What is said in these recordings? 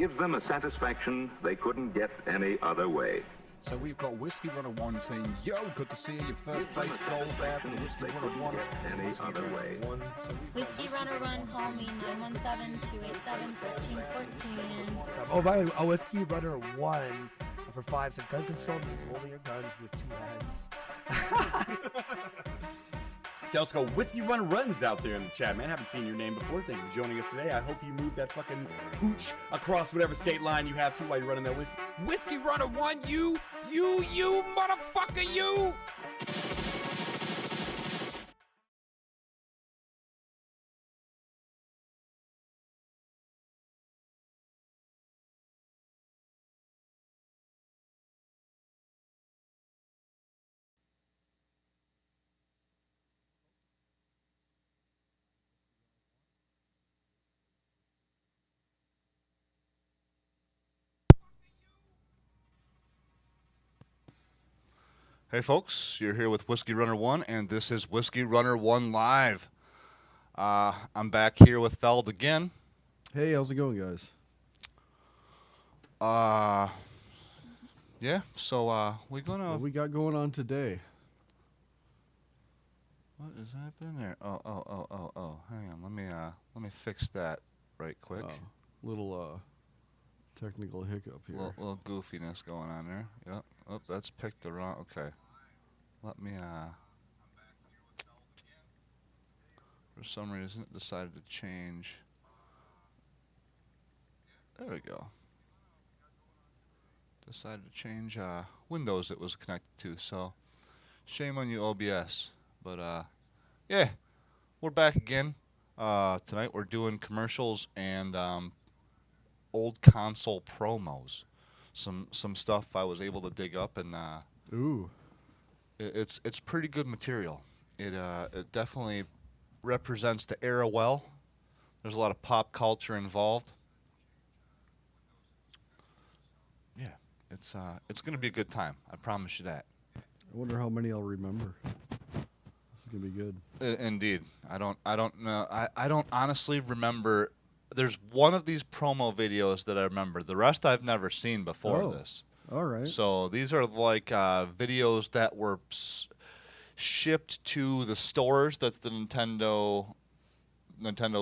gives them a satisfaction they couldn't get any other way. So we've got Whiskey Runner One saying, "Yo, good to see you. Your first place goal there for the Whiskey Runner One." Any other way. WhiskeyRunnerOne, call me 917-287-1314. Oh, by the way, a Whiskey Runner 1 for 5 cents. Gun control means holding your guns with 2 heads. See, also got Whiskey Runner Runs out there in the chat, man. Haven't seen your name before. Thank you for joining us today. I hope you move that fucking hooch across whatever state line you have to while you're running that whiskey. Whiskey Runner One, you motherfucker, you! Hey folks, you're here with Whiskey Runner One, and this is Whiskey Runner One Live. I'm back here with Feld again. Hey, how's it going, guys? Yeah. So we're gonna. What we got going on today? What is happening there? Oh. Hang on. Let me fix that right quick. Little technical hiccup here. Little goofiness going on there. Yep. Oh, that's picked the wrong. Okay. Let me. For some reason, it decided to change. There we go. Decided to change Windows it was connected to. So, shame on you, OBS. But yeah, we're back again. Tonight we're doing commercials and old console promos. Some stuff I was able to dig up, and Ooh. It's pretty good material. It definitely represents the era well. There's a lot of pop culture involved. Yeah, it's gonna be a good time. I promise you that. I wonder how many I'll remember. This is gonna be good. Indeed. I don't know. I don't honestly remember. There's one of these promo videos that I remember. The rest I've never seen before this. All right. So these are like videos that were shipped to the stores that the Nintendo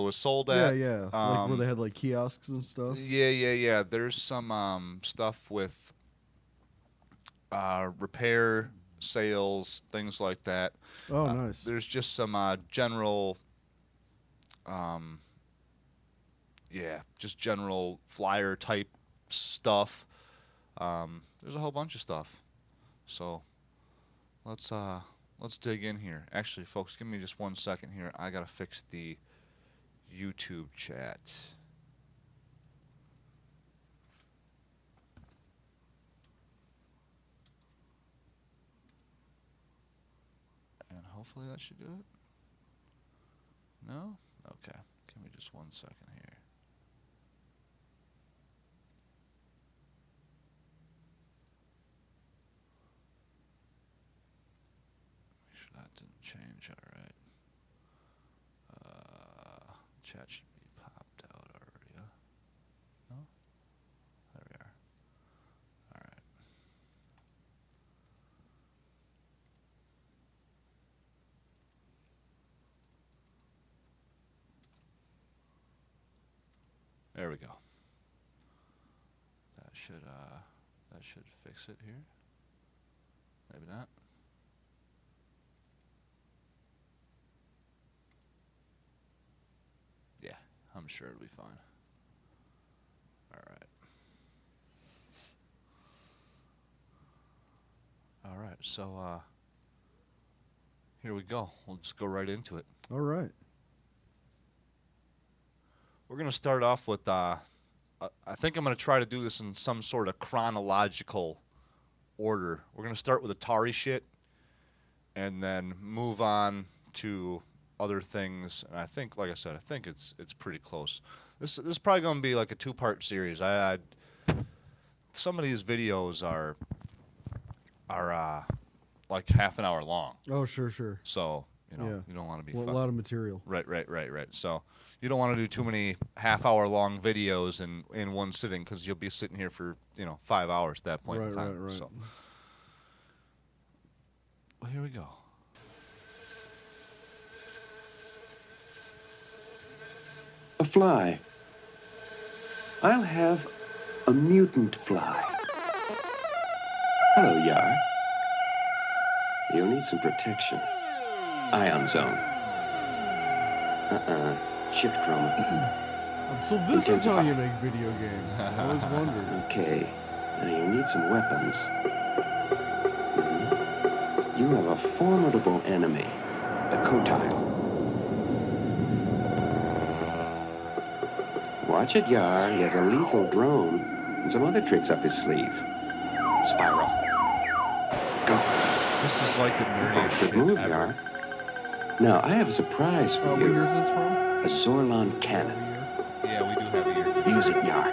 was sold at. Yeah. Like where they had like kiosks and stuff. Yeah. There's some stuff with repair sales, things like that. Oh, nice. There's just some general, just general flyer type stuff. There's a whole bunch of stuff. So let's dig in here. Actually, folks, give me just 1 second here. I gotta fix the YouTube chat. And hopefully that should do it. No? Okay. Give me just 1 second here. Make sure that didn't change. All right. Chat should be popped out already. No? There we are. All right. There we go. That should fix it here. Maybe not. Yeah, I'm sure it'll be fine. All right, so here we go. We'll just go right into it. All right. We're going to start off with, I think I'm going to try to do this in some sort of chronological order. We're going to start with Atari shit and then move on to other things. And I think, like I said, I think it's pretty close. This is probably going to be like a 2-part series. Some of these videos are like half an hour long. Oh, sure. So, Yeah. you don't want to be Well, a fucking lot of material. Right. So, you don't want to do too many half-hour-long videos in one sitting because you'll be sitting here for 5 hours at that point in time. Right. So, well, here we go. A fly. I'll have a mutant fly. Hello, Yar. You'll need some protection. Ion zone. Shift chroma. So this is how you make video games. I always wondered. Okay. Now you'll need some weapons. You have a formidable enemy. The Kotile. Watch it, Yar. He has a lethal drone and some other tricks up his sleeve. Spiral. Go. This is like the nerdiest Good shit move, ever. Yar. Now, I have a surprise for What you. year is this from? A Zorlon cannon. Yeah, we do have a year for Use sure. it, Yar.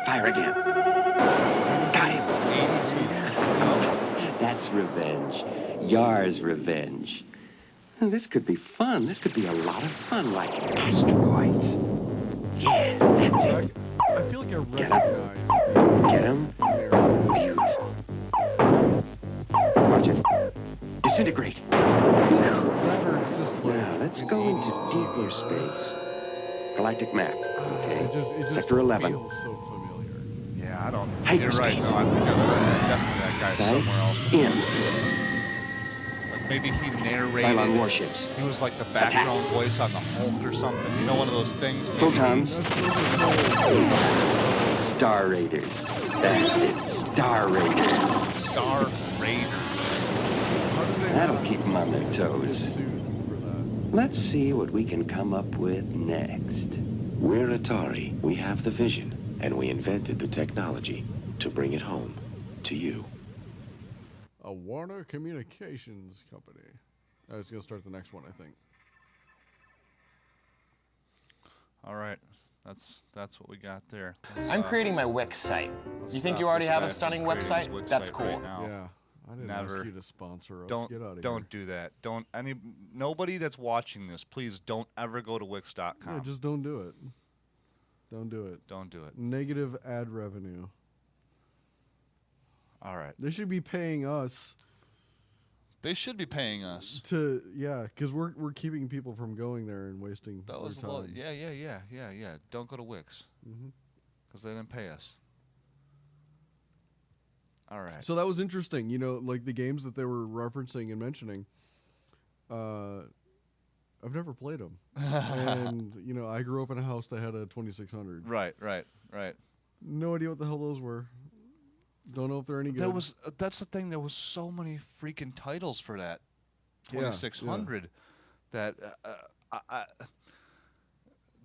Fire again. Got him. 82. That's revenge. Yar's revenge. This could be fun. This could be a lot of fun, like asteroids. Yeah, that's it. I feel like I Get recognize. Get him? Beautiful. Watch it. Disintegrate. That or it's just like. Now, let's an go into 80s deeper TV space. Galactic map. Okay. It just Sector 11. feels so familiar. Yeah, I don't. You're Hyperspace. right. No, I think I've heard that. Definitely that guy somewhere else before. In. Like maybe he narrated. Cylon warships. He was like the background voice on the Hulk or something. You know, one of those things. Maybe Photons. Those are totally. Star Raiders. That's it. Star Raiders. Star Raiders. How do they That'll not keep them on their get toes. sued for that? Let's see what we can come up with next. We're Atari. We have the vision, and we invented the technology to bring it home to you. A Warner Communications Company. I was gonna start the next one, I think. All right. That's what we got there. I'm creating my Wix site. You think you already have a stunning website? That's cool. Yeah. I didn't Never. ask you to sponsor us. Don't Get out of don't do that. Nobody that's watching this, please don't ever go to Wix.com. here. Yeah, just don't do it. Don't do it. Don't do it. Negative ad revenue. All right. They should be paying us They should be paying us. to because we're keeping people from going there and wasting That their was a time. little, yeah. Don't go to Wix because they didn't pay us. All right. So that was interesting. You know, like the games that they were referencing and mentioning. I've never played them, and you know, I grew up in a house that had a 2600. Right. No idea what the hell those were. Don't know if they're any good. That's the thing. There was so many freaking titles for that Yeah, 2600 that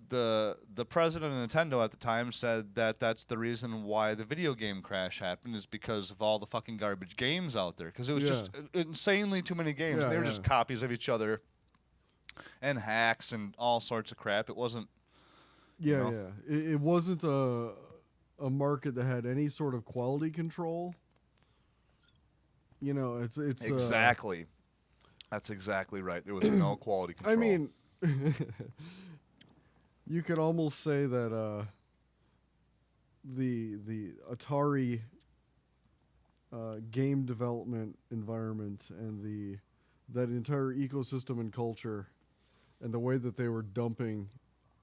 the president of Nintendo at the time said that that's the reason why the video game crash happened is because of all the fucking garbage games out there because it was just insanely too many games and they were just copies of each other and hacks and all sorts of crap. It wasn't. It wasn't a market that had any sort of quality control. You know, it's exactly. That's exactly right. There was no quality control. I mean, you could almost say that the Atari game development environment and that entire ecosystem and culture, and the way that they were dumping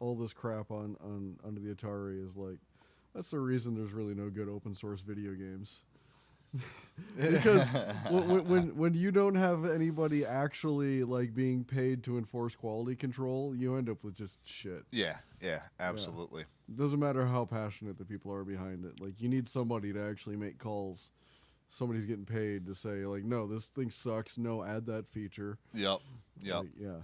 all this crap onto the Atari is like, that's the reason there's really no good open source video games. Because when you don't have anybody actually like being paid to enforce quality control, you end up with just shit. Yeah, absolutely. It doesn't matter how passionate the people are behind it. Like, you need somebody to actually make calls. Somebody's getting paid to say, like, no, this thing sucks. No, add that feature. Yep. Like, yeah.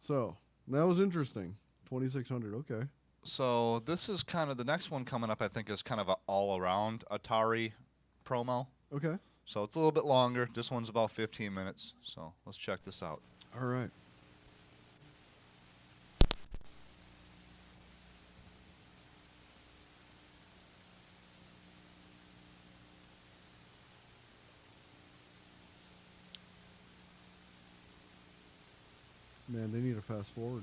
So that was interesting. 2600. Okay. So this is kind of the next one coming up. I think is kind of an all-around Atari promo. Okay. So it's a little bit longer. This one's about 15 minutes. So let's check this out. All right. Man, they need to fast forward.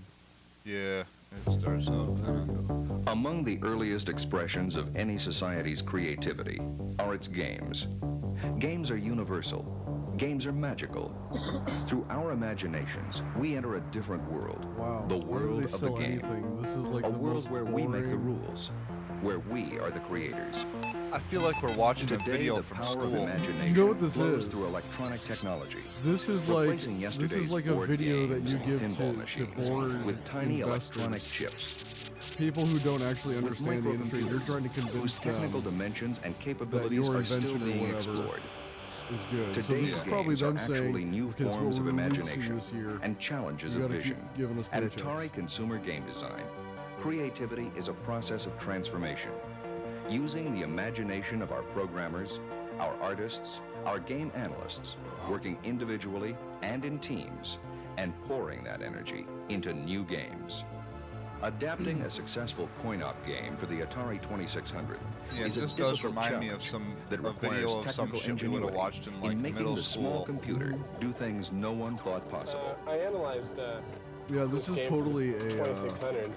Yeah, it starts up. Among the earliest expressions of any society's creativity are its games. Games are universal. Games are magical. Through our imaginations, we enter a different world. Wow. The Why do world they of the sell game. anything? This is like A the world most where we make the boring- rules, where we are the creators. I feel like we're watching a Today, video the from power of school. imagination You know what this flows is? through electronic technology. This is like Replacing yesterday's a board video that games you and give pinball to machines bored with tiny electronic investors. chips. People who don't actually With understand the industry, you're trying to whose convince technical them dimensions and that capabilities your are still invention or being whatever explored. is good. So Today's this is probably games are them actually saying, new because forms what of we're releasing imagination this year, and challenges you of gotta keep vision. giving us At paychecks. Atari Consumer Game Design, creativity is a process of transformation. Using the imagination of our programmers, our artists, our game analysts, working individually and in teams, and pouring that energy into new games. Adapting a successful coin-op game for the Atari 2600 Yeah, is a this does difficult remind me of challenge some that a requires video of some technical shit we would have ingenuity watched in like making middle the small school. computer do things no one thought possible. I analyzed. Yeah, this is game totally for a. 2600.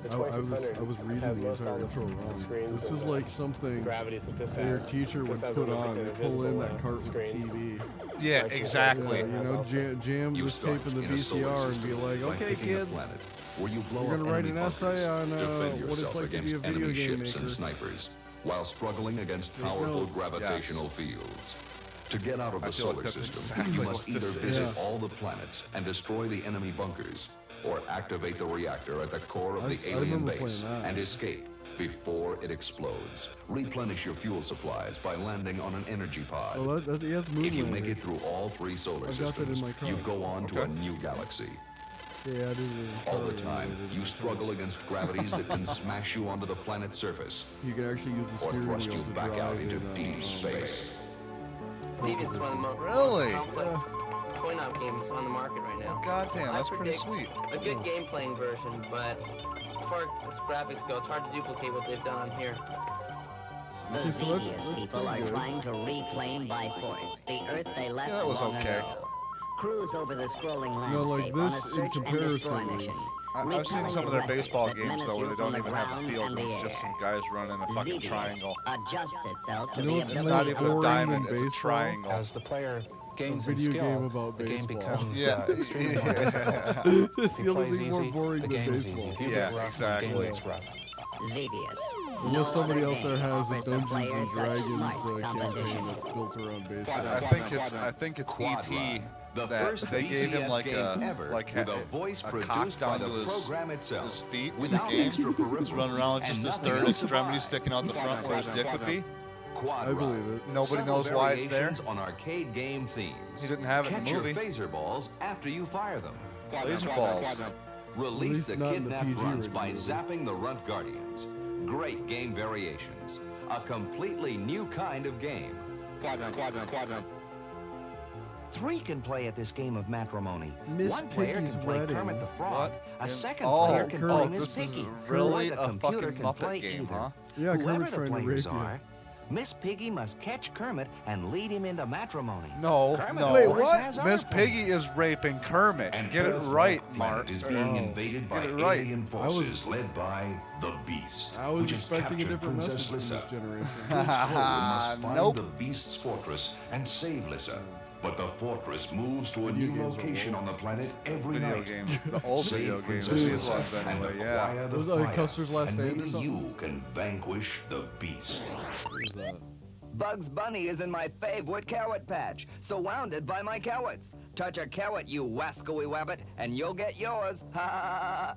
The I was 2600 reading has the most entire all the intro wrong. screens This and is the like something gravities that this that your has. teacher would This has put like on. an They pull in invisible, that cart with the screen. TV. Yeah, Like, exactly. Yeah, you know, jam You this tape start in the in a solar VCR and be system like, by okay, picking a kids, planet where you blow you're up gonna write enemy an essay bunkers, on defend what it's yourself like to be against a video enemy game ships and maker. snipers, while struggling against Take powerful notes. gravitational fields. To get out of I the feel like solar that's system, exactly you what must either this visit is. all the planets and destroy the enemy bunkers, or activate the reactor at the core of the I alien remember base playing that. and escape before it explodes. Replenish your fuel supplies by landing on an energy pod. Oh, yeah, that's If you Moonlander. make it through all three solar I've got that in systems, my car. you go on to a Okay. new galaxy. Yeah, I didn't even All tell the you time, that I did you it. struggle against gravities that can smash you onto the planet's surface You can actually use the or steering thrust wheel you to back drive out into in, deep space. Xevious is one of the most Really? complex coin-op games on the market right now. God damn, I that's pretty predict sweet. A good game playing version, but as far as graphics go, it's hard to duplicate what they've done on here. The Okay, so that's Xevious people pretty are good. trying to reclaim by force the Earth they left Yeah, that was long okay. ago. Cruise over the scrolling No, landscape like on a this in search and destroy comparison mission. is. I've seen some of their Repelling baseball aggressors that games though menace where they you don't from even the have a ground field. and the It's just air. some guys running a fucking Xevious triangle. adjusts itself to You know the what's It's more not ability even a boring diamond, than it's a baseball? triangle. As the player gains A in video skill, game about the game baseball. becomes Yeah. extremely more difficult. It's If the he only plays thing more easy, boring the than game is easy. baseball. If you Yeah, get rough, the exactly. game gets rough. Xevious. Unless No somebody other out there game has a offers the Dungeons player and such Dragons smart campaign competition. that's built around baseball. I think it's E.T. The that first they gave him VCS like game a ever like with a voice cock produced by down the to his program itself, his feet in the without game. extra peripherals He's running around with just and his nothing third else to extremity buy. sticking out the front where his dick would be. Quad I believe Run. it. Nobody Several knows why it's there. variations on arcade game themes. He didn't have it in Catch the your movie. phaser balls after you fire them. Laser balls. Release least the not in the kidnapped PG runts rated by movie. zapping the runt guardians. Great game variations. A completely new kind of game. Three can play at this game of matrimony. Miss One player Piggy's can play Wedding. Kermit the Frog. What? A second Oh, player can play Kermit, Miss this is Piggy. really Or the a computer fucking can Muppet play game, either. huh? Yeah, Whoever Kermit's the trying to players rape you. are, Miss Piggy must catch Kermit and lead him into matrimony. No, Kermit, no. of course, has Miss other Piggy is raping Kermit. And Get it Earth's right, planet Mark. is being invaded by Get it right. alien forces led by the Beast, I was which has expecting a captured different Princess message from Lissa. this generation. Prince Colwyn must find Nope. the Beast's fortress and save Lissa. But the fortress moves to a Video new games are location old. on the planet every Video night. games. The old Save video games. Princess These Lissa ones and anyway, yeah. acquire the Those are fire, Custer's Last and Stand or maybe something? you can vanquish the Beast. What is that? Bugs Bunny is in my favorite carrot patch, surrounded by my carrots. Touch a carrot, you wascally wabbit, and you'll get yours. Ha ha ha.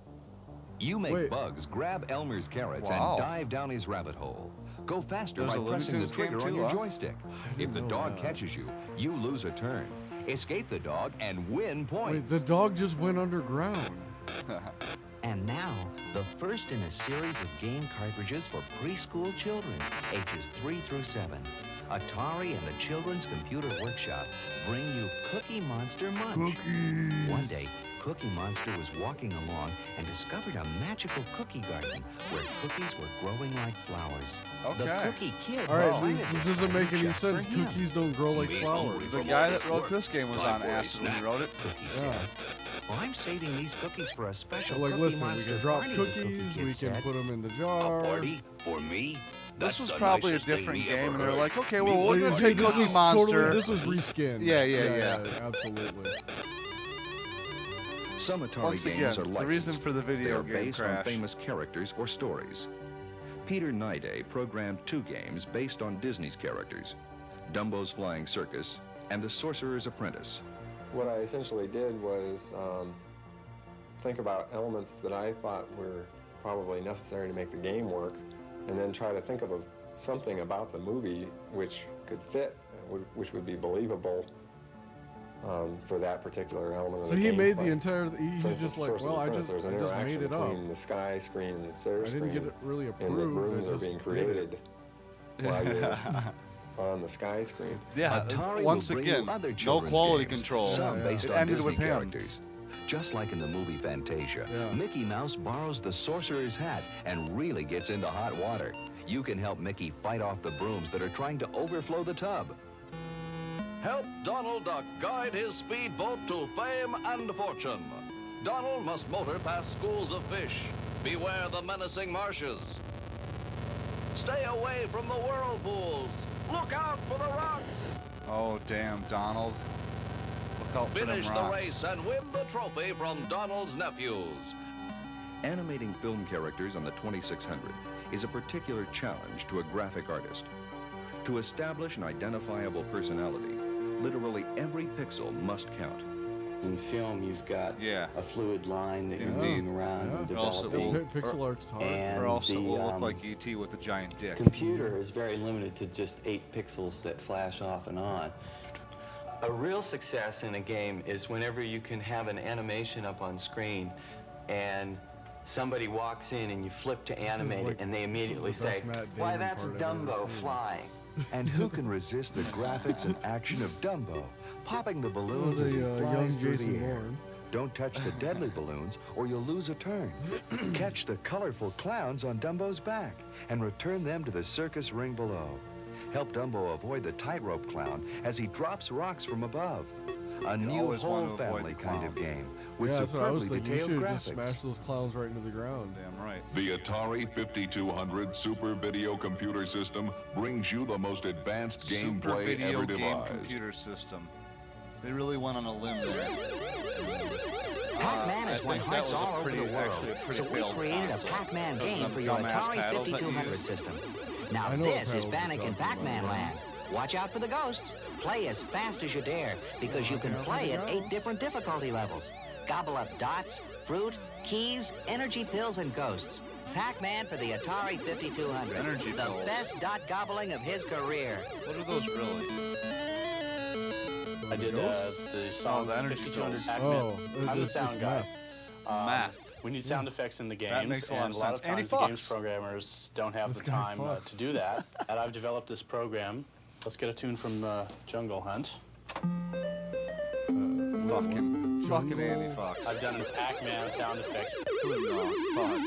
You make Wait. Bugs grab Elmer's carrots Wow. and dive down his rabbit hole. Go faster There's by a Looney pressing the Tunes game trigger on too, your huh? joystick. If the know dog that. catches you, you lose a turn. Escape the dog and win Wait, points. the dog just went underground. And now, the first in a series of game cartridges for preschool children, ages 3 through 7. Atari and the Children's Computer Workshop bring you Cookie Monster Munch. One day, Cookie Monster was walking along and discovered a magical cookie garden where cookies were growing like flowers. The Okay. Cookie Kid All right, planted this this doesn't make garden any just for sense. him. Cookies don't grow like flowers. The guy that wrote this game was Time on for a acid when he snack. wrote it. Cookie Yeah. said. Well, I'm saving these cookies for a special Like, Cookie listen, we Monster can drop party, the cookies, Cookie we Kid can said. put them in the jar. A party for me? This was probably a different game, and they're like, okay, well, Like, we'll hey, take this Cookie was Monster. This was reskinned. Yeah. Absolutely. Some Atari Once games again, are licensed. the reason for the They video are game based on crash. famous characters or stories. Peter Nide programmed 2 games based on Disney's characters, Dumbo's Flying Circus and The Sorcerer's Apprentice. What I essentially did was think about elements that I thought were probably necessary to make the game work, and then try to think of something about the movie which could fit, which would be believable for that particular element of So the he game. made the entire. For He's instance, just like, Sorcerer's well, I Apprentice, just there's an made interaction it up. between the sky screen and the Sir I screen. didn't get it really approved. And the brooms I are just being did created it. while you're on the sky screen. Yeah, Atari once will bring you again, other no children's quality games, control. Some based It on ended Disney with him. characters. Just like in the movie Fantasia, Mickey Mouse borrows the sorcerer's hat and really gets into hot water. You can help Mickey fight off the brooms that are trying to overflow the tub. Help Donald Duck guide his speedboat to fame and fortune. Donald must motor past schools of fish. Beware the menacing marshes. Stay away from the whirlpools. Look out for the rocks. Oh, damn, Donald. Look out for them Finish the rocks. race and win the trophy from Donald's nephews. Animating film characters on the 2600 is a particular challenge to a graphic artist. To establish an identifiable personality, literally every pixel must count. In film, you've got a fluid line that you're Indeed. moving around and Or else it developing. will, Pixel art's hard. And or else it the, will look like E.T. with a giant dick. computer is very limited to just 8 pixels that flash off and on. A real success in a game is whenever you can have an animation up on screen and somebody walks in and you flip to animate like- it and they immediately this is the say, best Matt why, Damon that's part I've ever Dumbo seen." flying. And who can resist the graphics and action of Dumbo, popping the balloons as he young flies through Jason the air? Bourne. Don't touch the deadly balloons or you'll lose a turn. Catch the colorful clowns on Dumbo's back and return them to the circus ring below. Help Dumbo avoid the tightrope clown as he drops rocks from above. A new always want whole to avoid family the kind clown. of game with Yeah, that's what I was superbly thinking. You detailed should have just graphics. smashed those clowns right into the ground. Damn right. The Atari 5200 Super Video Computer System brings you the most advanced Super gameplay video ever game devised. computer system. They really went on a limb there. Pac-Man I has won think that hearts was a all over pretty- the world. actually a pretty So we failed created a console. Pac-Man Those game them for your dumbass Atari paddles that you 5200 use. system. Now I know this what is paddles Panic you're in talking Pac-Man about. Land. Watch out for the ghosts. Play as fast as you dare, because you can play at 8 different difficulty levels. Gobble up dots, fruit, keys, energy pills, and ghosts. Pac-Man for the Atari 5200. Energy the pills. best dot gobbling of his career. What are those really? I did the song the energy 5200 pills. Pac-Man. Oh, I'm the it's sound guy. Math. We need sound effects in the games, That makes a lot and of a lot sense. of times Andy the games Fox. programmers don't have This the guy time Fox. to do that. And I've developed this program. Let's get a tune from Jungle Hunt. Fucking Andy Fox. I've done Pac-Man sound effects. No, fuck.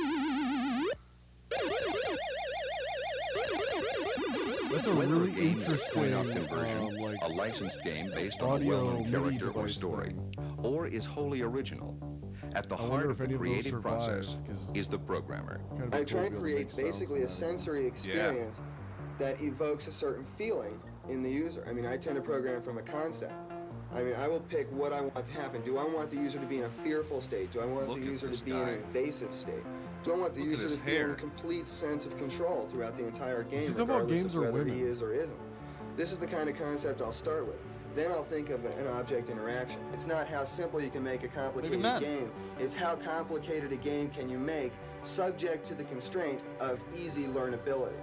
That's a Whether really a game is interesting, point-out conversion, like, a licensed game based on a audio well-known MIDI character or device story, thing. or is wholly original, at the I wonder heart if of the any of those creative survive, process 'cause is the programmer. kind of I cool try to and be able to create make sounds basically a out of it. sensory experience that evokes a certain feeling in the user. I mean, I tend to program from a concept. I mean, I will pick what I want to happen. Do I want the user to be in a fearful state? Do I want Look the at user this to be in guy. an evasive state? Do I want the Look at user his to feel hair. a complete sense of control throughout the entire game, Is he talking about regardless games of or whether he women? is or isn't? This is the kind of concept I'll start with. Then I'll think of an object interaction. It's not how simple you can make a complicated that. game. It's how complicated a game can you make subject to the constraint of easy learnability.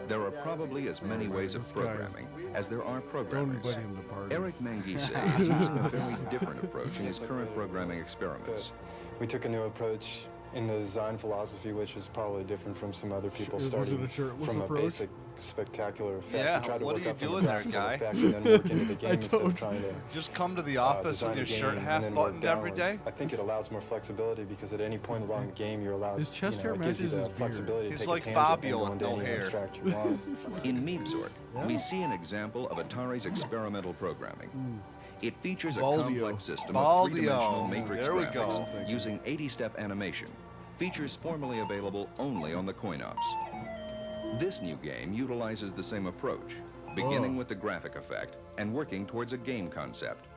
There are probably as many ways of programming as there are Don't programmers. invite him to parties. Eric Manguise is using a very different approach in his current programming experiments. We took a new approach in the design philosophy, which is probably different from some other people, Was it starting a shirtless from approach? a basic spectacular effect. Yeah, We tried to what work are you up from doing a there, practical guy? effect and then work into the game I instead of don't. trying to Just come to the office design with a your game shirt and half then work buttoned every downwards. day? I think it allows more flexibility because at any point along the game you're allowed, His chest hair it gives you matches the his beard. flexibility to He's take like a tangent Fabio and with go no into any hair. abstract you want. In Meebzork, we see an example of Atari's experimental programming. It features a Baldio. complex system Baldio. of three-dimensional matrix There we graphics go. using 80-step animation. Features formerly available only on the coin-ops. This new game utilizes the same approach, beginning with the graphic effect and working towards a game concept.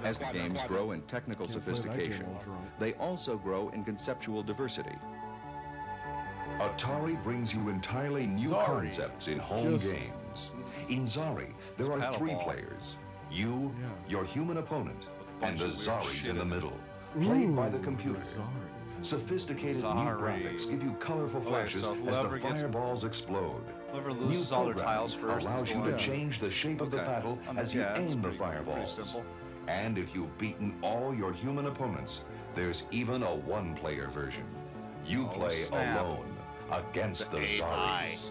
As the games grow in technical sophistication, they also grow in conceptual diversity. Atari brings you entirely new concepts in home games. In Zari, there are 3 players. You, your human opponent, and the Zaris in the middle. Played by the computer. Sophisticated new graphics give you colorful flashes as the fireballs explode. Whoever New loses all their programming tiles first allows is you going to change the shape of the paddle as you aim the fireballs. And if you've beaten all your human opponents, there's even a one-player version. You play alone against the Zaris.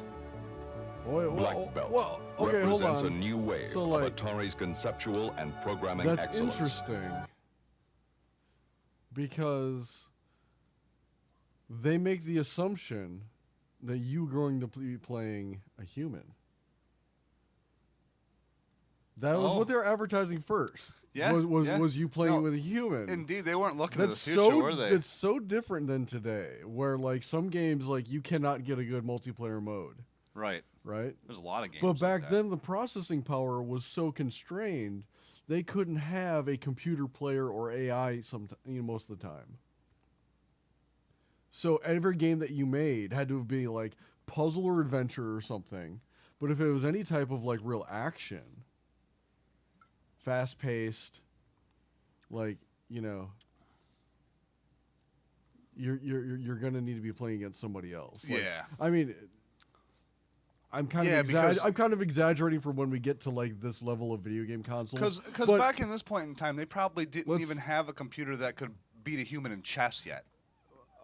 Black Belt represents a new wave of Atari's conceptual and programming excellence. That's interesting. Because they make the assumption that you're going to be playing a human. That was what they were advertising first. Yeah, was you playing with a human? Indeed, they weren't looking at the future, were they? It's so different than today, where like some games like you cannot get a good multiplayer mode. Right. Right. There's a lot of games. But back then, the processing power was so constrained, they couldn't have a computer player or AI most of the time. So every game that you made had to be like puzzle or adventure or something. But if it was any type of like real action, fast paced, like, you know, you're gonna need to be playing against somebody else. Like, yeah. I mean, I'm kind of exaggerating for when we get to like this level of video game consoles. Because back in this point in time, they probably didn't even have a computer that could beat a human in chess yet.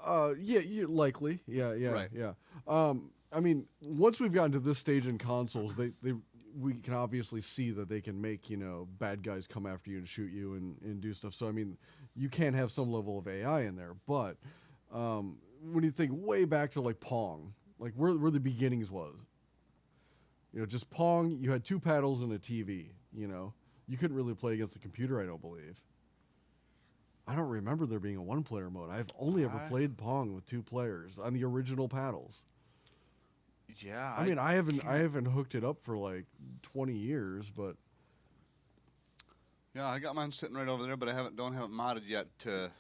Likely. Yeah. Right. Yeah. I mean, once we've gotten to this stage in consoles, we can obviously see that they can make, you know, bad guys come after you and shoot you and do stuff. So, I mean, you can have some level of AI in there. But when you think way back to like Pong, like where the beginnings was, you know, just Pong, you had 2 paddles and a TV, you know. You couldn't really play against the computer, I don't believe. I don't remember there being a 1-player mode. I've only ever played Pong with 2 players on the original paddles. Yeah. I mean, I haven't hooked it up for like 20 years, but yeah, I got mine sitting right over there, but I don't have it modded yet to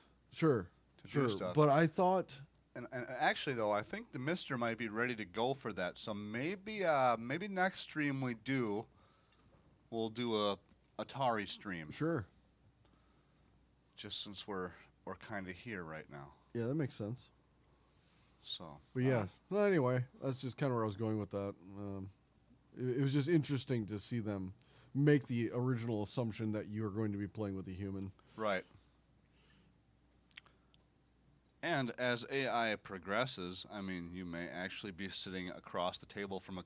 do stuff. But I thought, and actually though, I think the Mister might be ready to go for that. So maybe next stream we'll do a Atari stream. Sure. Just since we're kind of here right now. Yeah, that makes sense. So. But yeah. Well, anyway, that's just kind of where I was going with that. It was just interesting to see them make the original assumption that you are going to be playing with a human. Right. And as AI progresses, I mean, you may actually be sitting across the table from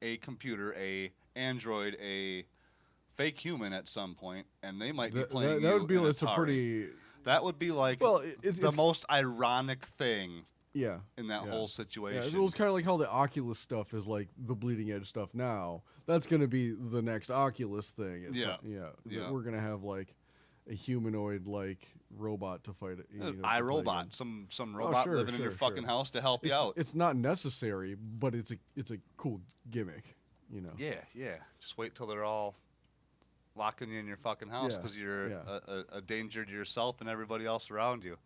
a computer, a android, a fake human at some point, and they might be playing that would be like Atari. a pretty. That would be like the most ironic thing. Yeah. In that whole situation. Yeah, it was kind of like how the Oculus stuff is like the bleeding edge stuff now. That's going to be the next Oculus thing. Yeah. We're going to have like a humanoid like robot to fight it. iRobot, some robot living in your fucking house to help you out. It's not necessary, but it's a cool gimmick, you know. Yeah. Just wait till they're all locking you in your fucking house because you're a danger to yourself and everybody else around you.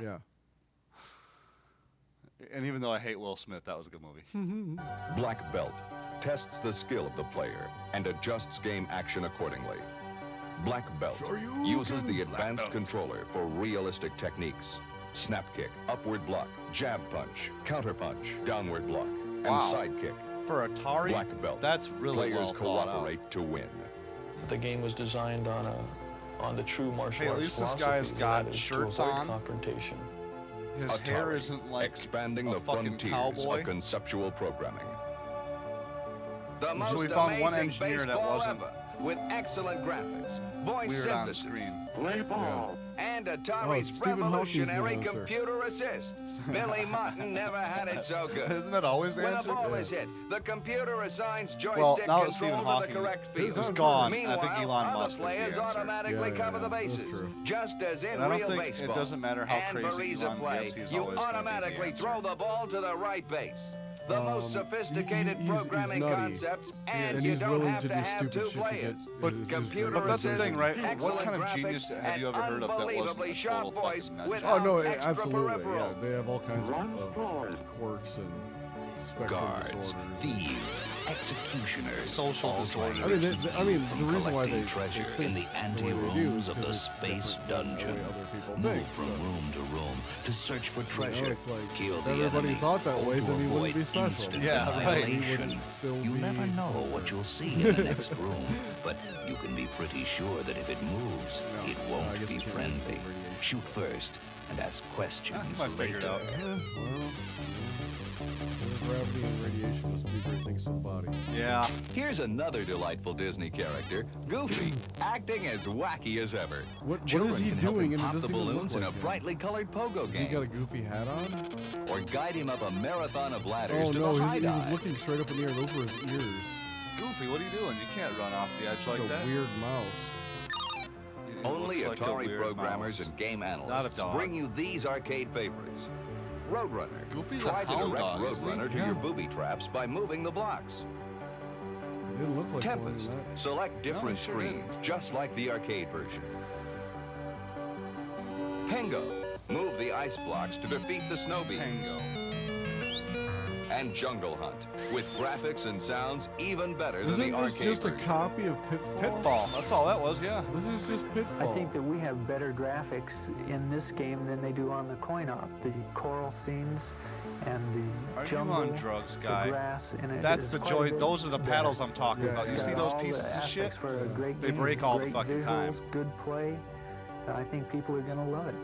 Yeah. And even though I hate Will Smith, that was a good movie. Black Belt tests the skill of the player and adjusts game action accordingly. Black Belt uses the advanced controller for realistic techniques. Snap kick, upward block, jab punch, counter punch, downward block, and side kick. For Atari, Black Belt, that's really players well cooperate to win. The game was designed on the true martial arts at least philosophy. this guy's got shirts on. Confrontation. His Atari, hair isn't like expanding a the fucking frontiers cowboy. of conceptual programming. The most we found one amazing engineer that baseball wasn't ever. with excellent graphics, voice Weird on synthesis, screen. play ball, and Atari's Oh, Stephen Hawking's the revolutionary answer. computer assist. Billy Martin never had it so good. Isn't that always the when answer? a ball Yeah. is hit, the computer assigns Well, joystick now that Stephen control to the Hawking correct field. is gone, I Meanwhile, think Elon other Musk is the players answer. automatically cover the that's bases, true. just as in I don't real think baseball. it doesn't matter how and crazy for Elon play, gets, he's you always gonna be the automatically answer. throw the ball to the right base. The most sophisticated he's programming nutty. concepts, and And you he's don't willing have to to do have stupid two shit to players. get But his computer But that's the assist, thing, right? What excellent kind of graphics, genius have you ever heard of that wasn't unbelievably a sharp total voice fucking nut with job? Oh no, extra absolutely. Yeah, peripherals. they have all kinds of quirks and spectrum Guards, disorders. thieves, executioners, Social all disorders. kinds I mean, of the reason why collecting they treasure think in the the way they ante-rooms do of is the 'cause it's space different than the way dungeon. other people Move think, from so. room to room to search for You know, treasure. it's like, Kill if the everybody enemy, thought that or way, to then he wouldn't avoid be special. instant Yeah, right. He annihilation. wouldn't still You be never know what you'll see in the next room, but you can be pretty sure that if it moves, it I won't guess be you can't friendly. use radiation. Shoot first and ask questions I figured later. out. Gravity and radiation doesn't do great things to the body. Yeah. Here's another delightful Disney character, Goofy, acting as wacky as ever. What Children is he can help doing? him And it pop the doesn't even look balloons in like a him. brightly colored pogo Has he game, got a goofy hat on? or guide him up a marathon of ladders Oh to no, the high he was dive. looking straight up in the air. Those were his ears. Goofy, what are you doing? You can't run off the edge like Like that. a weird mouse. It Only looks like a Atari weird programmers mouse. and game Not a analysts dog. bring you these arcade favorites. Roadrunner. Goofy's a Try to hound direct dog, isn't he? Roadrunner to Yeah. your booby traps by moving the blocks. It didn't look like Tempest. one in that. Select different sure did. screens, just like the arcade version. Pengo. Move the ice blocks to defeat the snow beams. Pengo. And Jungle Hunt, with graphics and sounds even better than Isn't the this arcade just a version. copy of Pitfall? Pitfall. That's all that was, yeah. This is just Pitfall. I think that we have better graphics in this game than they do on the coin-op. The coral scenes and the Are jungle, you on drugs, guy? the grass, and That's is the quite joy. a bit Those are the paddles I'm talking Yeah. about. You It's see got those all the pieces of shit? aspects for a great They game, break all the great fucking time. visuals, good play. I think people are going to love it.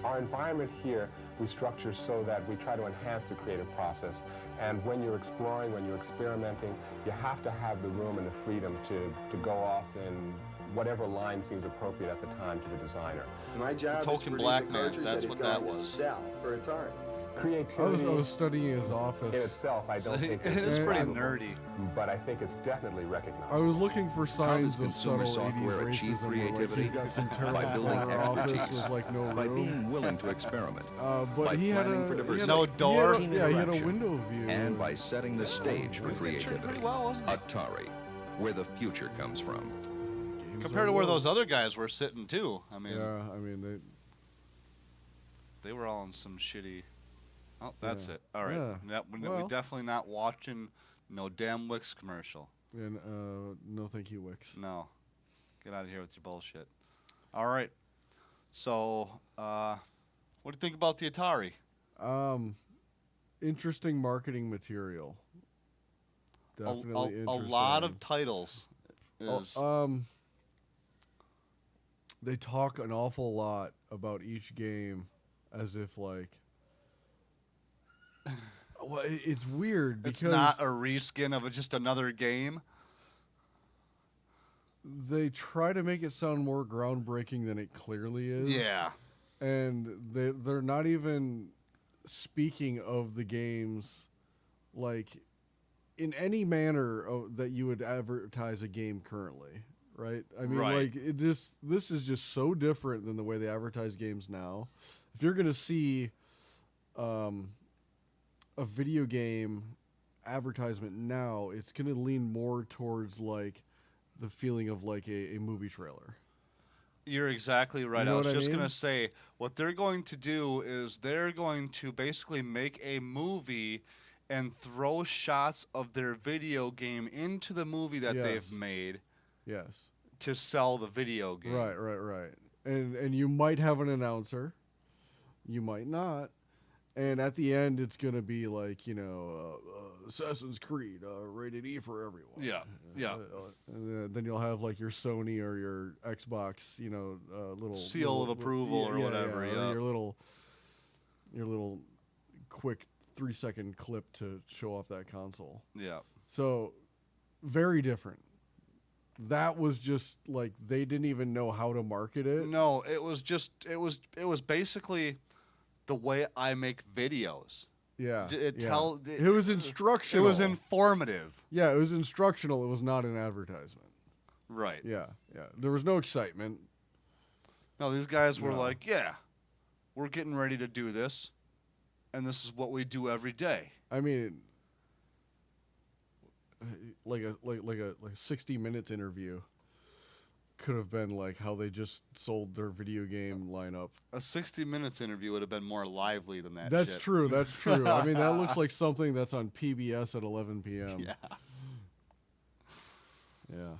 Our environment here, we structure so that we try to enhance the creative process. And when you're exploring, when you're experimenting, you have to have the room and the freedom to go off in whatever line seems appropriate at the time to the designer. My job is to token produce black a man, cartridge that's that is what that going to was. sell for Atari. Creativity I was studying his office. in itself, I don't think It is pretty valuable, nerdy. but I think it's definitely recognized. I was looking for signs does of subtle consumer 80s software achieve racism. Where, like, creativity? he's got some terrible By building corner office expertise, with like no by room. being willing to experiment, But by he had planning a for he had diversity, No door? He had a direction, window view. and by setting the stage for He's pictured creativity. pretty well, wasn't he? Atari, where the future comes from. Compared to where those other guys were sitting too. I mean, Yeah, I mean they were all in some shitty. Oh, that's Yeah. it. All right. Yeah. We're Well. definitely not watching no damn Wix commercial. And no, thank you, Wix. No. Get out of here with your bullshit. All right. So, what do you think about the Atari? Interesting marketing material. Definitely a interesting. lot of titles. Is they talk an awful lot about each game as if like well, it's weird because it's not a reskin of just another game. they try to make it sound more groundbreaking than it clearly is. Yeah. And they're not even speaking of the games like in any manner that you would advertise a game currently, right? I mean, Right. like this is just so different than the way they advertise games now. If you're gonna see a video game advertisement now, it's gonna lean more towards like the feeling of like a movie trailer. You're exactly right. You know I was what I just mean? going to say, what they're going to do is they're going to basically make a movie and throw shots of their video game into the movie that Yes. they've made. Yes. To sell the video game. Right. And you might have an announcer, you might not, and at the end it's gonna be like Assassin's Creed rated E for everyone. Yeah. And then you'll have like your Sony or your Xbox, little Seal of approval or whatever, or yeah. your little quick 3-second clip to show off that console. Yeah. So very different. that was just like they didn't even know how to market it. No, it was basically the way I make videos. Yeah, It was instructional. It was informative. Yeah, it was instructional. It was not an advertisement. Right. Yeah. There was no excitement. No, these guys were like, yeah, we're getting ready to do this, and this is what we do every day. I mean, like a 60 Minutes interview could have been like how they just sold their video game lineup. A 60 Minutes interview would have been more lively than that. That's shit. true. That's true. I mean, that looks like something that's on PBS at 11 p.m. Yeah. Yeah.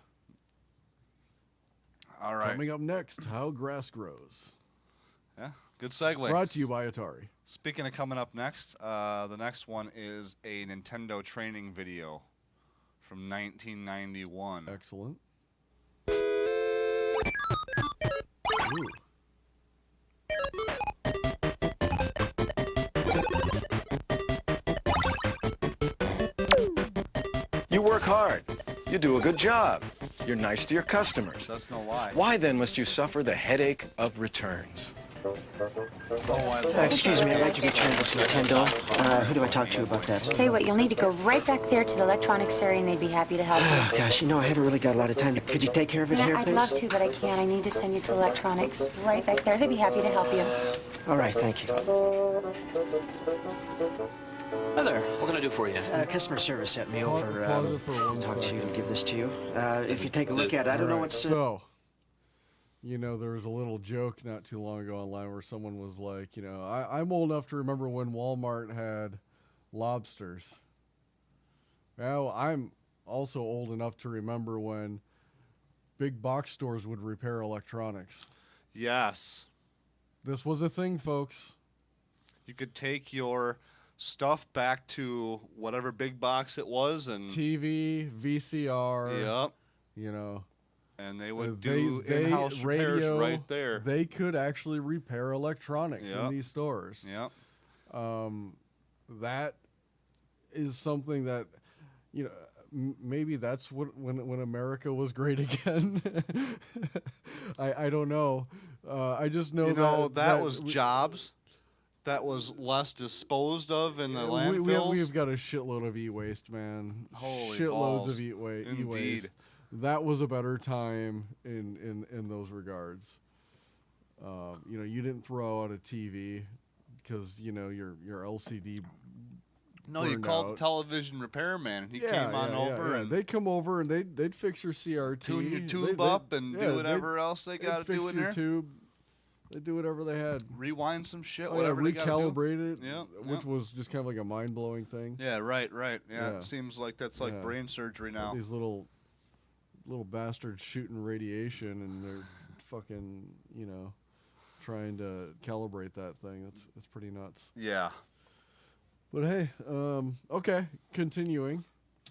All right. Coming up next, How Grass Grows. Yeah, good segue. Brought to you by Atari. Speaking of coming up next, the next one is a Nintendo training video from 1991. Excellent. Ooh. You work hard. You do a good job. You're nice to your customers. That's no lie. Why then must you suffer the headache of returns? Excuse me, I'd like to return this Nintendo. Who do I talk to about that? Tell you what, you'll need to go right back there to the electronics area and they'd be happy to help you. Oh, gosh, you know, I haven't really got a lot of time. Could you take care of it Yeah, here, I'd please? love to, but I can't. I need to send you to electronics right back there. They'd be happy to help you. All right, thank you. Hi there. What can I do for you? Customer service sent me over Pause it for one talk to you second. and give this to you. If you take a look at it, I don't know what's... So, you know, there was a little joke not too long ago online where someone was like, you know, I'm old enough to remember when Walmart had lobsters. Well, I'm also old enough to remember when big box stores would repair electronics. Yes. This was a thing, folks. You could take your stuff back to whatever big box it was and TV, VCR. Yep. You know. And they would do in-house repairs radio, right there. They could actually repair electronics Yep. in these stores. Yep. That is something that, you know, maybe that's when America was great again. I don't know. I just know that was jobs. That was less disposed of in the landfills. We've got a shitload of e-waste, man. Holy shitloads balls. of e-waste. Indeed. That was a better time in those regards. You know, you didn't throw out a TV because, you know, your LCD. No, you called the television repairman. He came on over and they'd come over and they'd fix your CRT, tune your tube up and do whatever else they got to do in there. Tube. They do whatever they had. Rewind some shit, whatever they got to do. Recalibrate it, Yeah, which was just kind of like a mind-blowing thing. Yeah, right. Yeah, it seems like that's like brain surgery now. These little bastards shooting radiation, and they're fucking, you know, trying to calibrate that thing. It's pretty nuts. Yeah. But hey, okay, continuing.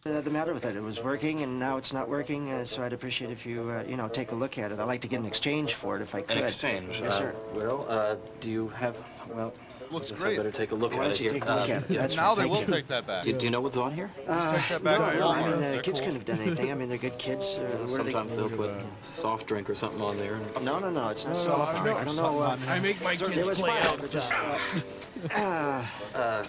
The matter with it? It was working, and now it's not working. So I'd appreciate if you, you know, take a look at it. I'd like to get an exchange for it if I could. An exchange? Yes, sir. Well, do you have... Well, looks I guess great. I better take a look Why at don't it you here. take a look at it? That's now fine. they will Thank you. take that back. Do you know what's on here? Just take that back to no, I Walmart. mean, They're kids cool. couldn't have done anything. I mean, they're good kids. Sometimes they'll put soft drink or something on there. No, it's not soft drink. I don't know. I make my it kids was play fine, but just, outside.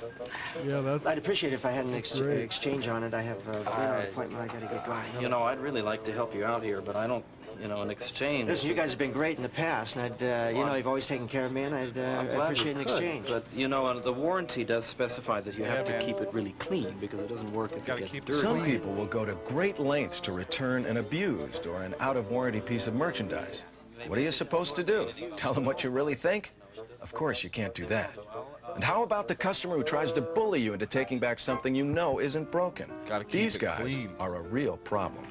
Yeah, that's. I'd appreciate it if I had an exchange on it. I have you know, an appointment I gotta get going. You know, I'd really like to help you out here, but I don't, you know, an exchange... Listen, you guys have been great in the past, and I'd, you know, you've always taken care of me, and I'd I'm glad appreciate you an could, exchange. But, you know, the warranty does specify that you have to keep it really clean, because it doesn't work if it gets dirty. Some people will go to great lengths to return an abused or an out-of-warranty piece of merchandise. What are you supposed to do? Tell them what you really think? Of course you can't do that. And how about the customer who tries to bully you into taking back something you know isn't broken? These guys are a real problem.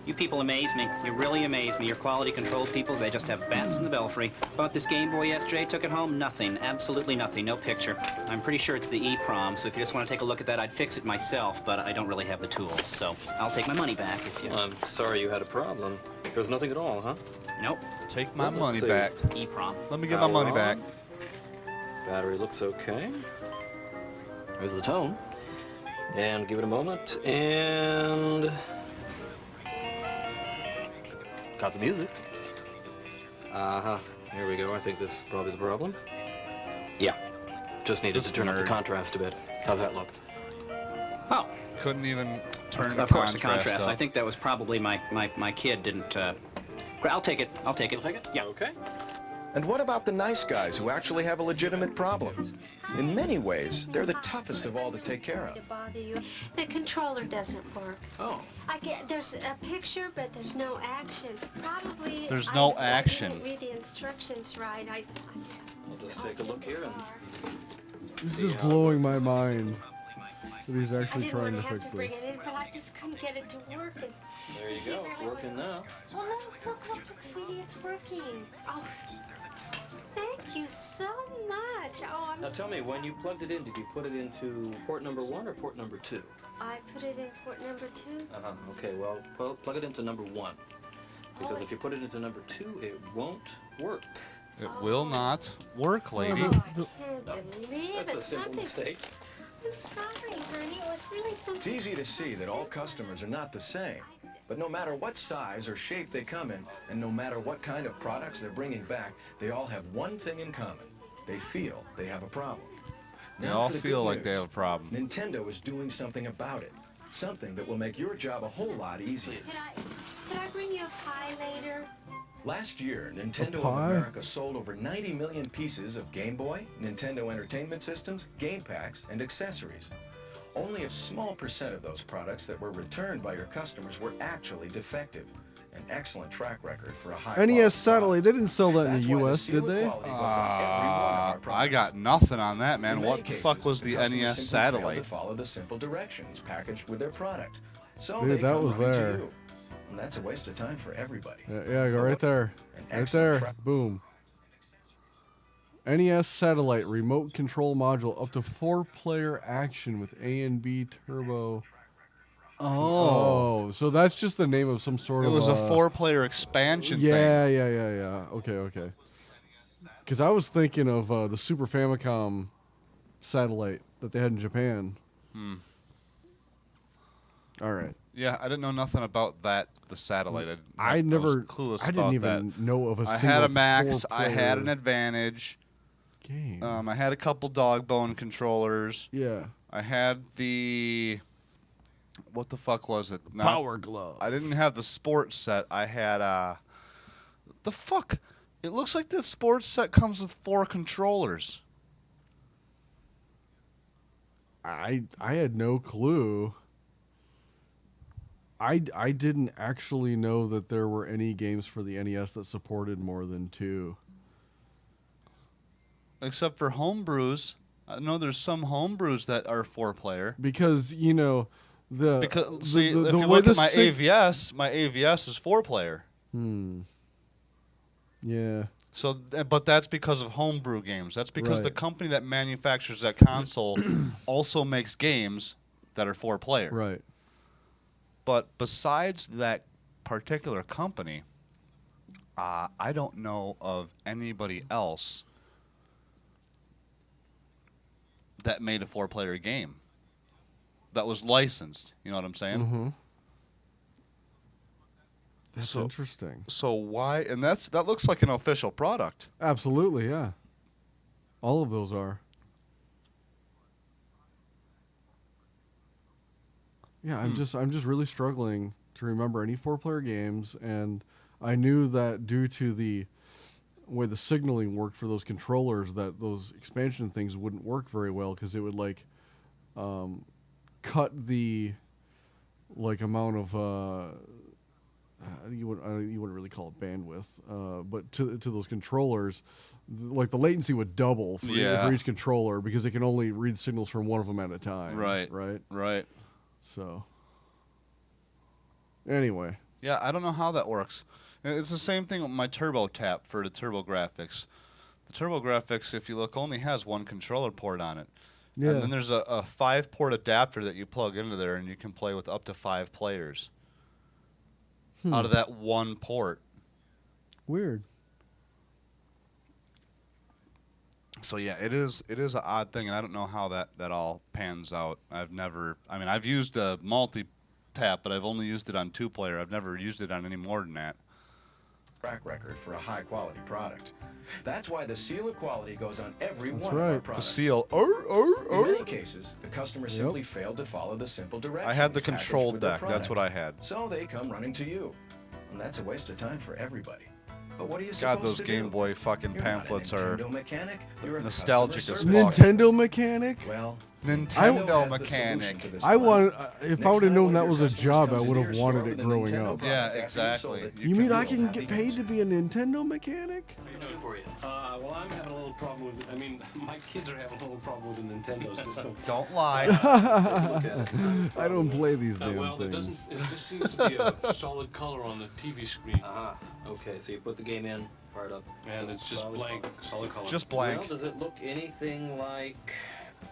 You people amaze me. You really amaze me. Your quality control people, they just have bats in the belfry. Bought this Game Boy yesterday, took it home, nothing. Absolutely nothing. No picture. I'm pretty sure it's the EEPROM, so if you just want to take a look at that, I'd fix it myself, but I don't really have the tools, so I'll take my money back if you... I'm sorry you had a problem. There's nothing at all, huh? Nope. Take my Let's money see. back. EEPROM. Let me get my money back. Battery looks okay. There's the tone. And give it a moment, and... Got the music. Uh-huh. Here we go. I think this is probably the problem. Yeah. Just needed to turn up the contrast a bit. How's that look? Oh. Couldn't even turn Of course, the contrast. up. I think that was probably my kid didn't... I'll take it. I'll take it. You'll take it? Yeah. Okay. And what about the nice guys who actually have a legitimate problem? In many ways, they're the toughest of all to take care of. To bother you. The controller doesn't work. Oh. There's a picture, but there's no action. Probably. There's no I action. didn't read the instructions right. We'll just take a look here and. It's just blowing my mind that he's I actually didn't trying want to to have fix to bring this. it in, but I just couldn't get it to work. And There you go. It's working now. oh, look, sweetie, it's working. Oh, thank you so much. Oh, I'm Now so tell me, when sorry. you plugged it in, did you put it into port number 1 or port number 2? I put it in port number 2. Uh-huh. Okay, well, plug it into number 1. Because Oh, if you put it into number 2, it won't work. It will not work, lady. Oh, I can't believe That's it. a simple Something- mistake. I'm sorry, honey. It was really something. It's easy to see that all customers are not the same. But no matter what size or shape they come in, and no matter what kind of products they're bringing back, they all have one thing in common. They feel they have a problem. They Now all for the feel good like they news. have a problem. Nintendo is doing something about it. Something that will make your job a whole lot easier. Could I bring you a pie later? Last year, Nintendo of pie? America sold over 90 million pieces of Game Boy, Nintendo Entertainment Systems, game packs, and accessories. Only a small percent of those products that were returned by your customers were actually defective. An excellent track record for a high NES satellite, they didn't sell that in That's the why the US, seal did of they? quality goes on every one of our I products. got nothing on that, man. In What many the fuck cases, was the customers NES simply failed satellite? to follow the simple directions packaged with their product. So Dude, they that come was running to there. you. And that's a waste of time for everybody. Yeah, go right there. An Right excellent there. Boom. NES satellite remote control module, up to 4-player action with A and B turbo. Oh, so that's just the name of some sort It of. was a 4-player expansion thing. Yeah. Okay. Because I was thinking of the Super Famicom satellite that they had in Japan. All right. Yeah, I didn't know nothing about that. The satellite. I was never. clueless I didn't about even that. know of a I single had a Max. I had an 4-player Advantage. game. I had a couple dog bone controllers. Yeah. I had the. What the fuck was it? Power Glove. I didn't have the sports set. I had the fuck. It looks like this sports set comes with 4 controllers. I had no clue. I didn't actually know that there were any games for the NES that supported more than 2. Except for homebrews. I know there's some homebrews that are 4-player. Because, you know, Because see, if you look at my AVS, my AVS is 4-player. Yeah. So, but that's because of homebrew games. That's because the Right. company that manufactures that console also makes games that are 4-player. Right. But besides that particular company, I don't know of anybody else that made a 4-player game that was licensed. You know what I'm saying? Mm-hmm. That's interesting. So why? And that looks like an official product. Absolutely, yeah. All of those are. Yeah, I'm just really struggling to remember any 4-player games, and I knew that due to the way the signaling worked for those controllers, that those expansion things wouldn't work very well because it would cut the amount of you wouldn't really call it bandwidth, but to those controllers, the latency would double for each controller because it can only read signals from one of them at a time. Right. So, anyway. Yeah, I don't know how that works. It's the same thing with my Turbo Tap for the TurboGrafx. The TurboGrafx, if you look, only has 1 controller port on it. Yeah. And then there's a 5-port adapter that you plug into there, and you can play with up to 5 players out of that 1 port. Weird. So yeah, it is an odd thing, and I don't know how that all pans out. I've used a multi-tap, but I've only used it on 2-player. I've never used it on any more than that. track record for a high-quality product. That's why the seal of quality goes on every That's one of our right. products. The seal. In many cases, the customer simply failed to follow the simple directions. I had the packaged control with the deck. That's product. what I had. So they come running to you. And that's a waste of time for everybody. But what are you God, supposed those to Game do? Boy fucking You're not a pamphlets are Nintendo mechanic. You're a nostalgic customer as service fuck. Nintendo mechanic? Well, Nintendo has the mechanic. solution to this I want. dilemma. If Next I would have time known one that of was your a customers job, I comes would into have your wanted store it with a growing Nintendo up. product Yeah, after you've sold exactly. it, You mean I will can have get the paid answer. to be a Nintendo mechanic? What are you doing for you? Well, I'm having a little problem with. I mean, my kids are having a little problem with the Nintendo system. Don't lie. I don't play these damn Well, it things. doesn't. It just seems to be a solid color on the TV screen. Okay, so you put the game in, fire it up. And it's just solid blank, color. solid color. Just blank. Well, does it look anything like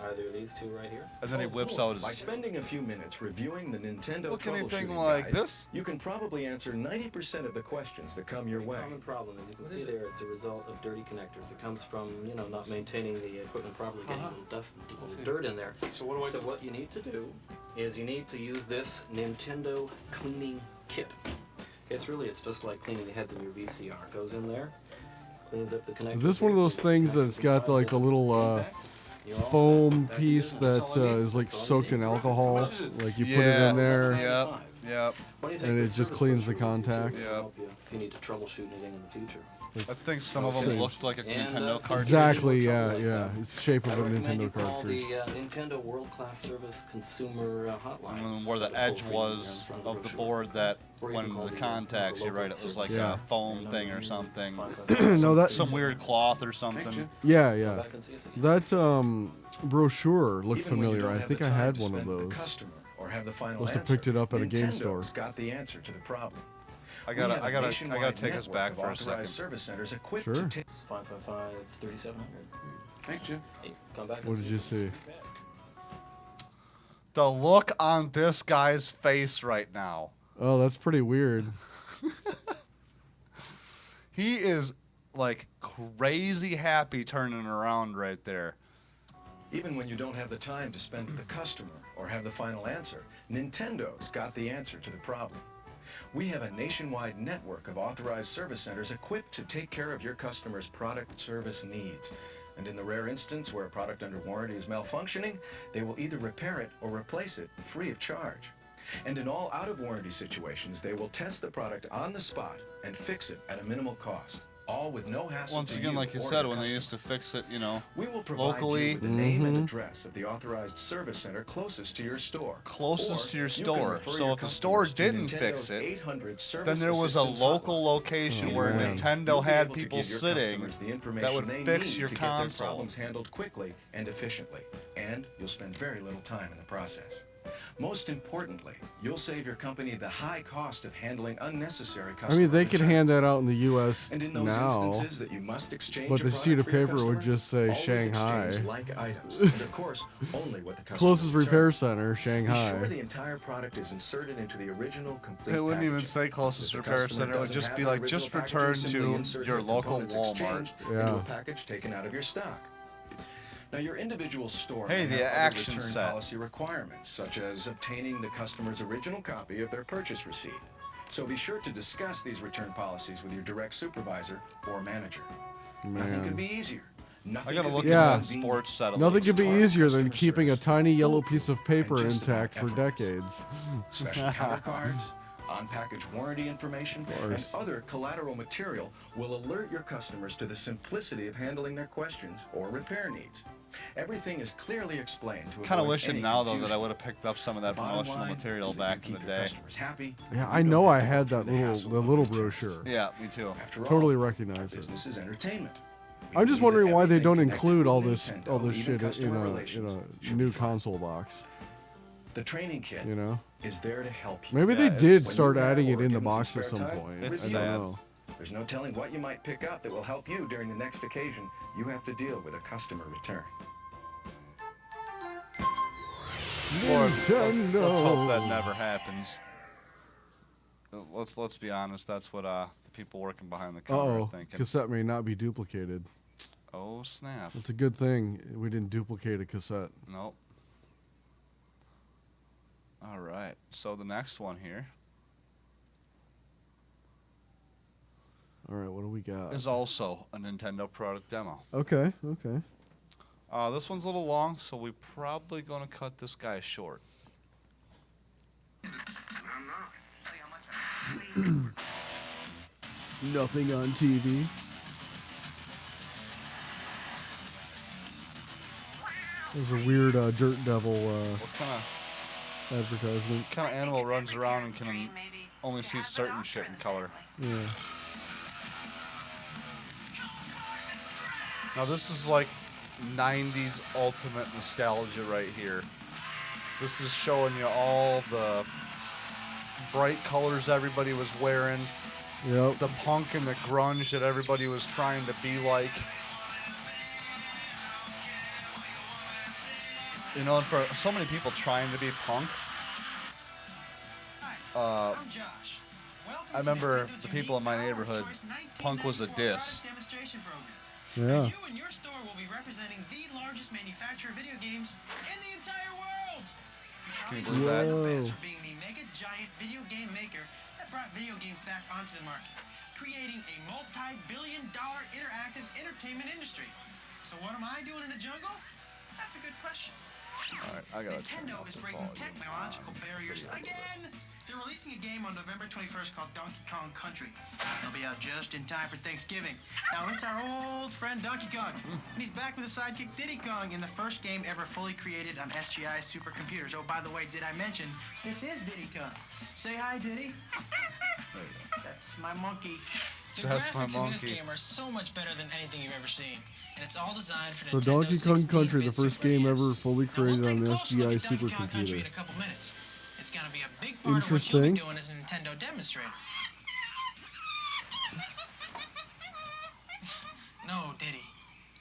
either of these two right here? And then he whips out By his. spending a few minutes reviewing the Nintendo Look anything troubleshooting like guide, this? you can probably answer 90% of the questions that come your way. Common problem, as you can see there, it's a result of dirty connectors. It comes from, not maintaining the equipment properly, getting little dust and little dirt in there. So what do I do? So what you need to do is you need to use this Nintendo cleaning kit. It's just like cleaning the heads of your VCR. It goes in there, cleans up the connectors. Is this one of those things that's got like a little foam piece that is like soaked in alcohol? Like you put it in there. Yep. And it just cleans the contacts. Help you if you need to troubleshoot anything in the future. I think some of them looked like a Nintendo cartridge. Exactly, yeah. It's the shape of a Nintendo Call cartridge. the Nintendo World Class Service Consumer Hotline. And where the edge was of the board that when the contacts, you're right, it was like a foam thing or something. No, that- some weird cloth or something. Yeah. That brochure looked Even when you familiar. don't I have think the I time had to one of spend with the those. customer or have the final Must have answer, picked it up at a game Nintendo's store. got the answer to the problem. I We have a gotta nationwide take us network back of for a authorized second. service centers equipped Sure. to take 555-3700. Thanks, Jim. Hey, come back. What did you see? The look on this guy's face right now. Oh, that's pretty weird. He is like crazy happy turning around right there. Even when you don't have the time to spend with the customer or have the final answer, Nintendo's got the answer to the problem. We have a nationwide network of authorized service centers equipped to take care of your customers' product service needs. And in the rare instance where a product under warranty is malfunctioning, they will either repair it or replace it free of charge. And in all out-of-warranty situations, they will test the product on the spot and fix it at a minimal cost, all with no hassle Once to again, you like you or said, the when they customer. used to fix it, We will provide locally. you with the name and address of the authorized service center closest to your store. Closest Or to your you can store. refer So your if the store customers to didn't Nintendo's fix it, 800 then service there was a assistance local hotline. location where Either way, Nintendo you'll be had able to people give your sitting customers the that information would they fix need your to get their console. problems handled quickly and efficiently, and you'll spend very little time in the process. Most importantly, you'll save your company the high cost of handling unnecessary customer I mean, they could returns. hand that out in the U.S. And in those now, instances that you must exchange but a the product sheet of for your paper would customer, just say always Shanghai. exchange like items, and of course, only what the customer Closest returned. repair center, Be Shanghai. sure the entire product is inserted into the original complete It wouldn't even packaging. say closest If the repair customer center. It would doesn't just have be the like, original just packaging, return simply to insert your the local components Walmart. exchanged into a package taken out of your stock. Now, your individual store Hey, may the have other action return set. policy requirements, such as obtaining the customer's original copy of their purchase receipt. So be sure to discuss these return policies with your direct supervisor or manager. Nothing Man. could be easier. Nothing I gotta could look be at more that convenient. sports settlement. Nothing could be Smart easier than customer keeping a service. tiny yellow piece of paper And just about intact for effortless. decades. Special counter cards, on-package warranty information, and course. other collateral material will alert your customers to the simplicity of handling their questions or repair needs. Everything is clearly explained to Kind of avoid wishing any now though that I confusion. would have picked up some of that Bottom promotional line material is that you back in the keep your day. customers happy, Yeah, and I you don't know I have to had go that through the hassle of little returns. brochure. Yeah, me too. After all, Totally our recognize it. business is entertainment. We I'm just believe wondering that why they everything don't connected include with all this Nintendo, even shit in customer a relations, should new be fun. console box. The training kit You know? is there to help you. Maybe Yeah, they it's- did When start you have adding it work in the and some box at spare some time, point. It's I sad. don't know. There's no telling what you might pick up that will help you during the next occasion you have to deal with a customer return. Lord, Nintendo. let's hope that never happens. Let's be honest. That's what the people working behind the counter are Uh-oh, thinking. cassette may not be duplicated. Oh snap! It's a good thing we didn't duplicate a cassette. Nope. All right. So the next one here. All right, what do we got? is also a Nintendo product demo. Okay, okay. This one's a little long, so we're probably going to cut this guy short. Nothing on TV. There's a weird Dirt Devil What kind advertisement. of animal runs around and can only see certain shit in color? Yeah. Now this is like 90s ultimate nostalgia right here. This is showing you all the bright colors everybody was wearing. Yep. The punk and the grunge that everybody was trying to be like. You know, and for so many people trying to be punk, I remember the people in my neighborhood, punk was a diss. Yeah. You and your store will be representing the largest manufacturer of video games in the entire world. Can you believe that? Whoa. For being the mega giant video game maker that brought video games back onto the market, creating a multi-billion-dollar interactive entertainment industry. So what am I doing in the jungle? That's a good question. Alright, I gotta turn Nintendo off is the breaking volume. technological barriers again. They're releasing a game on November 21st called Donkey Kong Country. It'll be out just in time for Thanksgiving. Now, it's our old friend Donkey Kong, and he's back with his sidekick Diddy Kong in the first game ever fully created on SGI supercomputers. Oh, by the way, did I mention, this is Diddy Kong. Say hi, Diddy. That's my monkey. The That's my graphics in this monkey. game are so much better than anything you've ever seen, and it's all designed for So Nintendo Donkey Kong 16-bit Country, the first Super game NES. ever fully created on an SGI Donkey Kong Country supercomputer. in a couple minutes. It's gonna be a big part of what Interesting. you'll be doing as a Nintendo demonstrator. No, Diddy,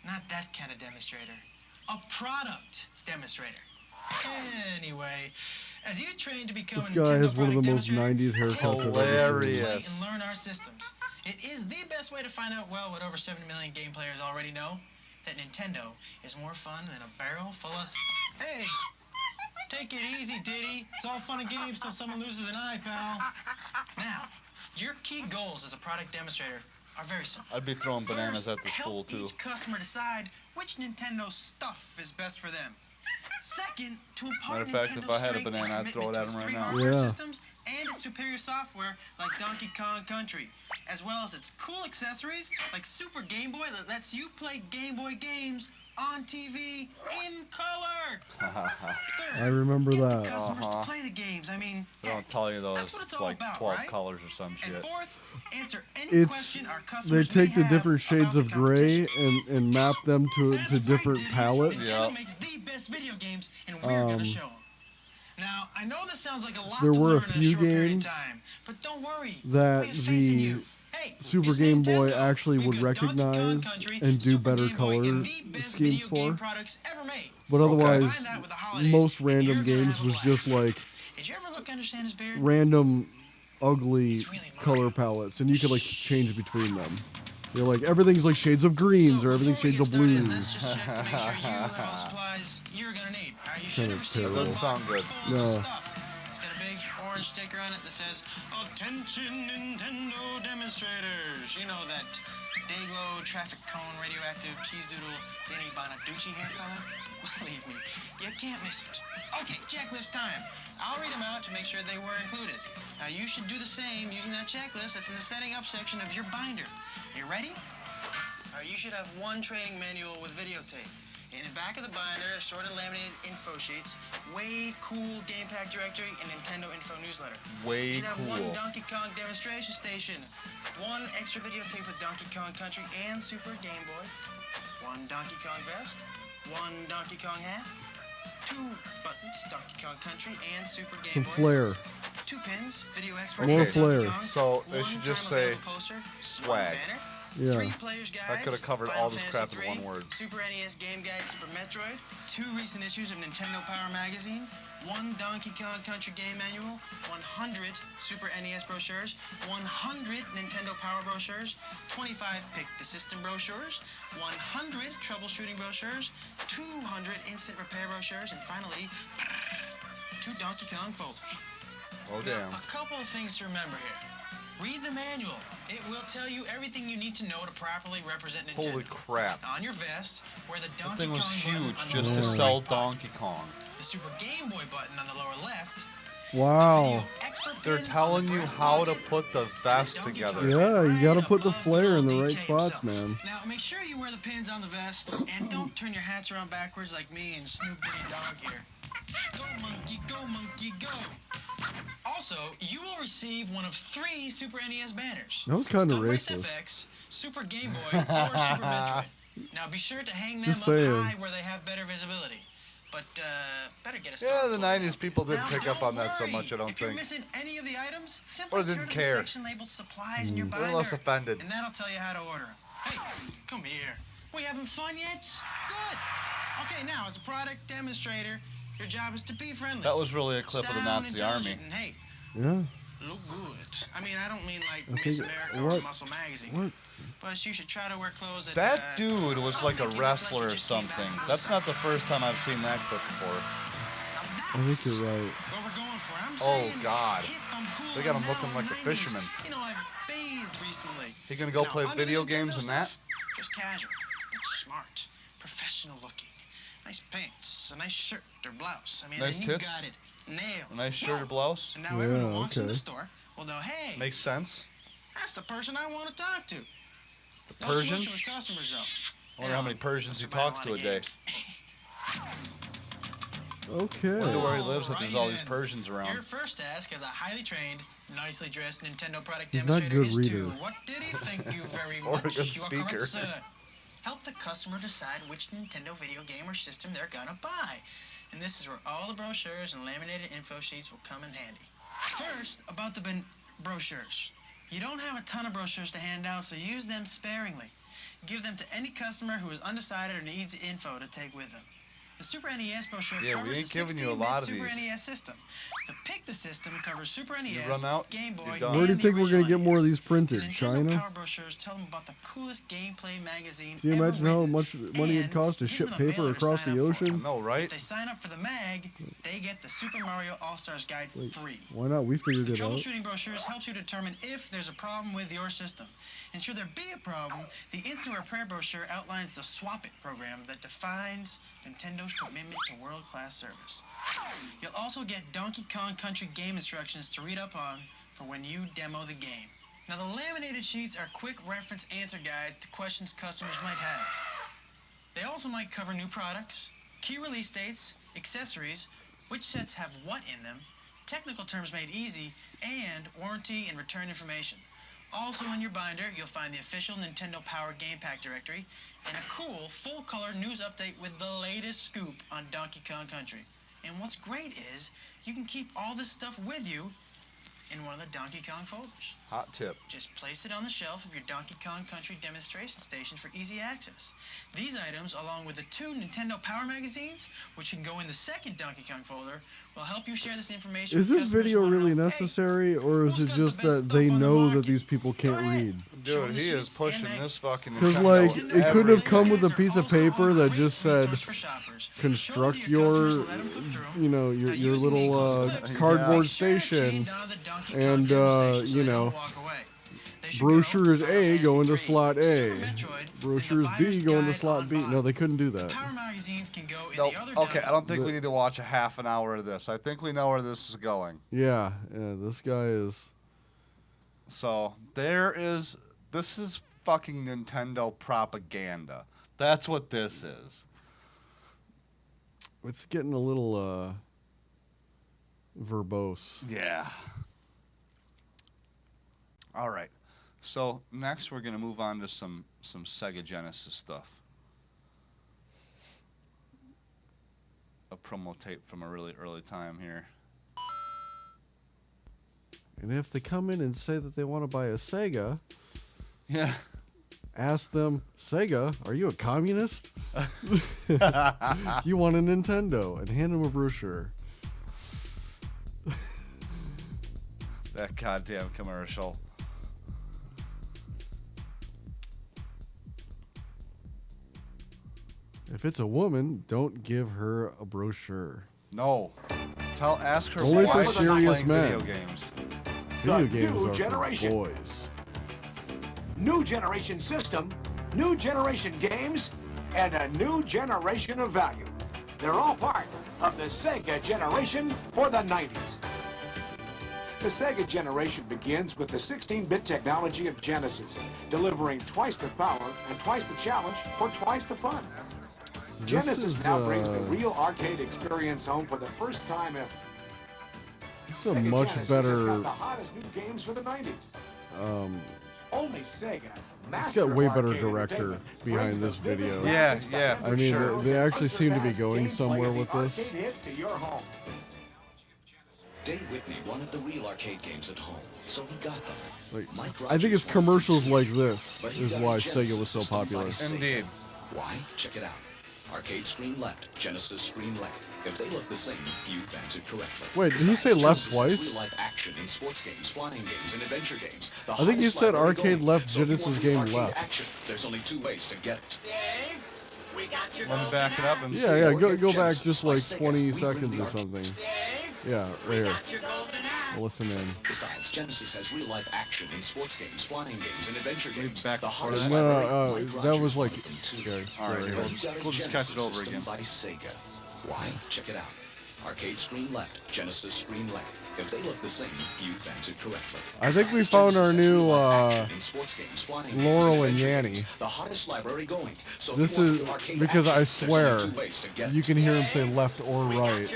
not that kind of demonstrator. A product demonstrator. Anyway, as you train to become This a guy Nintendo has one of the product most 90s haircuts I've ever seen. and learn our systems. It is the best way to find out, well, what over 70 million game players already know, that Nintendo is more fun than a barrel full of... Hey, take it easy, Diddy. It's all fun and games till someone loses an eye, pal. Now, your key goals as a product demonstrator are very simple. I'd be throwing bananas at this fool Help too. each customer decide which Nintendo stuff is best for them. Second, to Matter impart of fact, if Nintendo's I had a strength banana, and I'd throw it commitment at to him its right three now. hardware Yeah. systems and its superior software like Donkey Kong Country, as well as its cool accessories like Super Game Boy that lets you play Game Boy games on TV in color. I remember that. Customers to play the games. I mean, They don't tell you those. what it's It's all like about, 12 right? colors or some shit. fourth, answer any It's question our they customers take may the have different shades of gray and map them to different palettes. Nintendo makes the best video games, and we're gonna show them. Now, I know this sounds like a lot There to were a learn in few short period of games time, but don't worry. that we have faith in the you. Hey, Super it's Game Boy Nintendo. actually We've would got Donkey Kong recognize Country, and do Super better Game Boy, color and the best schemes video game for. products ever made. But otherwise, Combine that with the holidays, most and random you're gonna games have a was just like Did you ever look under Santa's beard? random, ugly color palettes, and you could like change between them. You're like everything's like shades of greens or everything's shades of blues. Supplies you're gonna need. All right, you should Kind have of received terrible. Doesn't sound good. No. It's got a big orange sticker on it that says, "Attention Nintendo demonstrators." You know that day-glow, traffic cone, radioactive, cheese doodle, Danny Bonaducci hair color? Believe me, you can't miss it. Okay, checklist time. I'll read them out to make sure they were included. Now you should do the same using that checklist that's in the setting up section of your binder. You ready? All right, you should have one training manual with videotape. In the back of the binder, assorted laminated info sheets, way cool game pack directory, and Nintendo info newsletter. Way You should have one cool. Donkey Kong demonstration station, one extra videotape with Donkey Kong Country and Super Game Boy, one Donkey Kong vest, one Donkey Kong hat, 2 buttons, Donkey Kong Country and Super Game Some Boy, flair. 2 pins, video expert, More Donkey flair. Kong, So they one should just time say available poster, swag. one banner, Yeah. 3 players guides, That could have covered Final all this Fantasy crap in III, one word. Super NES Game Guide, Super Metroid, 2 recent issues of Nintendo Power Magazine, 1 Donkey Kong Country Game Manual, 100 Super NES brochures, 100 Nintendo Power brochures, 25 Pick the System brochures, 100 troubleshooting brochures, 200 instant repair brochures, and finally, 2 Donkey Kong folders. Oh, Now, damn. a couple of things to remember here. Read the manual. It will tell you everything you need to know to properly represent Nintendo. Holy crap. On your vest, where the That Donkey thing was Kong button huge on the just lower to right sell pocket, Donkey Kong. the Super Game Boy button on the lower left. Wow. They're telling you how to put the vest together. Yeah, you gotta put the flare in the right spots, man. Now, make sure you wear the pins on the vest, and don't turn your hats around backwards like me and Snoop Diddy Dog here. Go, monkey, go! Also, you will receive one of 3 Super NES banners. That was kind of Stone Race racist. FX, Super Game Boy, or Super Metroid. Now, be sure to hang them Just up saying. high where they have better visibility. But, better get a Yeah, the 90s people didn't pick up on that so much, I don't if you're think. missing any of the items, simply Or didn't turn to care. the section labeled supplies in your They're binder. less offended. And that'll tell you how to order them. Hey, come here. We having fun yet? Good. Okay, now as a product demonstrator, your job is to be friendly. That was really a clip of the sound Nazi army. intelligent, and hey, Yeah. look good. I mean, I don't mean like I Miss think- America or what- Muscle Magazine. what? But you should try to wear clothes that. That dude was like a wrestler or something. That's not the first time I've seen that clip before. I think you're right. What we're going for. I'm Oh, saying, God. if I'm cool They got him now looking in like a 90s, fisherman. You know, I've bathed recently. He gonna go Now, play under video Nintendo games and that? stuff, just casual, but smart, professional looking. Nice pants, a nice shirt or blouse. I mean, Nice then you tits? got it nailed. A nice shirt or blouse? And now everyone Yeah, walks in the okay. store. Well, no, hey, Makes sense. that's the person I want to talk to. The No Persian? switching with customers, though. I wonder how many Persians he talks to a day. Okay. Wonder where he lives if there's all these Persians Your around. first task as a highly trained, nicely dressed Nintendo product He's not a demonstrator good is reader. to, what did he thank you very Or a much? good You are speaker. correct, sir. Help the customer decide which Nintendo video game or system they're gonna buy. And this is where all the brochures and laminated info sheets will come in handy. First, about the brochures. You don't have a ton of brochures to hand out, so use them sparingly. Give them to any customer who is undecided or needs info to take with them. The Super NES brochure Yeah, we covers ain't the giving you a 16-bit lot of Super these. NES system. The Pick the System covers Super NES, run out, Game Boy, you're done. Where do you and think the we're gonna original get more of NES. these printed? The Nintendo China? Power brochures tell them about the coolest gameplay magazine Can you ever imagine how written. much money it'd cost to gives ship them a paper mailer to across sign the up for. ocean? No, right? If they sign up for the mag, they get the Super Mario All-Stars Guide free. Why not? We figured The it out. troubleshooting brochures helps you determine if there's a problem with your system. And should there be a problem, the Instant Repair brochure outlines the Swap It program that defines Nintendo's commitment to world-class service. You'll also get Donkey Kong Country game instructions to read up on for when you demo the game. Now, the laminated sheets are quick reference answer guides to questions customers might have. They also might cover new products, key release dates, accessories, which sets have what in them, technical terms made easy, and warranty and return information. Also in your binder, you'll find the official Nintendo Power Game Pack directory and a cool full-color news update with the latest scoop on Donkey Kong Country. And what's great is you can keep all this stuff with you in one of the Donkey Kong folders. Hot tip. Just place it on the shelf of your Donkey Kong Country demonstration station for easy access. These items, along with the 2 Nintendo Power magazines, which can go in the second Donkey Kong folder, will help you share this information Is with this customers video who wanna really know, necessary, or is it just that they know that these people can't read? Dude, he is pushing this fucking Because, Nintendo like, it could have come with a everything. piece of paper that just said, construct your, you know, your little cardboard station, and, you know, brochures A go into slot A, brochures B go into slot B. No, they couldn't do that. Power magazines can go in Nope. the other Okay, I don't think we need to watch a half an hour of this. I think we know where this is going. Yeah, this guy is... So, this is fucking Nintendo propaganda. That's what this is. It's getting a little, verbose. Yeah. All right. So, next we're going to move on to some Sega Genesis stuff. A promo tape from a really early time here. And if they come in and say that they want to buy a Sega, yeah, ask them, Sega, are you a communist? You want a Nintendo? And hand them a brochure. That goddamn commercial. If it's a woman, don't give her a brochure. No. Ask her Only why for she's not serious playing men. video games. Video The games new are generation. for boys. New generation system, new generation games, and a new generation of value. They're all part of the Sega generation for the 90s. The Sega generation begins with the 16-bit technology of Genesis, delivering twice the power and twice the challenge for twice the fun. Genesis now brings the real arcade experience home for the first time ever. This is a Sega much Genesis better. has got the hottest new games for the 90s. Only Sega. It's got way better director behind this video. Yeah, yeah, I for mean, sure. they actually seem to be going somewhere with this. Dave Whitney wanted the real arcade games at home, so he got them. Like, I think it's commercials like this is why Sega was so popular. Indeed. Why? Check it out. Arcade screen left, Genesis screen right. If they look the same, you've answered correctly. Wait, did he say left Genesis has twice? real-life action in sports games, flying games, and adventure games. The I think you hottest said library arcade going. left, So if you Genesis want game arcade left. Action, there's only 2 ways to get it. Let me back it up and Yeah, go back just like 20 seconds or something. Yeah, right here. Listen in. Besides, Genesis has real-life action in sports games, flying games, and adventure games. The hottest No, library that was like. All right, we'll just catch it over again. By Sega. Why? Check it out. Arcade screen left, Genesis screen right. If they look the same, you've answered correctly. I think we found our new In sports games, flying games, Laurel and adventure Yanni. games, the hottest library going. So if This you want is the arcade because action, I there's swear only 2 ways to get you it. can hear him say left or right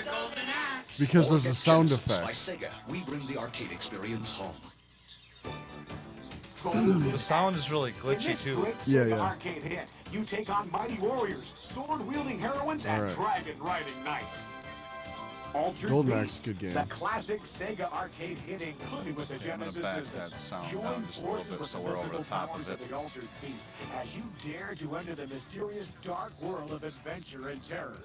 because Or there's a get sound Genesis by effect. Sega. We bring the arcade experience home. The sound is really glitchy too. Yeah. Arcade hit. You take on mighty warriors, sword-wielding heroines, and Alright. dragon-riding knights. Altered Golden Axe Beast, is a good game. The classic Sega arcade hit, included with the I'm gonna Genesis back system. that sound Join down just a little forces bit with so the we're over the mythical top powers of it. the Altered Beast as you dare to enter the mysterious dark world of adventure and terror.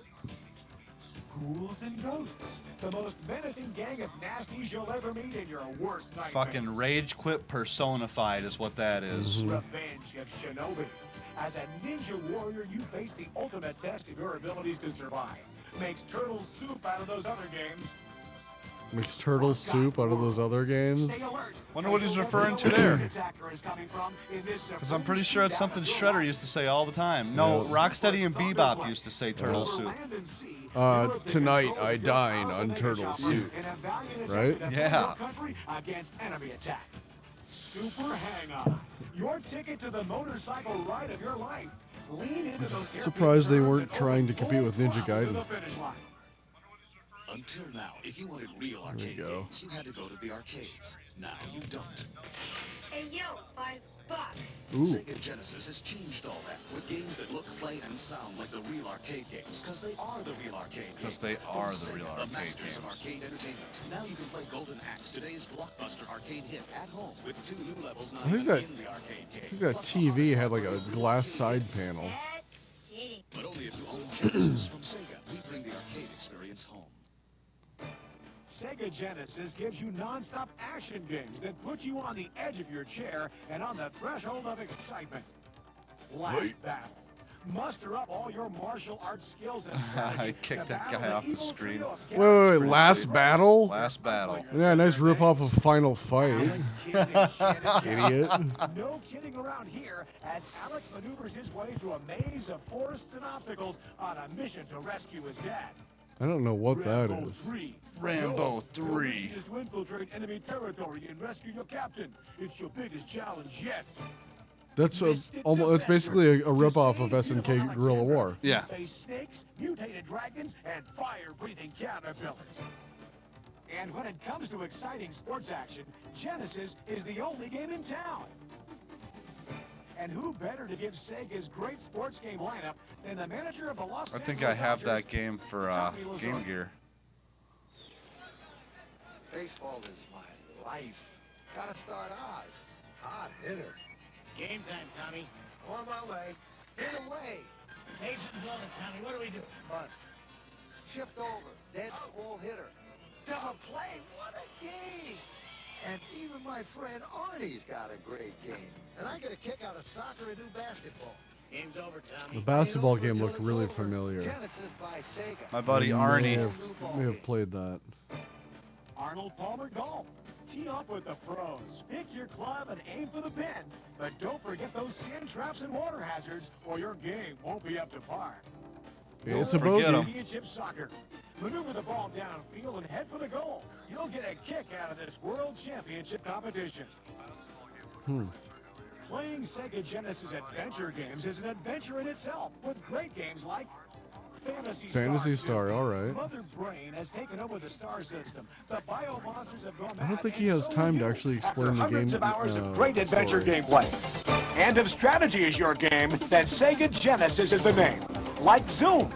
Ghouls and ghosts, the most menacing gang of nasties you'll ever meet in your worst nightmare. Fucking rage quit personified is what that is. Revenge of Shinobi. As a ninja warrior, you face the ultimate test of your abilities to survive. Makes turtle soup out of those other games. Makes turtle soup out of those other games. Wonder what he's referring to there. Because I'm pretty sure it's something Shredder used to say all the time. No, Rocksteady and Bebop used to say turtle soup. Tonight I dine on turtle soup. Right? Yeah. Against enemy attack. Super Hang-On. Your ticket to the motorcycle ride of your life. Lean into those Surprised they weren't trying to compete with Ninja Gaiden. Until now, if you wanted real There you arcade go. games, you had to go to the arcades. Now you don't. Hey, yo, $5. Ooh. Sega Genesis has changed all that with games that look, play, and sound like the real arcade games, because they are the real arcade games. Because they are the real Sega, arcade masters games. of arcade entertainment. Now you can play Golden Axe, today's blockbuster arcade hit, at home with 2 new levels not I think even that in the arcade game. I think that TV had like a glass side panel. But only if you own Genesis from Sega. We bring the arcade experience home. Sega Genesis gives you non-stop action games that put you on the edge of your chair and on the threshold of excitement. Last Battle. Muster up all your martial arts skills and strategy. I kicked that guy off the screen. Wait, last battle? Last battle. Yeah, nice rip off of Final Fight. Idiot. No kidding around here as Alex maneuvers his way through a maze of forests and obstacles on a mission to rescue his dad. I don't know what that is. Rambo 3. Your mission is to infiltrate enemy territory and rescue your captain. It's your biggest challenge yet. That's almost. It's basically a rip-off of SNK Guerrilla War. Yeah. Face snakes, mutated dragons, and fire-breathing caterpillars. And when it comes to exciting sports action, Genesis is the only game in town. And who better to give Sega's great sports game lineup than the manager of the Los I think Angeles I have Dodgers, that game for Tommy Lasorda. Game Gear. Baseball is my life. Gotta start Oz. Hot hitter. Game time, Tommy. On my way. Hit away. Bases loaded, Tommy. What do we do? Bunt. Shift over. Dead ball hitter. Double play. What a game. And even my friend Arnie's got a great game. And I get a kick out of soccer and new basketball. Game's over, Tommy. The basketball game looked really familiar. Genesis by Sega. My buddy I Arnie. may have played that. Arnold Palmer Golf. Tee off with the pros. Pick your club and aim for the pin. But don't forget those sand traps and water hazards, or your game won't be up to par. It's a bogey. Championship soccer. Maneuver the ball downfield and head for the goal. You'll get a kick out of this World Championship competition. Playing Sega Genesis adventure games is an adventure in itself, with great games like Fantasy Star, all right. Mother Brain has taken over the star system. The bio monsters have gone I don't think he has time to actually explain the game. hundreds of hours of great adventure gameplay. And if strategy is your game, then Sega Genesis is the name. Like Zoom.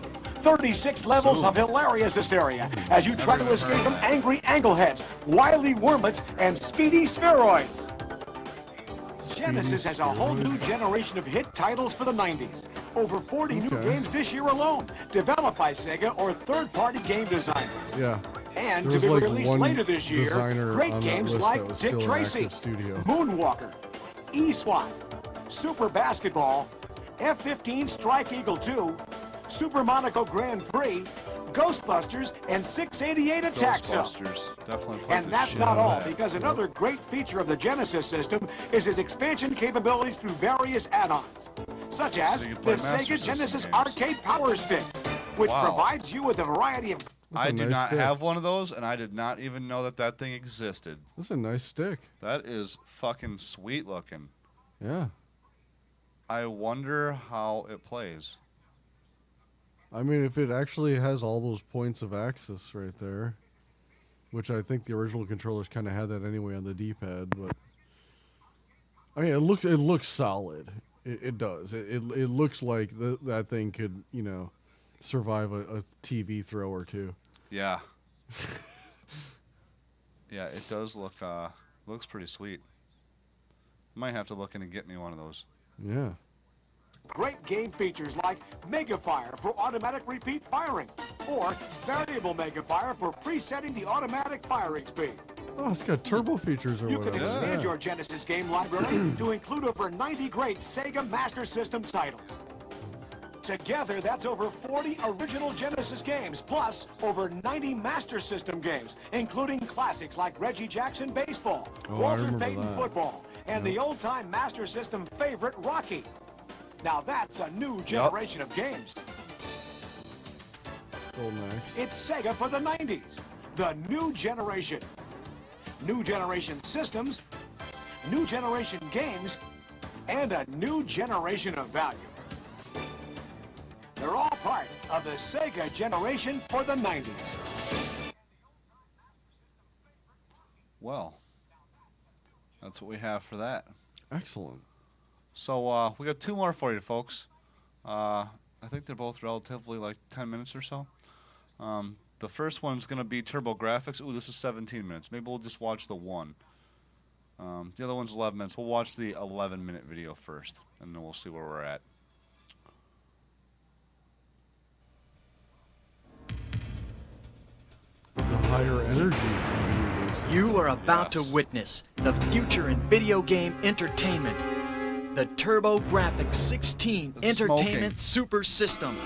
36 levels of hilarious hysteria as you try to escape from angry angleheads, wily wormlets, and speedy spheroids. Genesis has a whole new generation of hit titles for the 90s. Over 40 new games this year alone, developed by Sega or third-party game designers. Yeah. And There to was be like released one later this year, designer great on that games list like that was Dick still in Tracy, active studio. Moonwalker, E-SWAT, Super Basketball, F-15 Strike Eagle 2, Super Monaco Grand Prix, Ghostbusters, and 688 Attack Zone. Ghostbusters, definitely. And that's not all, because another great feature of the Genesis system is its expansion capabilities through various add-ons, such as the Sega Genesis Arcade Power Stick, which provides you with a variety of... I do not have one of those, and I did not even know that that thing existed. That's a nice stick. That is fucking sweet looking. Yeah. I wonder how it plays. I mean, if it actually has all those points of access right there, which I think the original controllers kind of had that anyway on the D-pad, but I mean, it looks solid. It does. It looks like that thing could, you know, survive a TV throw or two. Yeah. Yeah, it does look looks pretty sweet. Might have to look in and get me one of those. Yeah. Great game features like Mega Fire for automatic repeat firing, or Variable Mega Fire for presetting the automatic firing speed. Oh, it's got turbo features or You whatever. can expand your Genesis game library to include over 90 great Sega Master System titles. Together, that's over 40 original Genesis games, plus over 90 Master System games, including classics like Reggie Jackson Baseball, Oh, I Walter remember Payton that. Football, and the old-time Master System favorite Rocky. Now that's a new generation of games. It's Sega for the 90s. The new generation. New generation systems, new generation games, and a new generation of value. They're all part of the Sega generation for the 90s. Well, that's what we have for that. Excellent. So we got two more for you, folks. I think they're both relatively like 10 minutes or so. The first one's going to be Turbo Graphics. Ooh, this is 17 minutes. Maybe we'll just watch the one. The other one's 11 minutes. We'll watch the 11-minute video first, and then we'll see where we're at. The higher energy. You are about to witness the future in video game entertainment. The TurboGrafx 16 Entertainment Super System.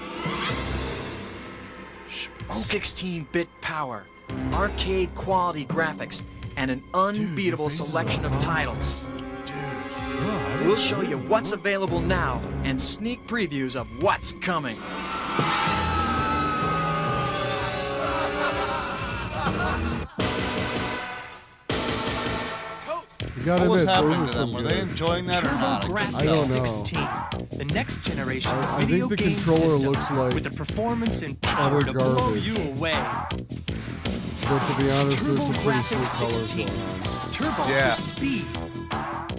16-bit power, arcade quality graphics, and an unbeatable selection of titles. We'll show you what's available now and sneak previews of what's coming. You gotta What was admit, happening those to are them? some Were they good. enjoying that or not? TurboGrafx I don't know. 16, the next generation I video think the game controller system looks like with a performance and power utter to blow garbage. you away. But to be honest, there's some pretty TurboGrafx sweet colors 16, going on. turbo Yeah. for speed,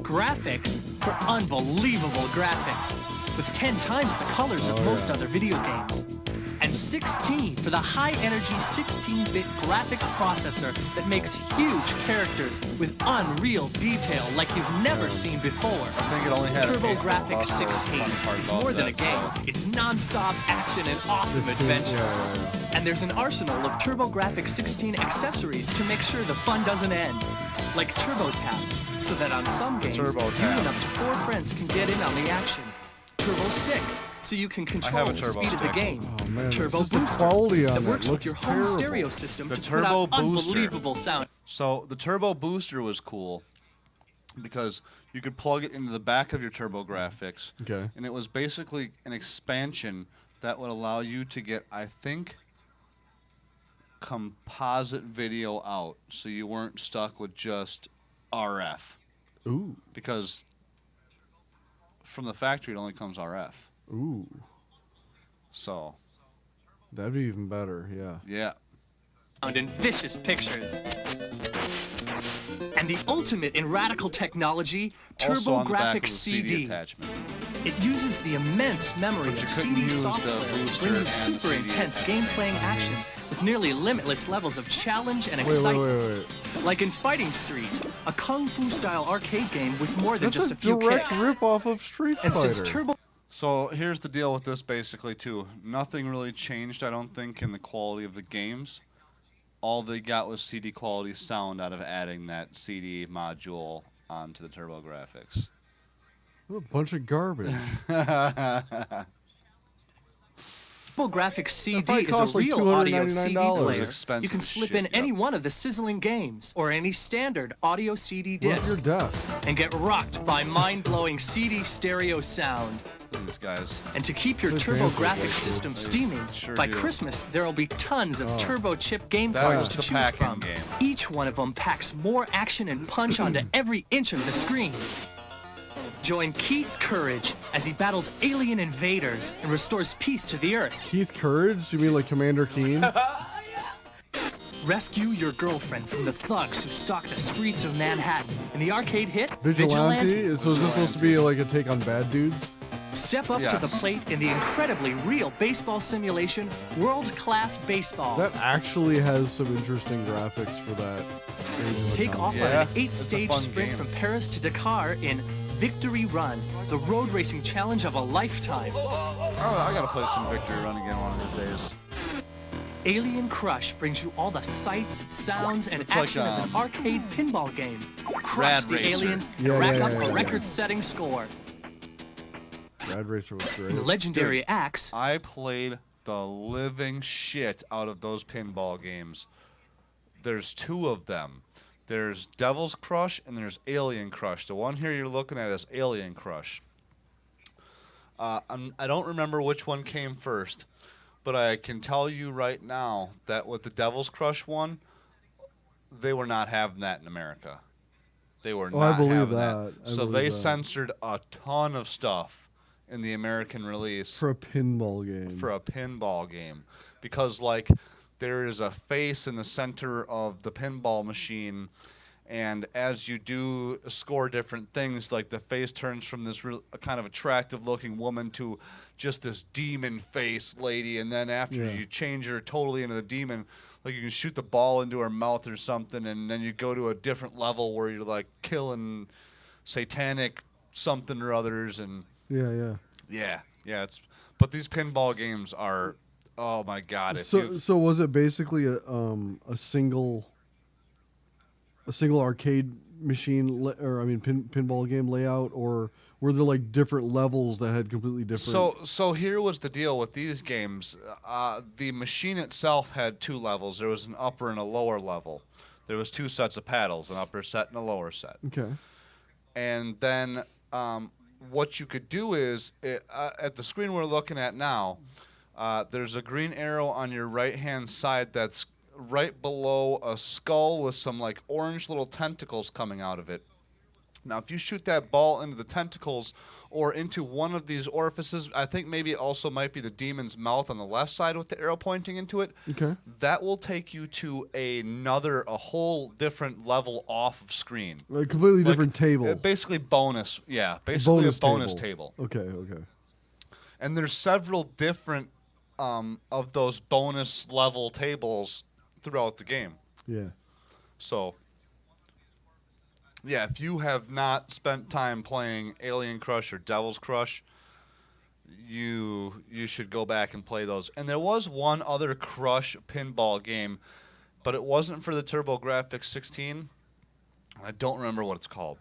graphics for unbelievable graphics, with 10 times the colors of most other video games. And 16 for the high-energy 16-bit graphics processor that makes huge characters with unreal detail like you've never seen before. I think it only had TurboGrafx 16. It's more than a game. It's non-stop action and awesome adventure. And there's an arsenal of TurboGrafx 16 accessories to make sure the fun doesn't end. Like Turbo Tap, so that on some games, you and up to 4 friends can get in on the action. Turbo Stick, so you can have control a the turbo speed of the stick. game. Oh, man, Turbo it's just the Booster quality on that that works with looks your home terrible. stereo system The to put turbo out booster. unbelievable sound. So the turbo booster was cool because you could plug it into the back of your TurboGrafx. Okay. And it was basically an expansion that would allow you to get, I think, composite video out, so you weren't stuck with just RF. Ooh. Because from the factory it only comes RF. Ooh. So that'd be even better, yeah. Yeah. And vicious pictures. And the ultimate in radical technology, Also on the back of TurboGrafx the CD CD. attachment. It uses the immense memory But you of couldn't CD use the software to booster bring you and the super CD intense game-playing action with nearly limitless levels of challenge and Wait, excitement. wait. Like in Fighting Street, a kung fu-style arcade game with more than That's just a a few direct kicks. rip-off of Street And Fighter. since Turbo So here's the deal with this basically too. Nothing really changed, I don't think, in the quality of the games. All they got was CD quality sound out of adding that CD module onto the TurboGrafx. What a bunch of garbage. TurboGrafx CD probably is costs a like real audio CD $299. player. Expensive You can slip shit, in any one of the sizzling games or any standard audio CD What if disc you're deaf? and get rocked by mind-blowing CD stereo sound. These guys. And to keep your Good TurboGrafx dancers, system They steaming, sure by do. Christmas there will be tons of Oh. Turbo Chip game That cards was to the choose pack-in from. game. Each one of them packs more action and punch onto every inch of the screen. Join Keith Courage as he battles alien invaders and restores peace to the Earth. Keith Courage? You mean like Commander Keen? Rescue your girlfriend from the thugs who stalk the streets of Manhattan in the arcade hit Vigilante? So is this supposed to be like a take on Bad Dudes? Step up to the Yes. plate in the incredibly real baseball simulation, World Class Baseball. That actually has some interesting graphics for that. Take off on Yeah, an it's a 8-stage fun sprint game. from Paris to Dakar in Victory Run, the road racing challenge of a lifetime. Oh, I gotta play some Victory Run again one of these days. Alien Crush brings you all the sights, sounds, and It's like, action of an arcade pinball game. Crush Rad the Racer. aliens and Yeah, rack yeah, up yeah, a yeah. record-setting score. Rad Racer was great. In Legendary Axe, I played the living shit out of those pinball games. There's two of them. There's Devil's Crush and there's Alien Crush. The one here you're looking at is Alien Crush. I don't remember which one came first, but I can tell you right now that with the Devil's Crush one, they were not having that in America. They were Oh, I not believe having that. I So believe they that. censored a ton of stuff in the American release For a pinball game. for a pinball game, because like there is a face in the center of the pinball machine, and as you do score different things, like the face turns from this kind of attractive looking woman to just this demon face lady, and then after Yeah. you change her totally into the demon, like you can shoot the ball into her mouth or something, and then you go to a different level where you're like killing satanic something or others, and Yeah. yeah, it's. But these pinball games are, oh my god! If you, So was it basically a single arcade machine pinball game layout, or were there like different levels that had completely different? so here was the deal with these games. The machine itself had two levels. There was an upper and a lower level. There was two sets of paddles, an upper set and a lower set. Okay. And then what you could do is, at the screen we're looking at now, there's a green arrow on your right-hand side that's right below a skull with some like orange little tentacles coming out of it. Now, if you shoot that ball into the tentacles or into one of these orifices, I think maybe it also might be the demon's mouth on the left side with the arrow pointing into it. Okay. That will take you to a whole different level off of screen. A completely different table. Basically bonus, yeah. Basically a bonus table. Okay. And there's several different of those bonus level tables throughout the game. Yeah. So, yeah, if you have not spent time playing Alien Crush or Devil's Crush, you should go back and play those. And there was one other Crush pinball game, but it wasn't for the TurboGrafx 16. I don't remember what it's called.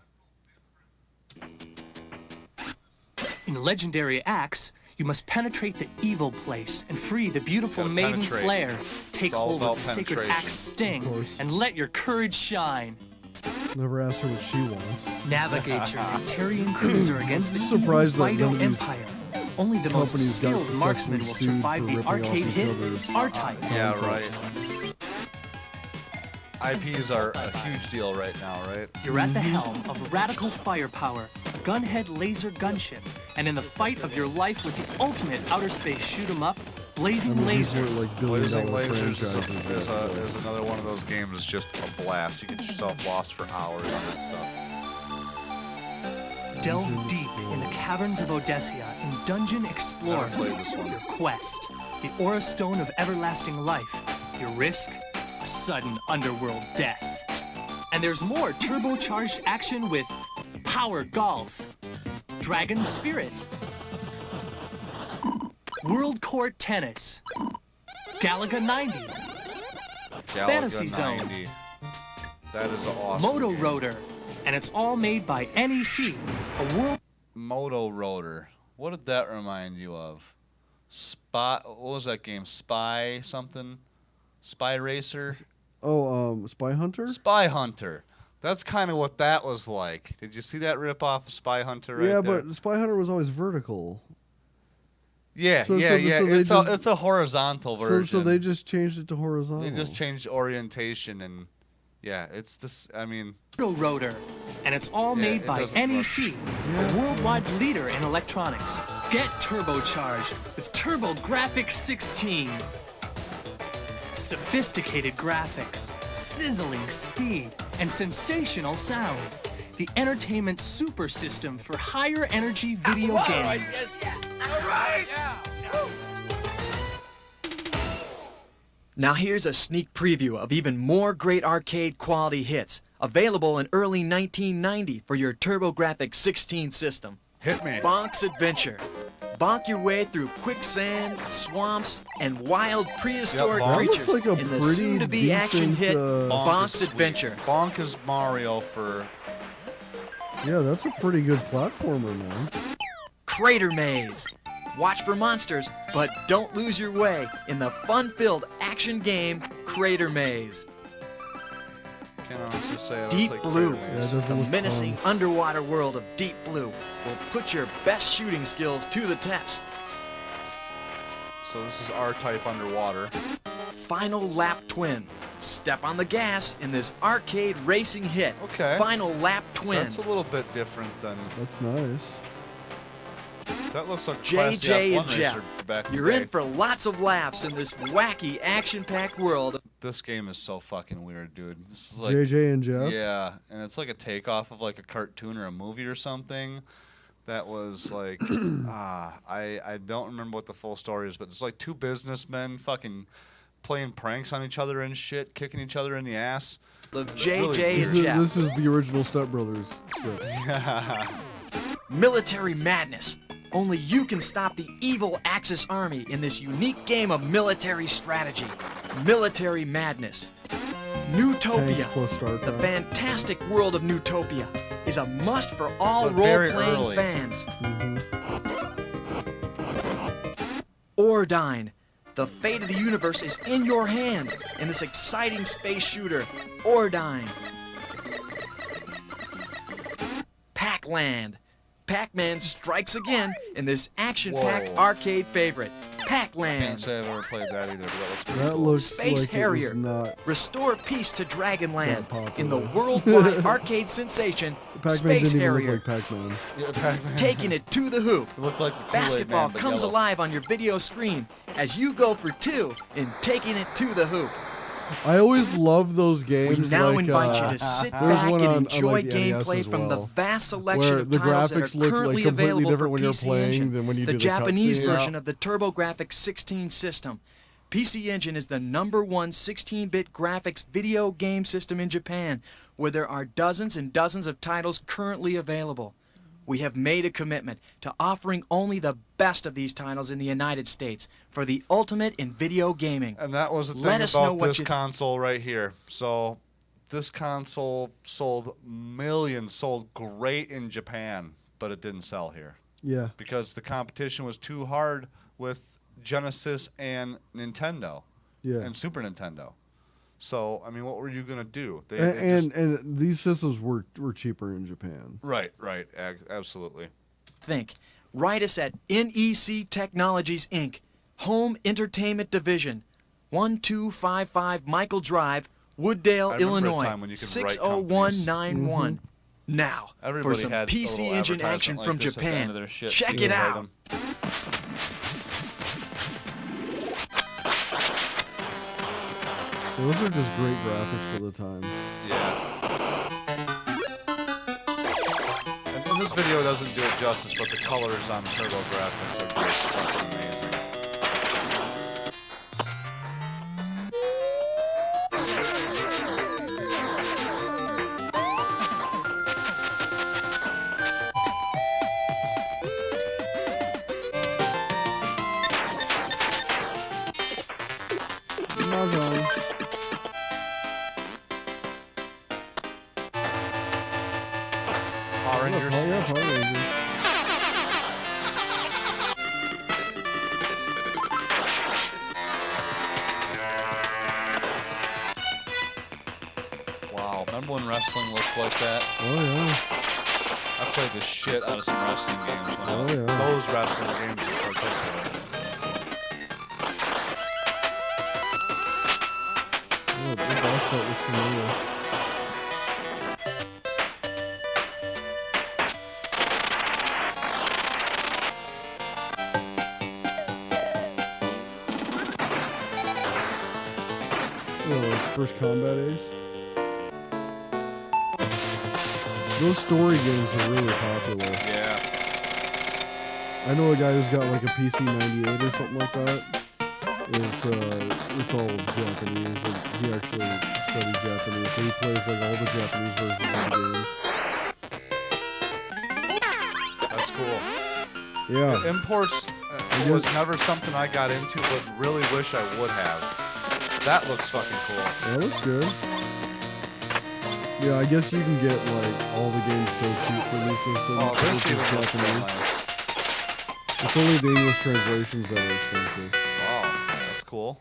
In Legendary Axe, You must penetrate the evil place and free the beautiful Gotta maiden penetrate. Flare. Take It's all hold of about the sacred penetration. axe Sting Of course. and let your courage shine. Never asked her what she wants. Navigate your Nectarian cruiser against the I'm evil surprised that Vito none of these Empire. Only the most companies got skilled marksmen will successfully sued survive for the ripping off arcade each hit other's R-Type. Yeah, concepts. right. IPs are a huge deal right now, right? You're at the helm of radical firepower, a gunhead laser gunship, and in the fight of your life with the ultimate outer space shoot 'em up, blazing I mean, these were lasers. like Blazing billion-dollar Lasers franchises. is another one of those games that's just a blast. You get yourself lost for hours on that stuff. Delve deep in the caverns of Odessia in Dungeon Explorer. Never played this one. Your quest, the Aura Stone of Everlasting Life. Your risk, a sudden underworld death. And there's more turbocharged action with Power Golf, Dragon Spirit, World Court Tennis, Galaga 90, Galaga Fantasy Zone. 90. That is an awesome Moto game. Rotor, and it's all made by NEC, a world. Moto Rotor. What did that remind you of? What was that game? Spy something? Spy Racer? Oh, Spy Hunter? Spy Hunter. That's kind of what that was like. Did you see that rip off of Spy Hunter right Yeah, there? but Spy Hunter was always vertical. Yeah, So- yeah, so- yeah. so they It's just- a horizontal So, version. so they just changed it to horizontal. They just changed orientation and yeah, it's this. I mean, Moto Rotor, and it's all Yeah, made it by doesn't NEC, a worldwide leader in electronics. Get turbocharged with TurboGrafx 16. Sophisticated graphics, sizzling speed, and sensational sound. The entertainment super system for higher energy video games. Now here's a sneak preview of even more great arcade quality hits, available in early 1990 for your TurboGrafx 16 system. Hit me. Bonk's Adventure. Bonk your way through quicksand, swamps, and wild prehistoric Bonk creatures looks like a in the pretty soon-to-be action decent, hit Bonk's is sweet. Adventure. Bonk is Mario for. Yeah, that's a pretty good platformer, man. Crater Maze. Watch for monsters, but don't lose your way in the fun-filled action game Crater Maze. Can't honestly say I Deep played Blue, Crater Maze. the menacing underwater world of Deep Blue, will put your best shooting skills to the test. So this is R-Type underwater. Final Lap Twin. Step on the gas in this arcade racing hit. Okay. Final Lap Twin. That's a little bit different than. That's nice. That looks like a classy JJ and F1 Jeff. racer back in the You're in day. for lots of laughs in this wacky, action-packed world. This game is so fucking weird, dude. This is like JJ and Jeff? Yeah, and it's like a takeoff of like a cartoon or a movie or something. That was like, I don't remember what the full story is, but it's like two businessmen fucking playing pranks on each other and shit, kicking each other in the ass. Of Really JJ and weird. Jeff. This is the original Step Brothers script. Military Madness. Only you can stop the evil Axis army in this unique game of military strategy. Military Madness. Newtopia. Tanks plus Star The Trek. fantastic world of Newtopia is a must for all But very role-playing early. fans. Ordyne. The fate of the universe is in your hands in this exciting space shooter, Ordyne. Pac-Land. Pac-Man strikes again in this action-packed Whoa. arcade favorite, Pac-Land. Can't say I've ever played that either, but that looks pretty That cool. looks Space like Harrier. it was not. Restore peace to Dragonland Not in the popular. worldwide arcade sensation, Pac-Man Space didn't even Harrier. look like Pac-Man. Yeah, Pac-Man. Taking it to the hoop. It looked like the Kool-Aid Basketball Man, but comes yellow. alive on your video screen as you go for two in taking it to the hoop. I always love those games. We now like, invite you to sit there's back one and on, enjoy like, the NES gameplay as from the well, vast selection where of the titles that graphics are look currently like completely available different for when you're PC playing Engine, than when you the do the Japanese cutscene. version Yeah. of the TurboGrafx 16 system. PC Engine is the #1 16-bit graphics video game system in Japan, where there are dozens and dozens of titles currently available. We have made a commitment to offering only the best of these titles in the United States for the ultimate in video gaming. And that was the Let thing us know about what this you console right here. So this console sold millions, sold great in Japan, but it didn't sell here. Yeah. Because the competition was too hard with Genesis and Nintendo. Yeah. And Super Nintendo. So, I mean, what were you going to do? And these systems were cheaper in Japan. Right. Absolutely. Think. Write us at NEC Technologies, Inc., Home Entertainment Division, 1255 Michael Drive, Wooddale, Illinois, 60191. Now, for some PC Engine action from Japan. Check it out. Those are just great graphics for the time. Yeah. And this video doesn't do it justice, but the colors on TurboGrafx are just fucking amazing. Remember when wrestling looked like that? Oh, yeah. I played the shit out of some wrestling games. Those wrestling games in particular. Oh, the boss fight looks familiar. Oh, like First Combat Ace? Those story games are really popular. Yeah. I know a guy who's got like a PC 98 or something like that. It's all Japanese, and he actually studied Japanese, so he plays like all the Japanese versions of the games. That's cool. Yeah. Imports was never something I got into, but really wish I would have. That looks fucking cool. That looks good. Yeah, I guess you can get like all the games so cheap for these systems. Oh, this even looks Japanese. It's only the English translations that are expensive. Wow, that's cool.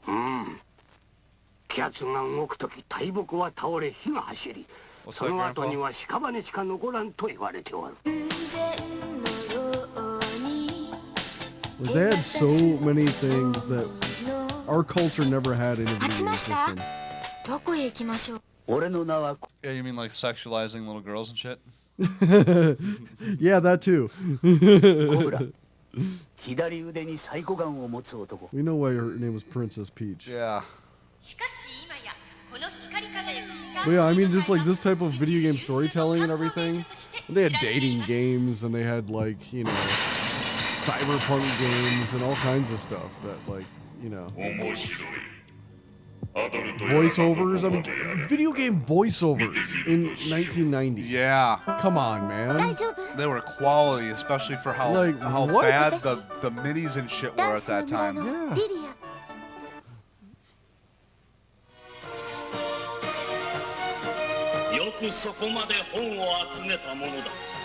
気圧が動くとき大木は倒れ火が走り、その後には屍しか残らんと言われておる。 They had so many things that our culture never had in a video game system. Yeah, you mean like sexualizing little girls and shit? Yeah, that too. We know why her name was Princess Peach. Yeah. But yeah, I mean, just like this type of video game storytelling and everything. And they had dating games, and they had like, you know, cyberpunk games and all kinds of stuff that, like, you know, voiceovers. I mean, video game voiceovers in 1990. Yeah. Come on, man. They were quality, especially for how Like, how what? bad the midis and shit were at that time. Yeah.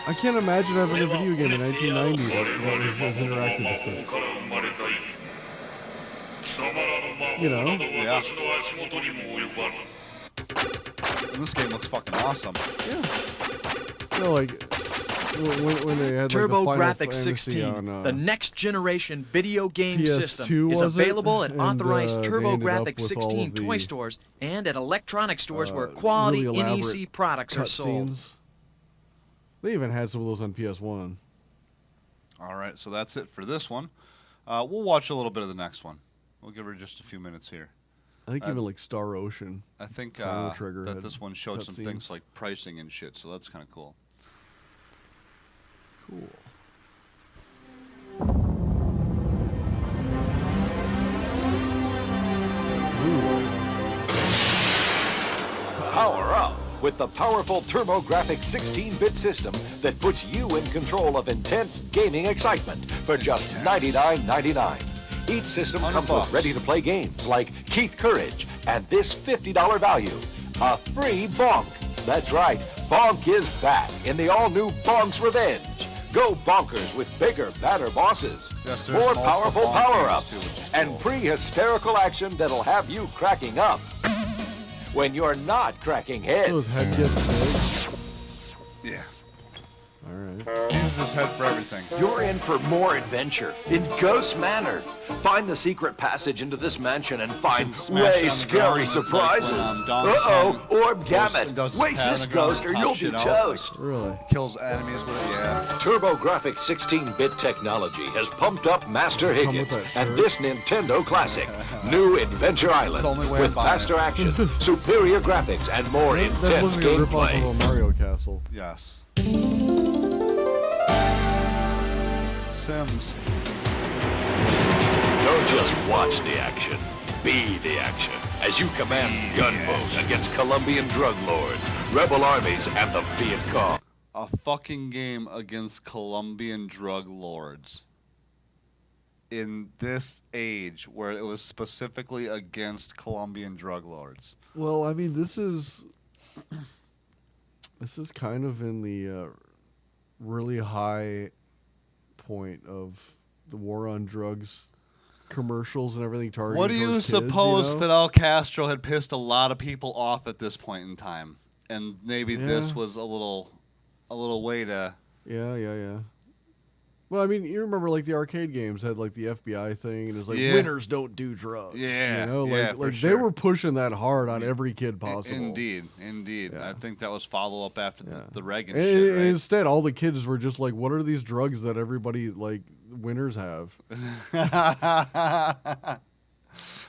I can't imagine having a video game in 1990 that was as interactive as this. You know? Yeah. And this game looks fucking awesome. Yeah. You know, like when they had TurboGrafx like, 16, on, the next generation video game PS2, system, is was it? available at And, authorized they ended up TurboGrafx with all 16 of the, toy stores and at electronic stores where quality really elaborate NEC products are sold. cutscenes. They even had some of those on PS1. All right, so that's it for this one. We'll watch a little bit of the next one. We'll give her just a few minutes here. I think even like Star Ocean. I think Chrono Trigger that had this one showed some things cutscenes. like pricing and shit, so that's kind of cool. Cool. Power up with the powerful TurboGrafx 16-bit system that puts you in control of intense gaming excitement for just $99.99. Each system comes with ready-to-play games like Keith Courage and this $50 value, a free Bonk. That's right, Bonk is back in the all-new Bonk's Revenge. Go bonkers with bigger, badder bosses, Yes, there's more multiple powerful bomb power-ups, games, too, which is and pre-hysterical action that'll have you cracking up when you're not cracking Those heads. head gets big. Yeah. All right. He uses his head for everything. You're in for more adventure in Ghost Manor. Find the secret passage into this mansion and find Smash it way on the scary ground, it's like surprises. when, Don Uh-oh, Ken Orb goes Gamut. and does his Waste pad on this the ground ghost or and you'll pops be shit out. toast. Really? Kills enemies with it, yeah. TurboGrafx 16-bit technology has pumped up Master Come with Higgins that and shirt. this Nintendo classic, New Adventure Island, only way with I'm buying faster it. action, superior graphics, and more That intense looks like a rip-off gameplay. of a Mario Castle. Yes. Sims. Don't just watch the action, be the action as you command gunboat against Colombian drug lords, rebel armies, and the Viet Cong. A fucking game against Colombian drug lords. In this age where it was specifically against Colombian drug lords. Well, I mean, this is kind of in the really high point of the war on drugs commercials and everything targeted What do you towards suppose kids, you know? Fidel Castro had pissed a lot of people off at this point in time? And maybe this Yeah. was a little way to... Yeah. Well, I mean, you remember like the arcade games had like the FBI thing, and it's like Yeah. winners don't do drugs. Yeah, you know, yeah, like for they sure. were pushing that hard on every kid possible. Indeed. I think that was follow-up after the Reagan And, shit, and right? instead, all the kids were just like, "What are these drugs that everybody like winners have?"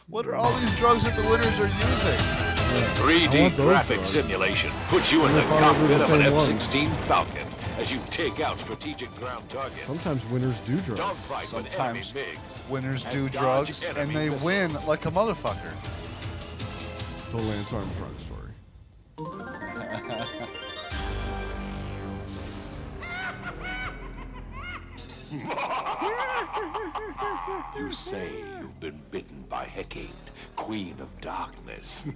What are all these drugs that the winners are using? 3D graphic drugs. simulation puts you in the They're probably cockpit the of an same ones. F-16 Falcon as you take out strategic ground targets. Sometimes winners do drugs. Dogfight with enemy Sometimes MiGs. winners and do dodge drugs, and enemy they missiles. win like a motherfucker. The Lance Armstrong story. You say you've been bitten by Hecate, Queen of Darkness.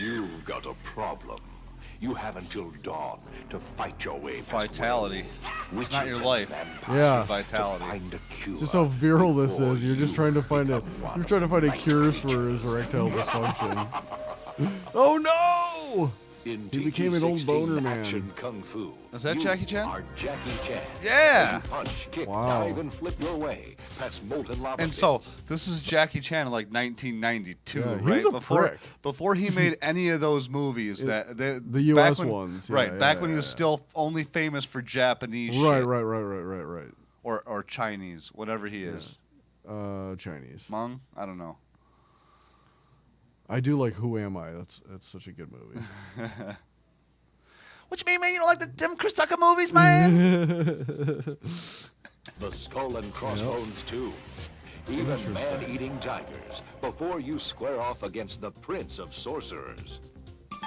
You've got a problem. You have until dawn to fight your way past Vitality. werewolves, It's not your witches, life. and vampires Yeah. to Vitality. find a cure Just how virile this before is. You're just you trying to find a. become one You're trying to find a like cures for creatures. his erectile dysfunction. Oh no! In He became an old TG-16 boner man. Action Kung Fu. Is that you Jackie Chan? Are Jackie Chan. Yeah! As you punch, kick, Wow. dive, and flip your way past molten lava And so pits. this is Jackie Chan in like 1992, Yeah, right? he's a before prick. before he made any of those movies The back US when- ones, right? yeah, back yeah, when he was yeah. still only famous for Japanese Right, shit, right. or Chinese, whatever he is. Chinese. Hmong? I don't know. I do like Who Am I? That's such a good movie. What you mean, man? You don't like them Chris Tucker movies, man? The Skull and Crossbones too. Even man-eating tigers before you square off against the Prince of Sorcerers. I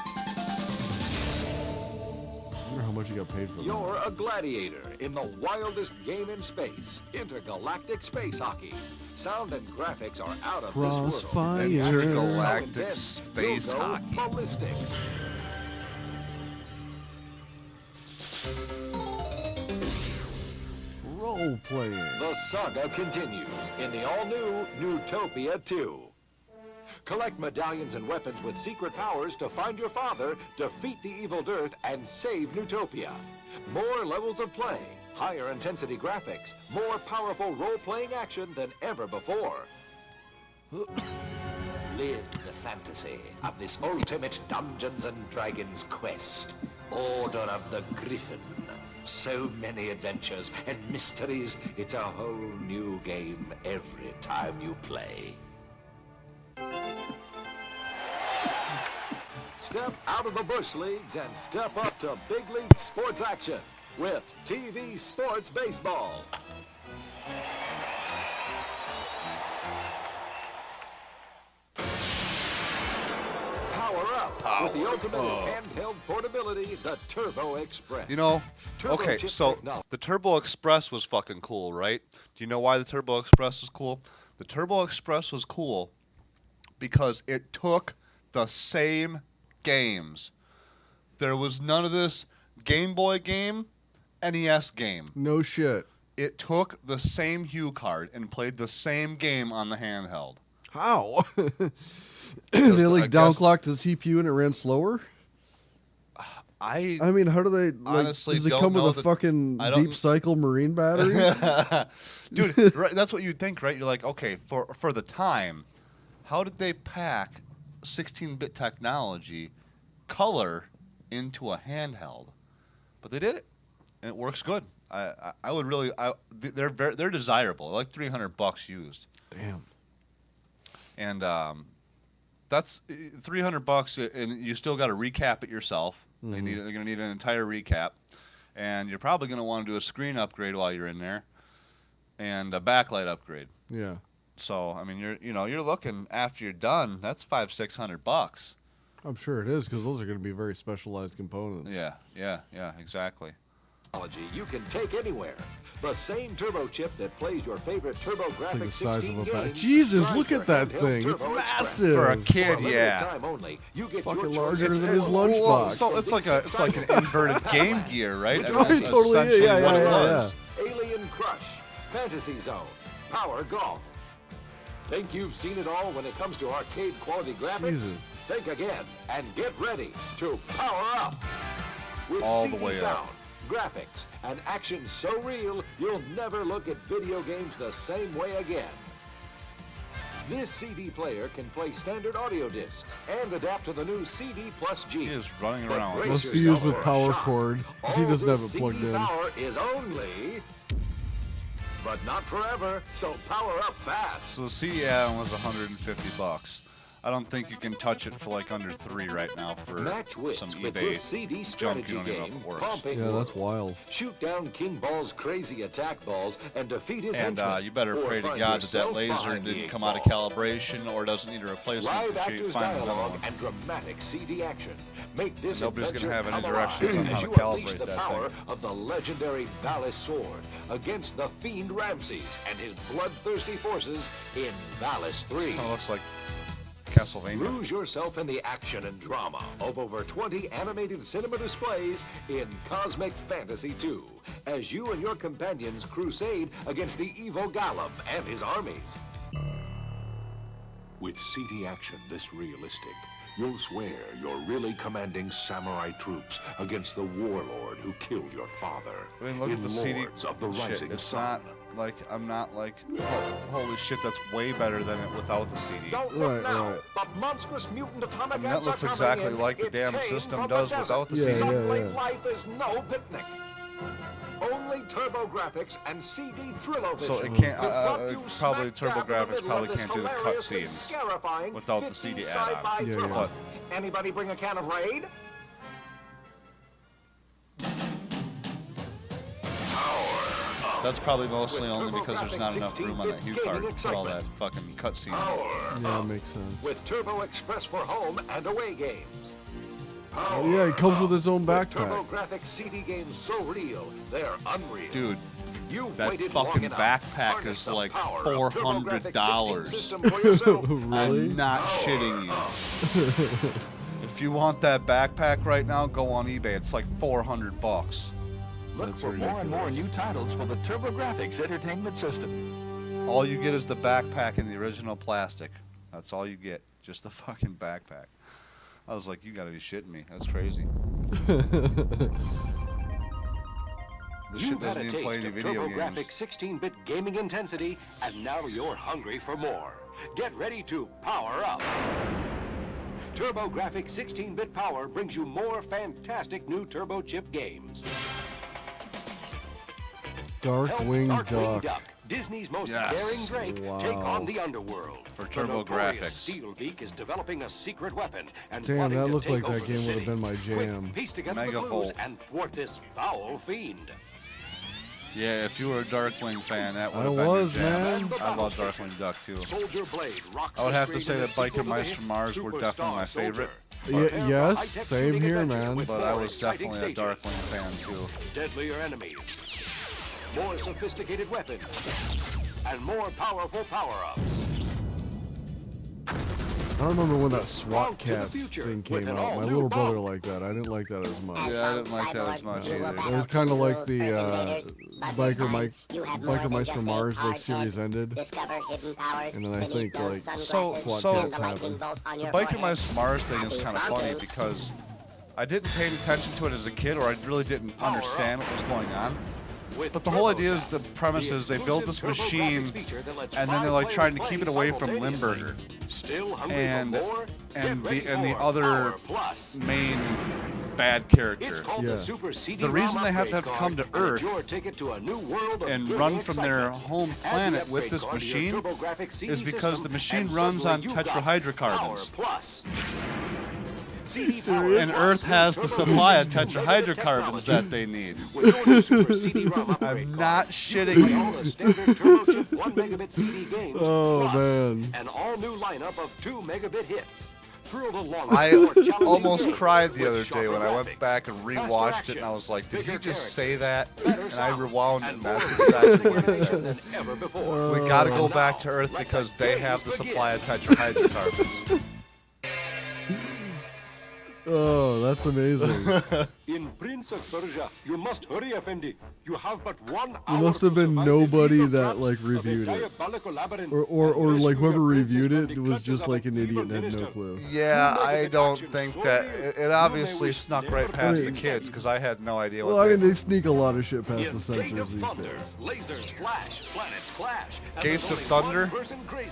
wonder how much you got paid for that. You're a gladiator in the wildest game in space, intergalactic space hockey. Sound and graphics are out of this world. Crossfire. Intergalactic So intense, space you'll go hockey. ballistics. Role playing. The saga continues in the all-new Newtopia 2. Collect medallions and weapons with secret powers to find your father, defeat the evil Dearth, and save Newtopia. More levels of play, higher intensity graphics, more powerful role-playing action than ever before. Live the fantasy of this ultimate Dungeons and Dragons quest. Order of the Griffin. So many adventures and mysteries, it's a whole new game every time you play. Step out of the bush leagues and step up to big league sports action with TV Sports Baseball. Power up with the ultimate handheld portability, the Turbo Express. You know, Turbo okay, chip so technology. the Turbo Express was fucking cool, right? Do you know why the Turbo Express was cool? The Turbo Express was cool because it took the same games. There was none of this Game Boy game NES game. No shit. It took the same hue card and played the same game on the handheld. How? They I guess- downclocked the CPU and it ran slower? I mean, how do they honestly does it don't come know with a that- fucking I don't- deep cycle marine battery? Dude, right, that's what you'd think, right? You're like, okay, for the time, how did they pack 16-bit technology, color, into a handheld? But they did it, and it works good. I would really, they're desirable. They're like $300 used. Damn. And that's $300, and you still got to recap it yourself. They're going to need an entire recap, and you're probably going to want to do a screen upgrade while you're in there, and a backlight upgrade. Yeah. So I mean, you're looking after you're done. That's $500-600. I'm sure it is, because those are going to be very specialized components. Yeah, exactly. Technology you can take anywhere. The same turbo chip that plays your favorite TurboGrafx It's like the size 16 of a games. Jesus, drives look your at that handheld thing. It's Turbo massive. Express. For a kid, For a limited yeah. time only, you It's get fucking your larger choice than of his all- lunchbox. So it's like an inverted Game Gear, right? Oh, it totally is. Essentially Yeah, what it yeah, was. Alien Crush, Fantasy Zone, Power Golf. Think you've seen it all when it comes to arcade quality graphics? Jesus. Think again and get ready to power up with All the CD way sound, up. graphics, and action so real you'll never look at video games the same way again. This CD player can play standard audio discs and adapt to the new CD plus G. He is running But around. brace Must be yourself used with for a power shock. cord, 'cause he All doesn't have this it plugged CD in. power is only, but not forever, so power up fast. So the CD add-on was $150. I don't think you can touch it for like under $3 right now for Match wits some with eBay this CD junk strategy you don't even know game, if it works. Pumping Yeah, that's World. wild. Shoot down King Ball's crazy attack balls and defeat his And henchmen. you better or pray to find God that yourself laser behind the didn't eight come out of ball. calibration or doesn't need a replacement. Live so you actors find another dialogue one. and dramatic CD action make this Nobody's adventure gonna have any come directions alive on as how to you unleash calibrate the that power thing. of the legendary Valis sword against the fiend Ramses and his bloodthirsty forces in Valis 3. Kind of looks like Castlevania. Lose yourself in the action and drama of over 20 animated cinema displays in Cosmic Fantasy 2 as you and your companions crusade against the evil Golem and his armies. With CD action this realistic, you'll swear you're really commanding samurai troops against the warlord who killed your father. I mean, look in at the CD Lords of the shit. Rising It's Sun. not like I'm not like holy shit. That's way better than it without the CD. Don't look now. The monstrous mutant atomic I mean, that ants are looks coming exactly in. like the It damn came system from does the without the desert. CD. Sunblade life is no picnic. Only TurboGrafx and CD Thrillovision So it can't. could plop you Probably smack dab in the TurboGrafx middle probably of this can't do the hilariously cutscenes scarifying without the 50 CD sci-fi add-on. thriller. But Anybody bring a can of Raid? that's probably mostly only because there's not enough room on that hue card to put all that fucking cutscene. Yeah, it makes sense. With Turbo Express for home and away games. Oh, yeah, it comes with its own backpack. TurboGrafx CD games so real, they're unreal. Dude, You've that waited long fucking enough. backpack Harness is the like power of TurboGrafx 16 $400. system for yourself. Really? I'm not shitting you. If you want that backpack right now, go on eBay. It's like $400. Look for more and more new titles for the TurboGrafx Entertainment System. All you get is the backpack in the original plastic. That's all you get. Just the fucking backpack. I was like, you gotta be shitting me. That's crazy. This shit You've had doesn't a even play taste any of video TurboGrafx games. 16-bit gaming intensity, and now you're hungry for more. Get ready to power up. TurboGrafx 16-bit power brings you more fantastic new turbo chip games. Darkwing Duck. Disney's most Yes. daring Drake, Wow. take on the underworld. For The TurboGrafx. notorious Steelbeak is developing a secret weapon and Damn, plotting that to looked take like that over the game would have city. been my jam. Quick, piece together the Megavolt. clues and thwart this foul fiend. Yeah, if you were a Darkwing fan, that would I have been was, your jam. man. I love Darkwing Duck too. Soldier Blade rocks I would the have to screen say in that a sequel Biker to the Mice hit from Mars were Superstar definitely my Soldier. favorite. Prepare for Yes, high-tech same shooting here, adventure man. with But more I was exciting definitely a stages, Darkwing fan too. deadlier enemies, more sophisticated weapons, and more powerful power-ups. I remember when that SWAT Cats thing came out. My little brother liked that. I didn't like that as much. Yeah, I didn't like that as much either. It was kind of like the Biker Mice from Mars like series ended, and then I think like So SWAT Cats happened. the Biker Mice Mars thing is kind of funny because I didn't pay attention to it as a kid, or I really didn't understand what was going on. But the whole idea is, the premise is they build this machine, and then they're like trying to keep it away from Limburger and the other main bad character. Yeah. The reason they have to come to Earth and run from their home planet with this machine is because the machine runs on tetrahydrocarbons. And Earth has the supply of tetrahydrocarbons that they need. I'm not shitting you. Oh man. An all-new lineup of 2 megabit hits. I almost cried the other day when I went back and rewatched it, and I was like, did he just say that? And I rewound it, and that's exactly what he said. We gotta go back to Earth because they have the supply of tetrahydrocarbons. Oh, that's amazing. In Prince of Persia, you must hurry, Effendi. You have but 1 hour. There must have been nobody that like reviewed it, or like whoever reviewed it was just like an idiot and had no clue. Yeah, I don't think that it obviously snuck right past the kids because I had no idea what. Well, I mean, they sneak a lot of shit past the censors these days. Lasers flash, planets clash. Gates of Thunder.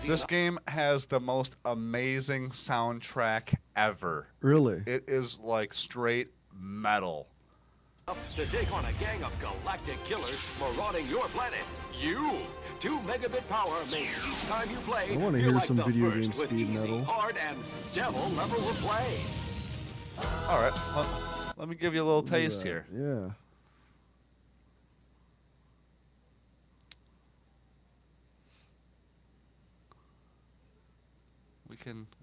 This game has the most amazing soundtrack ever. Really? It is like straight metal. To take on a gang of galactic killers marauding your planet. You! 2 megabit power makes each time you play. I want to hear some video game speed metal. Hard and devil level of play. All right, let me give you a little taste here. Yeah.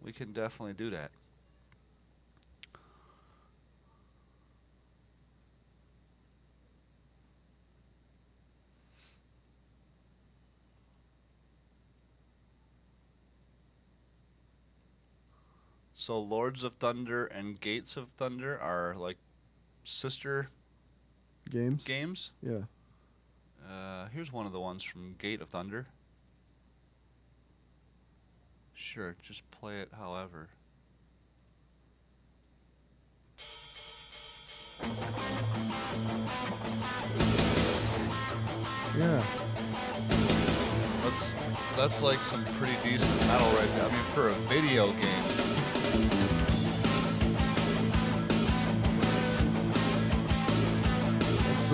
We can definitely do that. So Lords of Thunder and Gates of Thunder are like sister games. Yeah. Here's one of the ones from Gate of Thunder. Sure, just play it however. Yeah. That's like some pretty decent metal right there. I mean, for a video game. That's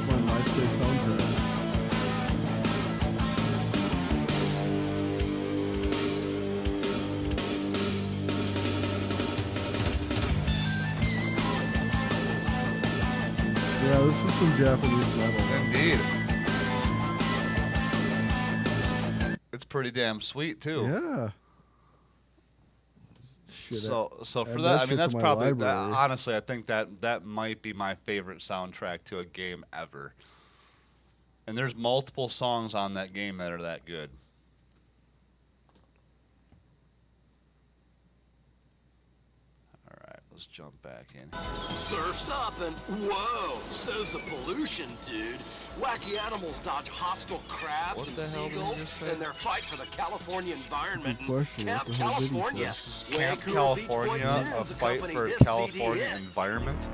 my MySpace soundtrack. Yeah, this is some Japanese metal. Indeed. It's pretty damn sweet too. Yeah. So for that, I mean, that's probably honestly, I think that might be my favorite soundtrack to a game ever. And there's multiple songs on that game that are that good. All right, let's jump back in. Surf's up and whoa, so's the pollution, dude. Wacky animals dodge hostile crabs and seagulls in their fight for the California environment. Camp California. Camp California, a fight for California environment.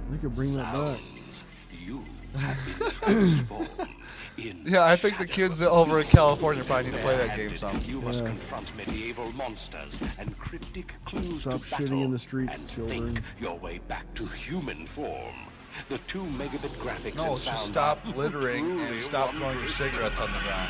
They could bring that back. You have been transformed. Yeah, I think the kids over in California probably need to play that game some. You must confront medieval monsters and cryptic clues Stop to battle shitting in the streets, and children. think your way back to human form. The 2 megabit graphics No, and just sound stop are littering and truly stop throwing your cigarettes on the ground.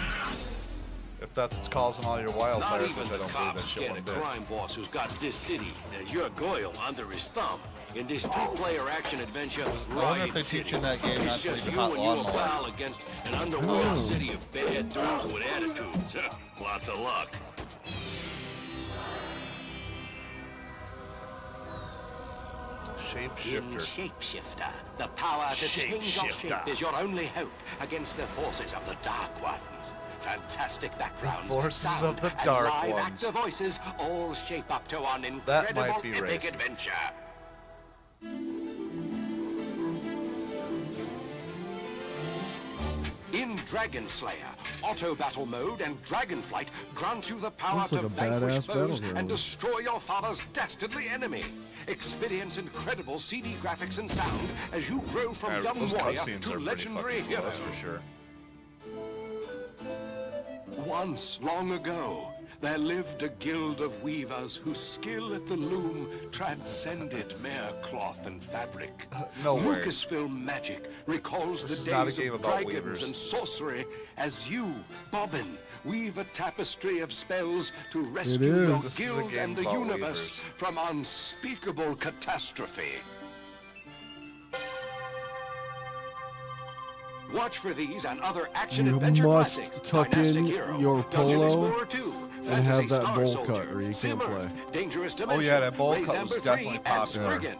If that's what's causing all your wildfires, Not which even I the don't believe that cops shit get one a bit. crime boss who's got this city and your goyle under his thumb. In this 2-player action adventure, I wonder if Riot they City. teach in that game not It's to just leave you a hot and your lawnmower. pal against an underworld city of bad dudes with attitudes. Lots of luck. Shapeshifter. In Shapeshifter, the power to change your shape is your only hope against the forces of the Dark Ones. Fantastic backgrounds, Forces sound, of the and Dark live Ones. actor voices all shape up to an That incredible might be epic racist. adventure. In Dragon Slayer, auto battle mode and Dragonflight grant you the power Looks like to a vanquish badass foes battleground. and destroy your father's dastardly enemy. Experience incredible CD graphics and sound as you grow from Yeah, young those warrior cutscenes to are pretty legendary fucking cool, hero. that's for sure. Once, long ago, there lived a guild of weavers whose skill at the loom transcended mere cloth and fabric. No way. Lucasfilm magic recalls This the is not a days game of about dragons weavers. and sorcery as you, Bobbin, weave a tapestry of spells to rescue is. your This is a guild game and the about universe weavers. from unspeakable catastrophe. Watch for these and other action-adventure You classics. must tuck Dynastic in Hero, your Dungeon polo Explorer 2, and Fantasy have that Star bowl Soldier, cut or you can't Simmer, play. Dangerous Oh Dimension, yeah, that bowl Raise cut Amber was 3, definitely and popular. Spriggan.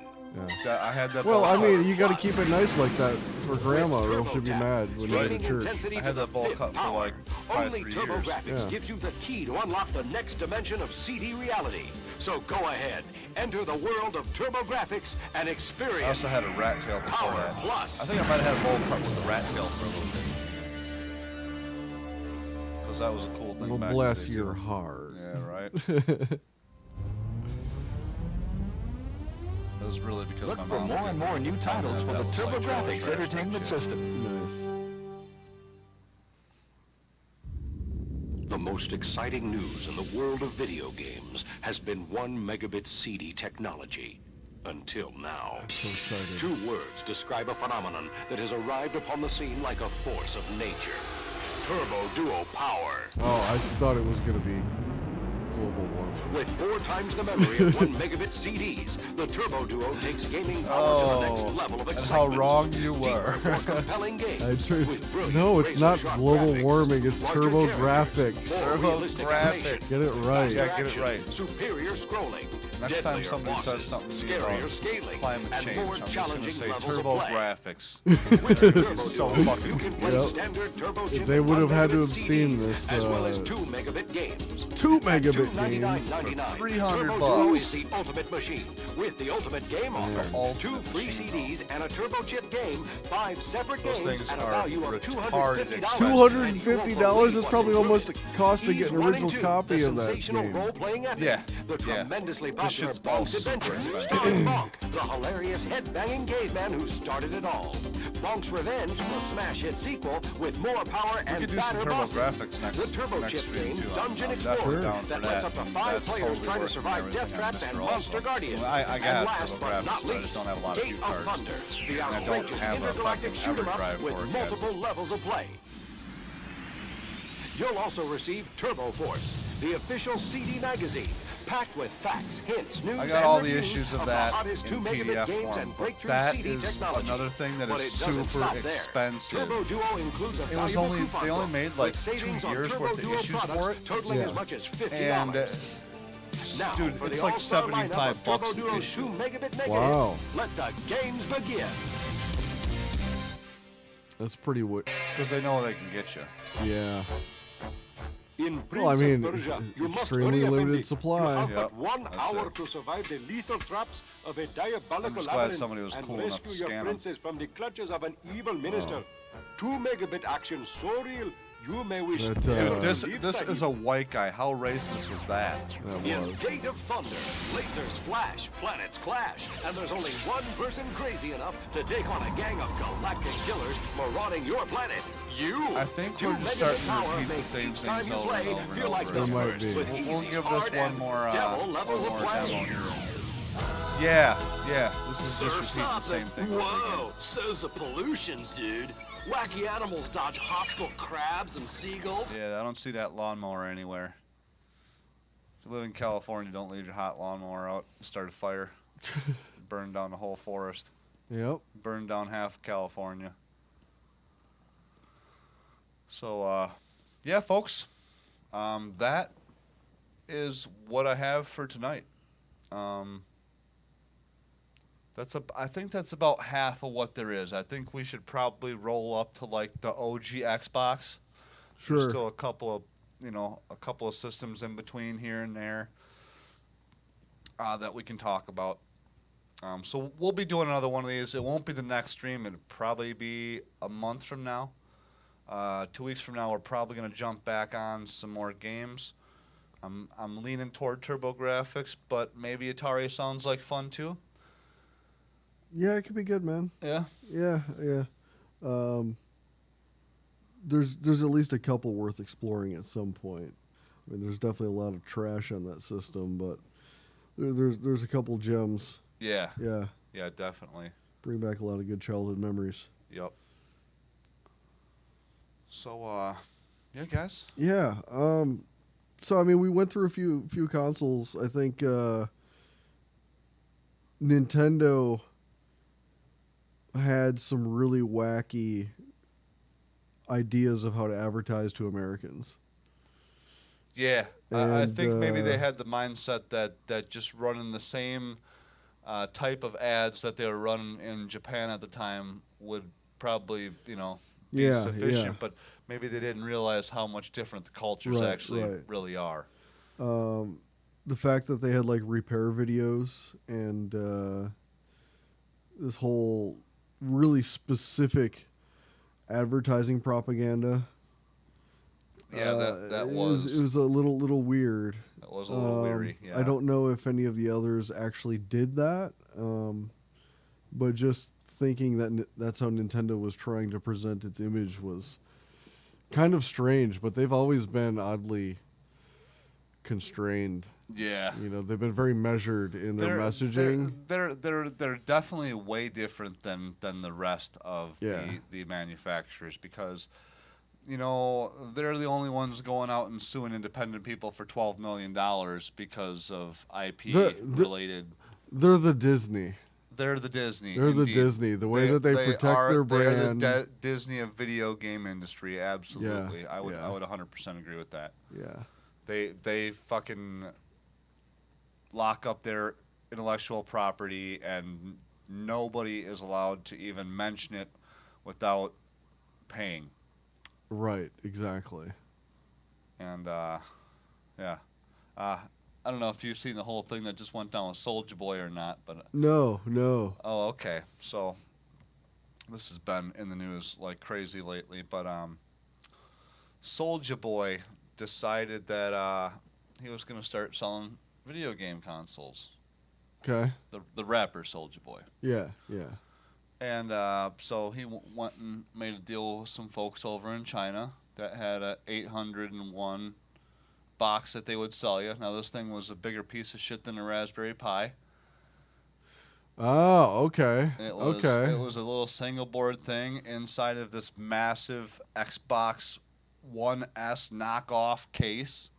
I had that. Well, bowl I cut. mean, you got to keep it nice like that for grandma, or else she'll be mad when you go to Gaming church. intensity I had to that bowl the fifth cut for power. like 5 Only 3 Turbo years. Graphics Yeah. gives you the key to unlock the next dimension of CD reality. So go ahead, enter the world of Turbo Graphics and experience I also had a rat tail before Power that. Plus. I think I might have had a bowl cut with a rat tail for a little bit. Because that was a cool thing Well, back bless in the day, your too. heart. Yeah, right. That was really because Look my for mom more and more new titles for the that was Turbo like really Graphics trash Entertainment shit. System. Nice. The most exciting news in the world of video games has been 1 megabit CD technology. Until now. So excited. 2 words describe a phenomenon that has arrived upon the scene like a force of nature. Turbo Duo Power. Oh, I thought it was going to be global warming. With 4 times the memory of 1 megabit CDs, the Turbo Duo takes gaming power to the next level of and excitement. how wrong you were. Deeper, more compelling games. No, it's not global warming. It's turbo graphics. Turbo graphics. Get it right. Yeah, get it right. Superior scrolling. Next time deadlier somebody bosses, says something to me scarier about scaling, climate and change, more I'm just challenging going to say levels turbo of play. graphics. With the Turbo so Duo, fucking you can play Yep. standard turbo chip They and would have 1 had to megabit have seen CDs, this, as well as 2 megabit games. 2 megabit $299.99. games. $300 Turbo Duo is the ultimate machine. With the ultimate game offer, ultimate 2 free CDs and a turbo chip game, 5 separate Those games things at a are value of retarded. $250. $250 is probably almost the cost to He's get an running original to copy the of that sensational game. role-playing epic, Yeah, the yeah. tremendously This popular shit's all Bonk's super Adventure, expensive. starring Bonk, the hilarious head-banging caveman who started it all. Bonk's Revenge, the smash hit sequel with more power We and could do some badder turbo bosses. graphics next The Turbo next Chip stream, game, too. Dungeon I'm Explorer, definitely down for that lets up to 5 That's players totally trying to worth survive everything death on traps Mr. and Also. monster guardians. Well, I And got last turbo but graphics, not but I just least, don't have a lot of Gate view of cards. Thunder, the And I don't outrageous have a intergalactic fucking shoot 'em up EverDrive with for it yet. multiple levels of play. You'll also receive Turbo Force, the official CD magazine, packed with facts, hints, news, I got and all the reviews issues of the that hottest 2 in megabit PDF games form, and but breakthrough that CD is technology. another thing that But is it doesn't super stop there. expensive. Turbo Duo includes a It was valuable only coupon they only book made with like 2 savings on years Turbo worth of Duo issues products for it, totaling as much as $50. and Now, dude, for the it's like all-star lineup $75 of Turbo bucks an Duo's issue. 2 megabit mega Wow. hits. Let the games begin. That's pretty because they know they can get you. Yeah. In Well, I Prince of mean, Persia, you must extremely hurry, limited Effendi. supply. You have Yep, but 1 that's hour it. to survive the lethal traps of a diabolical I'm just glad labyrinth somebody was and cool enough rescue to your scan 'em. princess from the clutches of an evil minister. 2 megabit action so real, you may wish That, never Dude, to this leave this sight. is a white guy. How racist was that? That In was. Gate of Thunder, lasers flash, planets clash, and there's only one person crazy enough to take on a gang of galactic killers marauding your planet. You! I think 2 we're just megabit starting to power repeat the makes same each time things you over play and over and feel like over the again. There might first be. with We'll easy, give hard, this one and more devil levels of play. demo here. Yeah, yeah. This is just Surf's repeating the up same and- thing. over Whoa, again. so's the pollution, dude. Wacky animals dodge hostile crabs and seagulls. Yeah, I don't see that lawnmower anywhere. If you live in California, don't leave your hot lawnmower out. Start a fire. Burn down the whole forest. Yep. Burn down half of California. So, yeah, folks. That is what I have for tonight. I think that's about half of what there is. I think we should probably roll up to like the OG Xbox. Sure. There's still a couple of systems in between here and there that we can talk about. So we'll be doing another one of these. It won't be the next stream. It'll probably be a month from now. 2 weeks from now, we're probably going to jump back on some more games. I'm leaning toward TurboGrafx, but maybe Atari sounds like fun too. Yeah, it could be good, man. Yeah? Yeah. There's at least a couple worth exploring at some point. I mean, there's definitely a lot of trash on that system, but there's a couple gems. Yeah. Yeah. Yeah, definitely. Bring back a lot of good childhood memories. Yep. So, yeah, guys. Yeah. So I mean, we went through a few consoles. I think Nintendo had some really wacky ideas of how to advertise to Americans. Yeah, I And, think maybe they had the mindset that just running the same type of ads that they were running in Japan at the time would probably, be sufficient. yeah. But maybe they didn't realize how much different the cultures actually really are. The fact that they had like repair videos and this whole really specific advertising propaganda. Yeah, that it was was a little weird. That was a little weary. Yeah. I don't know if any of the others actually did that, but just thinking that that's how Nintendo was trying to present its image was kind of strange. But they've always been oddly constrained. Yeah. They've been very measured in their messaging. They're definitely way different than the rest of the manufacturers because, they're the only ones going out and suing independent people for $12 million because of IP related. They're the Disney. They're the Disney. They're the indeed. Disney. The way that they protect their brand. They're the Disney of video game industry. Absolutely. Yeah, I would 100% agree with that. Yeah. They fucking lock up their intellectual property and nobody is allowed to even mention it without paying. Right, exactly. And yeah. I don't know if you've seen the whole thing that just went down with Soulja Boy or not, but No. Oh, okay. So this has been in the news like crazy lately, but Soulja Boy decided that he was going to start selling video game consoles. Okay. The rapper Soulja Boy. Yeah. And so he went and made a deal with some folks over in China that had a 801 box that they would sell you. Now this thing was a bigger piece of shit than a Raspberry Pi. Oh, okay. It was a little single board thing inside of this massive Xbox One S knockoff case.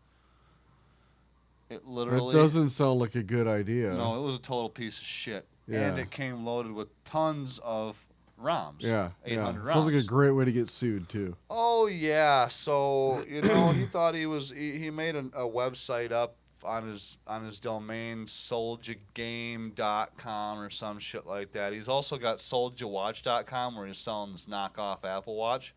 It literally... That doesn't sound like a good idea. No, it was a total piece of shit. Yeah. And it came loaded with tons of ROMs. Yeah. 800 ROMs. Sounds like a great way to get sued, too. Oh, yeah. So, he thought he made a website up on his domain, soljagame.com or some shit like that. He's also got soljawatch.com where he's selling this knockoff Apple Watch.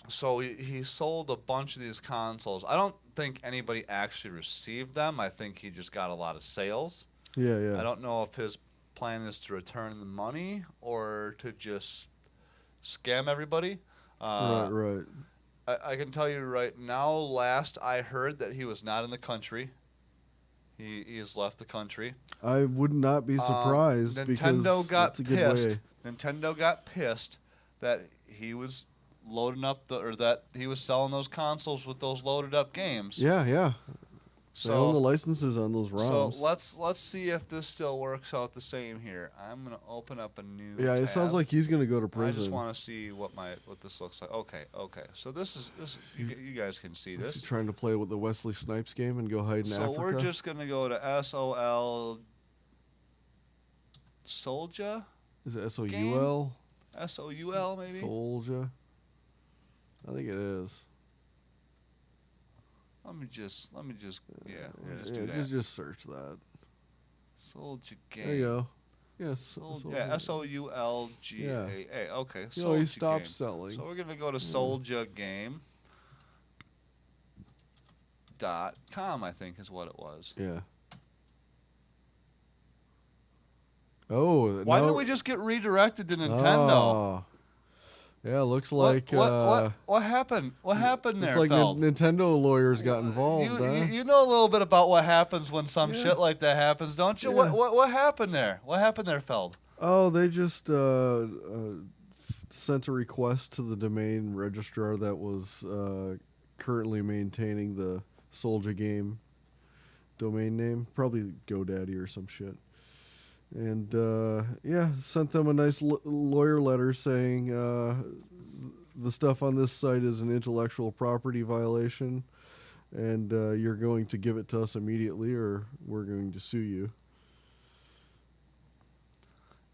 So he sold a bunch of these consoles. I don't think anybody actually received them. I think he just got a lot of sales. Yeah. I don't know if his plan is to return the money or to just scam everybody. Right. I can tell you right now, last I heard that he was not in the country. He has left the country. I would not be surprised because that's a good way. Nintendo got pissed that he was loading up that he was selling those consoles with those loaded up games. Yeah. So they own the licenses on those ROMs. So let's see if this still works out the same here. I'm gonna open up a new Yeah, it sounds like he's gonna go to prison. I just want to see what this looks like. Okay. So this is you guys can see this. Is he trying to play with the Wesley Snipes game and go hide in Africa? So we're just gonna go to SOL Soulja. Is it SOUL? SOUL maybe. Soulja. I think it is. Let me just do that. Just search that. Soulja game. There you go. Yes. Yeah, SOULGAA. Okay. You know, he Soulja stopped Game. selling. So we're gonna go to SouljaGame.com, I think is what it was. Yeah. Oh. Why no. didn't we just get redirected to Nintendo? Oh. Yeah, looks like What happened? What happened there, It's like Feld? Nintendo lawyers got involved. You know a little bit about what happens when some shit like that happens, don't you? Yeah. What happened there? What happened there, Feld? Oh, they just sent a request to the domain registrar that was currently maintaining the Soulja Game domain name, probably GoDaddy or some shit. And sent them a nice lawyer letter saying the stuff on this site is an intellectual property violation, and you're going to give it to us immediately, or we're going to sue you.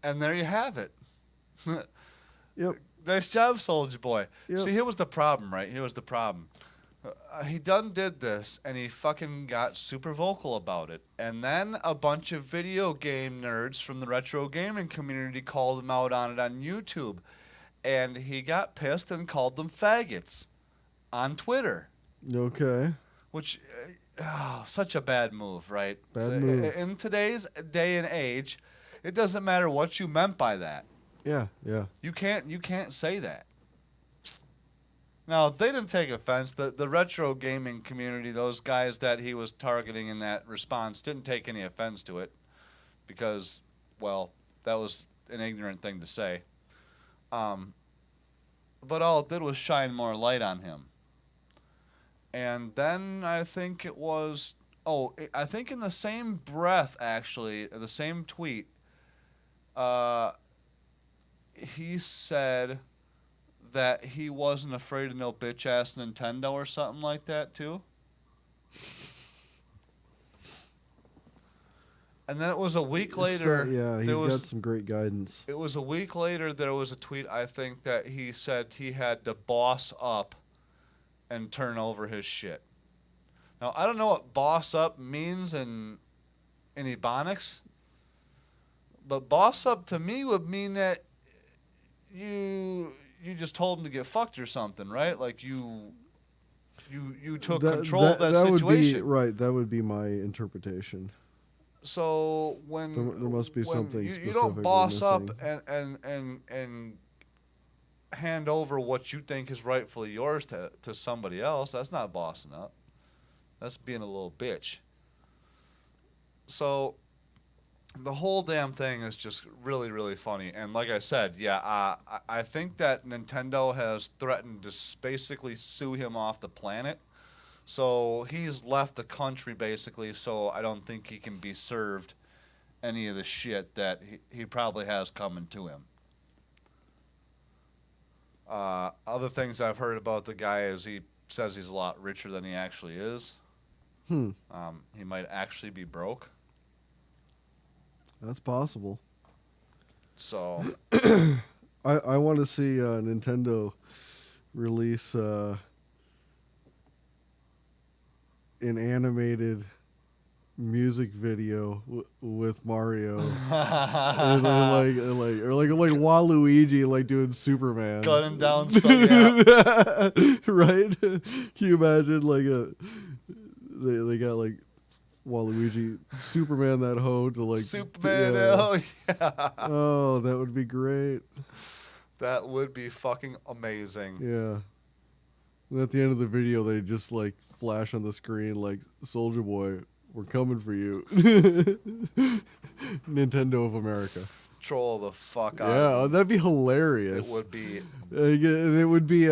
And there you have it. Yep. Nice job, Soulja Boy. Yep. See, here was the problem, right? Here was the problem. He done did this, and he fucking got super vocal about it. And then a bunch of video game nerds from the retro gaming community called him out on it on YouTube. And he got pissed and called them faggots on Twitter. Okay. Which, such a bad move, right? Bad move. In today's day and age, it doesn't matter what you meant by that. Yeah. You can't say that. Now, they didn't take offense. The retro gaming community, those guys that he was targeting in that response, didn't take any offense to it because, well, that was an ignorant thing to say. But all it did was shine more light on him. And then I think it was... I think in the same breath, actually, the same tweet, he said that he wasn't afraid of no bitch-ass Nintendo or something like that, too. And then it was a week later... he's got some great guidance. It was a week later, there was a tweet, I think, that he said he had to boss up and turn over his shit. Now, I don't know what boss up means in Ebonics, but boss up to me would mean that you just told him to get fucked or something, right? Like you took control of that situation. Would be, right, that would be my interpretation. So when there must be something you specific don't boss up missing. and hand over what you think is rightfully yours to somebody else, that's not bossing up. That's being a little bitch. So the whole damn thing is just really, really funny. And like I said, I think that Nintendo has threatened to basically sue him off the planet. So he's left the country, basically, so I don't think he can be served any of the shit that he probably has coming to him. Other things I've heard about the guy is he says he's a lot richer than he actually is. He might actually be broke. That's possible. So I want to see Nintendo release an animated music video with Mario, and then like Waluigi like doing Superman, gunning down some, yeah. Right? Can you imagine they got like Waluigi Superman that hoe to like Superman, yeah. Oh, that would be great. That would be fucking amazing. Yeah. And at the end of the video, they just like flash on the screen like, Soulja Boy, we're coming for you. Nintendo of America. Troll the fuck out. Yeah, that'd be hilarious. It would be. And it would be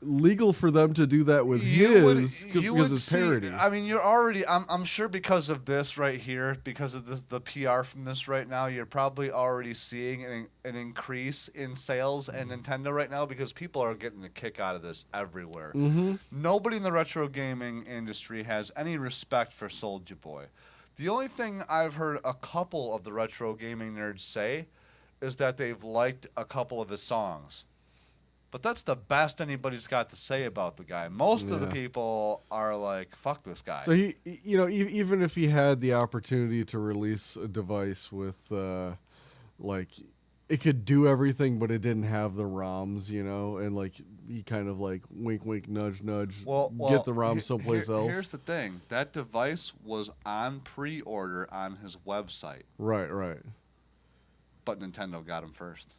legal for them to do that with because it's parody. I mean, you're already. I'm sure because of this right here, because of this, the PR from this right now, you're probably already seeing an increase in sales and Nintendo right now because people are getting a kick out of this everywhere. Mm-hmm. Nobody in the retro gaming industry has any respect for Soulja Boy. The only thing I've heard a couple of the retro gaming nerds say is that they've liked a couple of his songs. But that's the best anybody's got to say about the guy. Most of the people are like, fuck this guy. So he you know, even if he had the opportunity to release a device with, like, it could do everything, but it didn't have the ROMs, you know, and like he kind of like wink, wink, nudge, nudge, get the ROMs someplace else. Here's the thing: that device was on pre-order on his website. Right, right. But Nintendo got him first.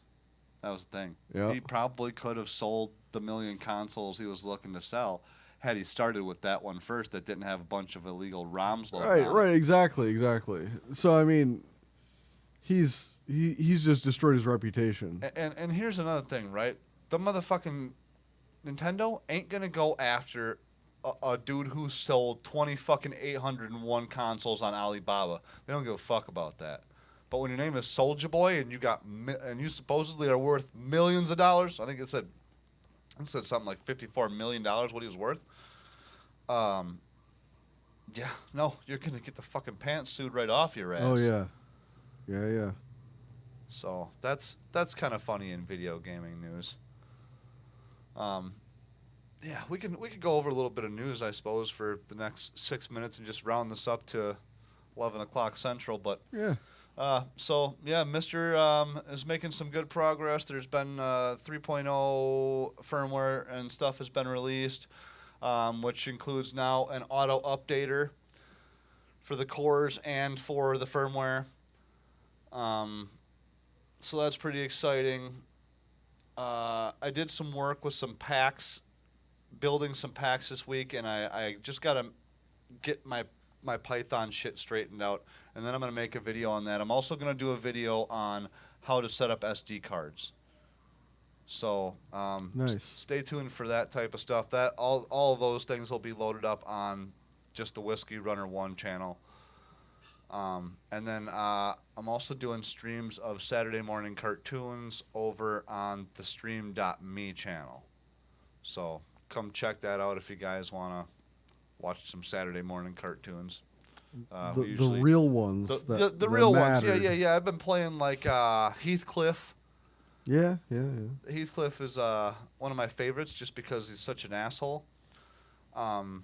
That was the thing. Yeah. He probably could have sold the 1 million consoles he was looking to sell had he started with that one first that didn't have a bunch of illegal ROMs loaded on it. Right, exactly. So I mean, he's just destroyed his reputation. And here's another thing, right? The motherfucking Nintendo ain't gonna go after a dude who sold 801 consoles on Alibaba. They don't give a fuck about that. But when your name is Soulja Boy and you supposedly are worth millions of dollars, I think it said something like $54 million what he was worth. Yeah, no, you're gonna get the fucking pantsuit right off your ass. Oh yeah. So that's kind of funny in video gaming news. Yeah, we could go over a little bit of news, I suppose, for the next 6 minutes and just round this up to 11 o'clock Central. But yeah. So yeah, Mr. Is making some good progress. There's been 3.0 firmware and stuff has been released, which includes now an auto updater for the cores and for the firmware. So that's pretty exciting. I did some work with some packs, building some packs this week, and I just got to get my Python shit straightened out, and then I'm going to make a video on that. I'm also going to do a video on how to set up SD cards. So nice. Stay tuned for that type of stuff. That all of those things will be loaded up on just the WhiskeyRunnerOne channel. And then I'm also doing streams of Saturday morning cartoons over on the Stream.me channel. So come check that out if you guys want to watch some Saturday morning cartoons. The real ones. The real ones. Yeah. I've been playing like Heathcliff. Yeah. Heathcliff is one of my favorites just because he's such an asshole. I've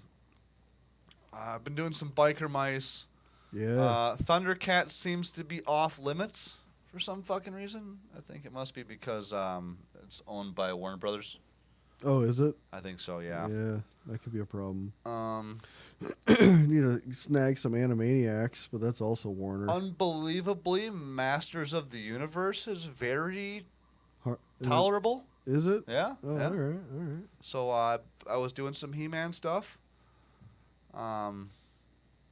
been doing some Biker Mice. Yeah. Thundercat seems to be off limits for some fucking reason. I think it must be because it's owned by Warner Brothers. Oh, is it? I think so, yeah. Yeah, that could be a problem. Need to snag some Animaniacs, but that's also Warner. Unbelievably, Masters of the Universe is very tolerable. Is it? Yeah. Oh, yeah. all right. So I was doing some He-Man stuff.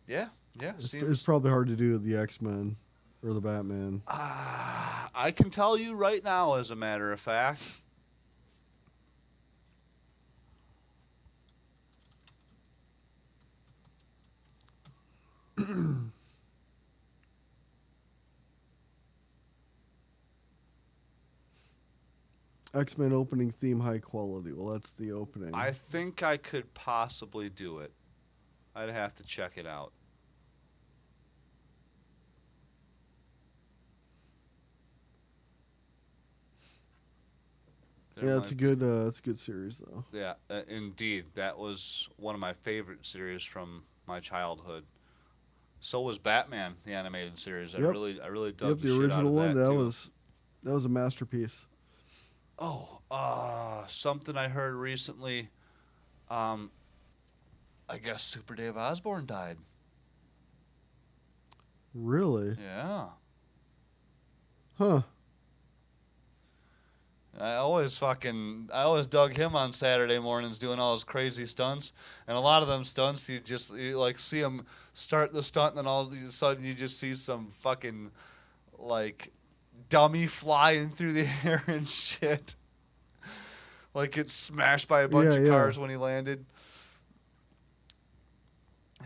Yeah. It's probably hard to do with the X-Men or the Batman. I can tell you right now, as a matter of fact. X-Men opening theme high quality. Well, that's the opening. I think I could possibly do it. I'd have to check it out. Yeah, it's a good series though. Yeah, indeed, that was one of my favorite series from my childhood. So was Batman, the animated series. Yep. I really dug the original one. That was a masterpiece. Oh, something I heard recently. I guess Super Dave Osborne died. Really? Yeah. Huh. I always dug him on Saturday mornings doing all his crazy stunts, and a lot of them stunts you like see him start the stunt, and then all of a sudden you just see some fucking like dummy flying through the air and shit, like it's smashed by a bunch of cars when he landed.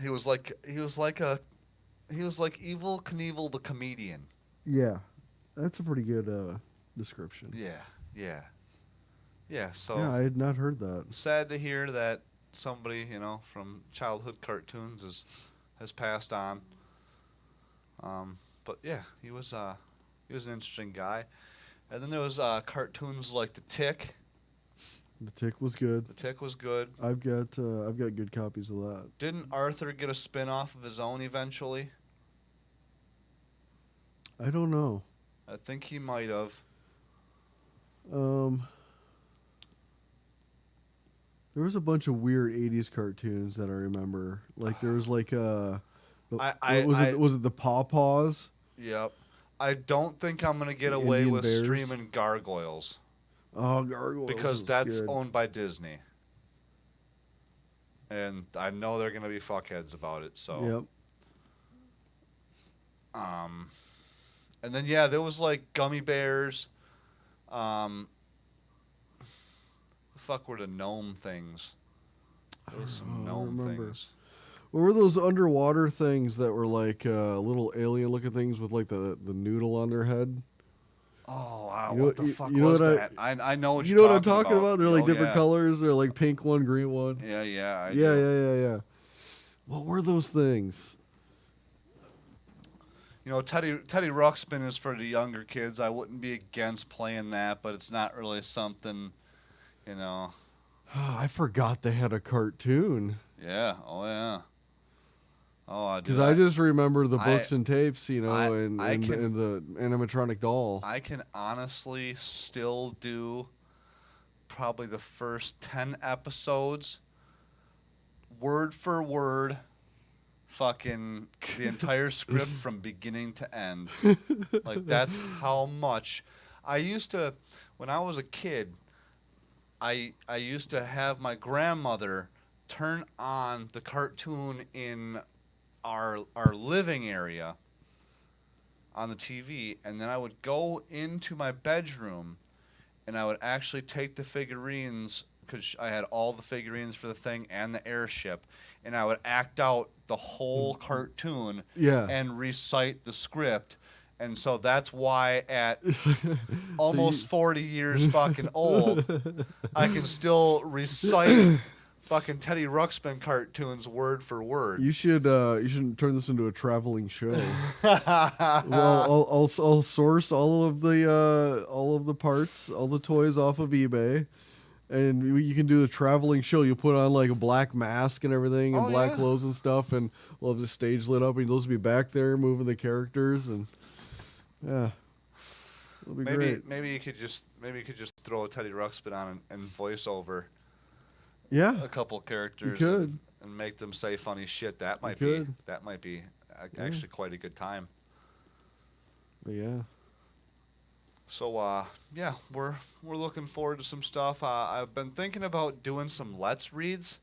He was like Evel Knievel the comedian. Yeah, that's a pretty good description. Yeah. So yeah, I had not heard that. Sad to hear that somebody from childhood cartoons has passed on. But yeah, he was an interesting guy. And then there was cartoons like The Tick. The Tick was good. The Tick was good. I've got good copies of that. Didn't Arthur get a spin-off of his own eventually? I don't know. I think he might have. There was a bunch of weird '80s cartoons that I remember. Like there was like was it the Paw Paws? Yep. I don't think I'm gonna get away Indian with Bears? streaming Gargoyles. Oh, Gargoyles. Because is that's good. owned by Disney. And I know they're gonna be fuckheads about it, so and then yeah, there was like Gummy Bears. The fuck were the gnome things? There was some gnome things. What were those underwater things that were like little alien-looking things with like the noodle on their head? Oh wow! You know- What the you- fuck you know was what that? I know what you you're know what I'm talking about. They're like Oh, different yeah. colors. They're like pink one, green one. Yeah, yeah, Yeah. What were those things? You know, Teddy Ruxpin is for the younger kids. I wouldn't be against playing that, but it's not really something, you know. I forgot they had a cartoon. Yeah. Oh yeah. Oh, Because I just remember the books I- and tapes, you know, I and can- the animatronic doll. I can honestly still do probably the first 10 episodes, word for word, fucking the entire script from beginning to end. Like, that's how much. I used to, when I was a kid, I used to have my grandmother turn on the cartoon in our living area on the TV, and then I would go into my bedroom and I would actually take the figurines, because I had all the figurines for the thing and the airship, and I would act out the whole cartoon and recite the script. And so that's why at almost 40 years fucking old, I can still recite fucking Teddy Ruxpin cartoons word for word. You should turn this into a traveling show. Well, I'll source all of the parts, all the toys off of eBay, and you can do the traveling show. You put on like a black mask and everything, and black clothes and stuff, and we'll have the stage lit up, and you'll just be back there moving the characters, and yeah, it'll be great. Maybe you could just throw a Teddy Ruxpin on and voice over. Yeah, a couple characters. You could. And make them say funny shit. That might You be actually quite a good time. Yeah. So yeah, we're looking forward to some stuff. I've been thinking about doing some Let's Reads,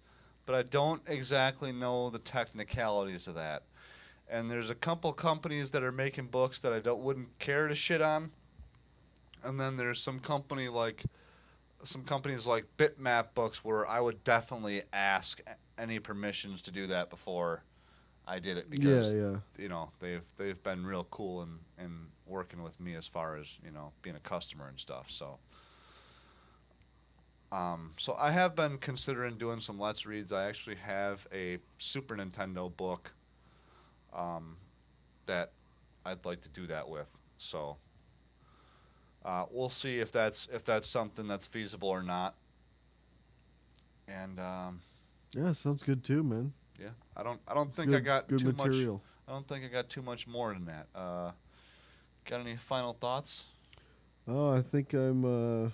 but I don't exactly know the technicalities of that. And there's a couple companies that are making books that I wouldn't care to shit on. And then there's some companies like Bitmap Books where I would definitely ask any permissions to do that before I did it, because you know they've been real cool in working with me as far as, you know, being a customer and stuff. So so I have been considering doing some Let's Reads. I actually have a Super Nintendo book that I'd like to do that with. So we'll see if that's something that's feasible or not. And yeah, sounds good too, man. yeah, I don't think I got too much. I don't think I got too much more than that. Got any final thoughts? Oh, I think I'm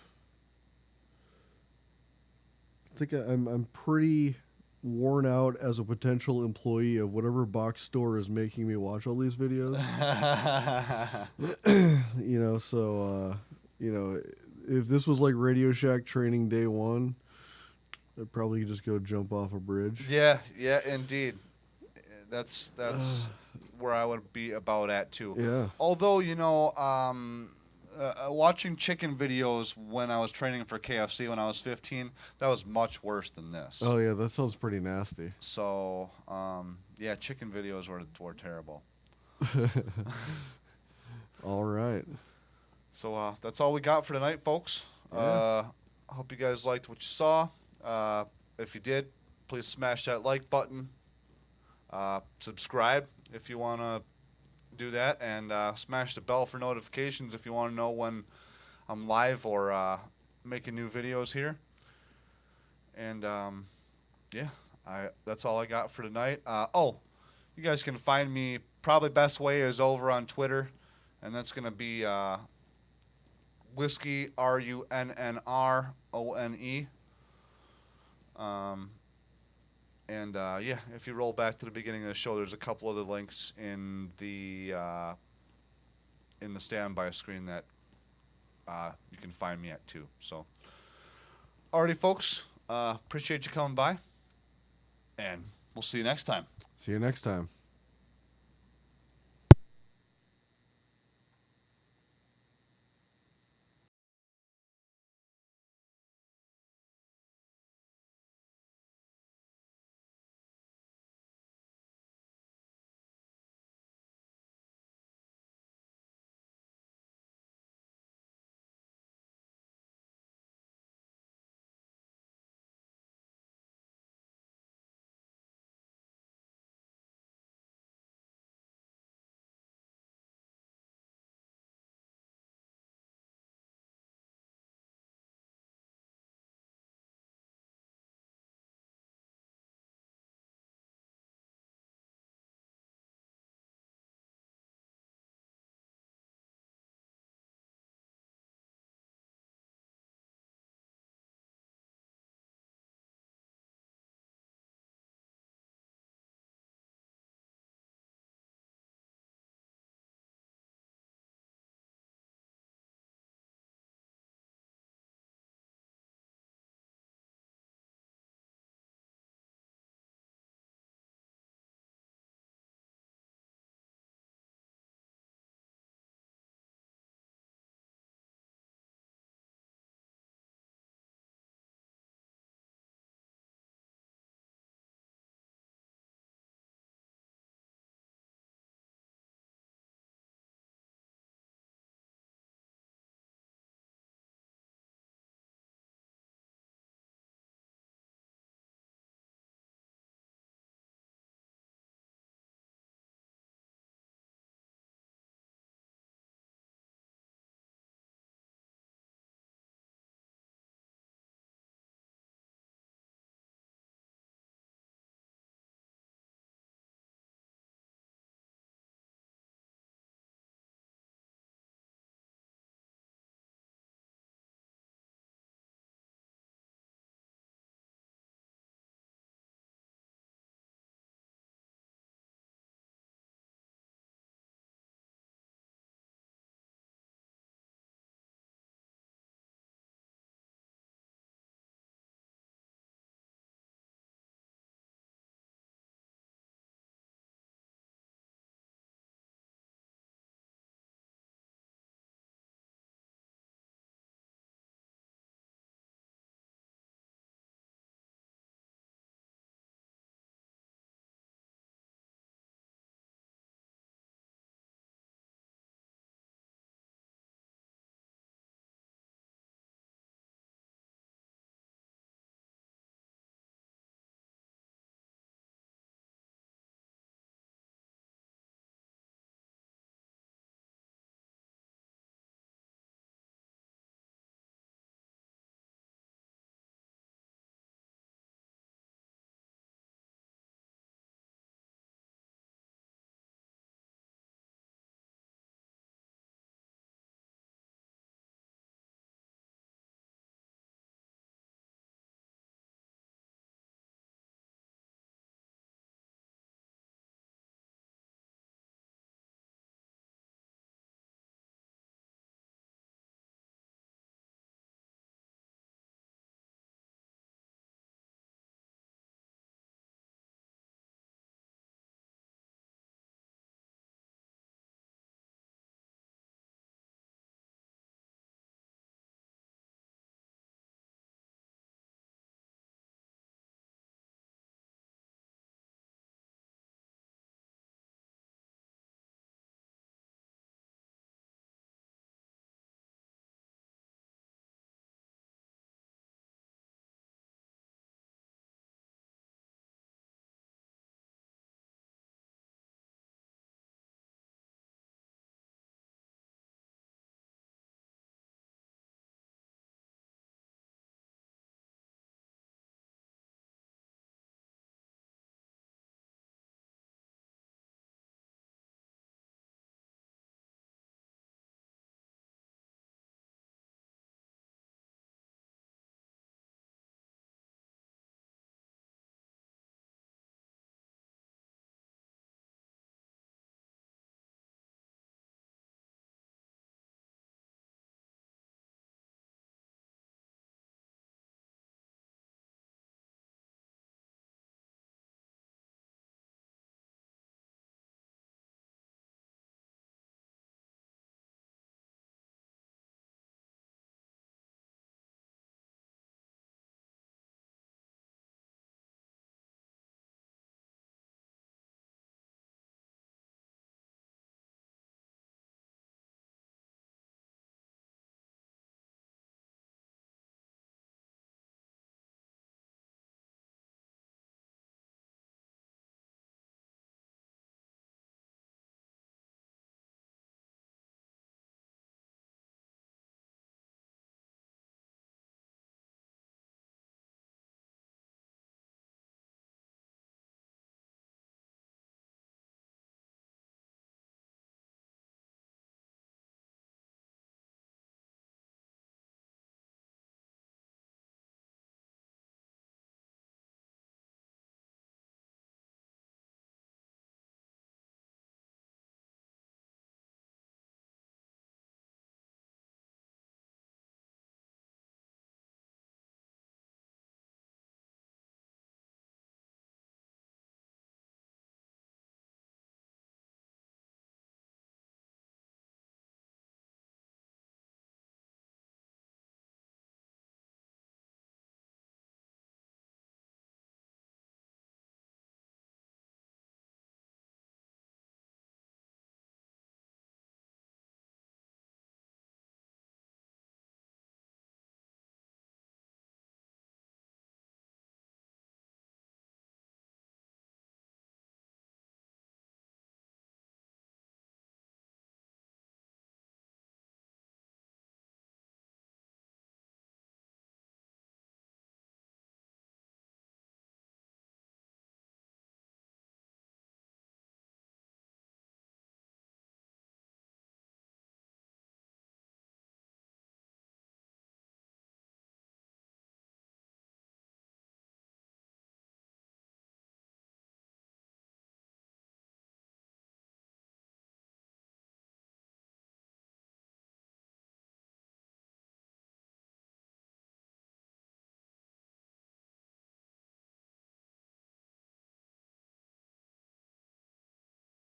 pretty worn out as a potential employee of whatever box store is making me watch all these videos. You know, so you know, if this was like Radio Shack training day one, I'd probably just go jump off a bridge. Yeah, indeed. That's where I would be about at too. Yeah. Although, you know, watching chicken videos when I was training for KFC when I was 15, that was much worse than this. Oh yeah, that sounds pretty nasty. So, yeah, chicken videos were terrible. All right. So that's all we got for tonight, folks. Yeah. I hope you guys liked what you saw. If you did, please smash that like button. Subscribe if you want to do that, and smash the bell for notifications if you want to know when I'm live or making new videos here. And yeah, that's all I got for tonight. You guys can find me, probably best way is over on Twitter, and that's going to be Whiskey, RUNNRONE. Yeah, if you roll back to the beginning of the show, there's a couple other links in the standby screen that you can find me at too. So, alrighty, folks, appreciate you coming by, and we'll see you next time. See you next time.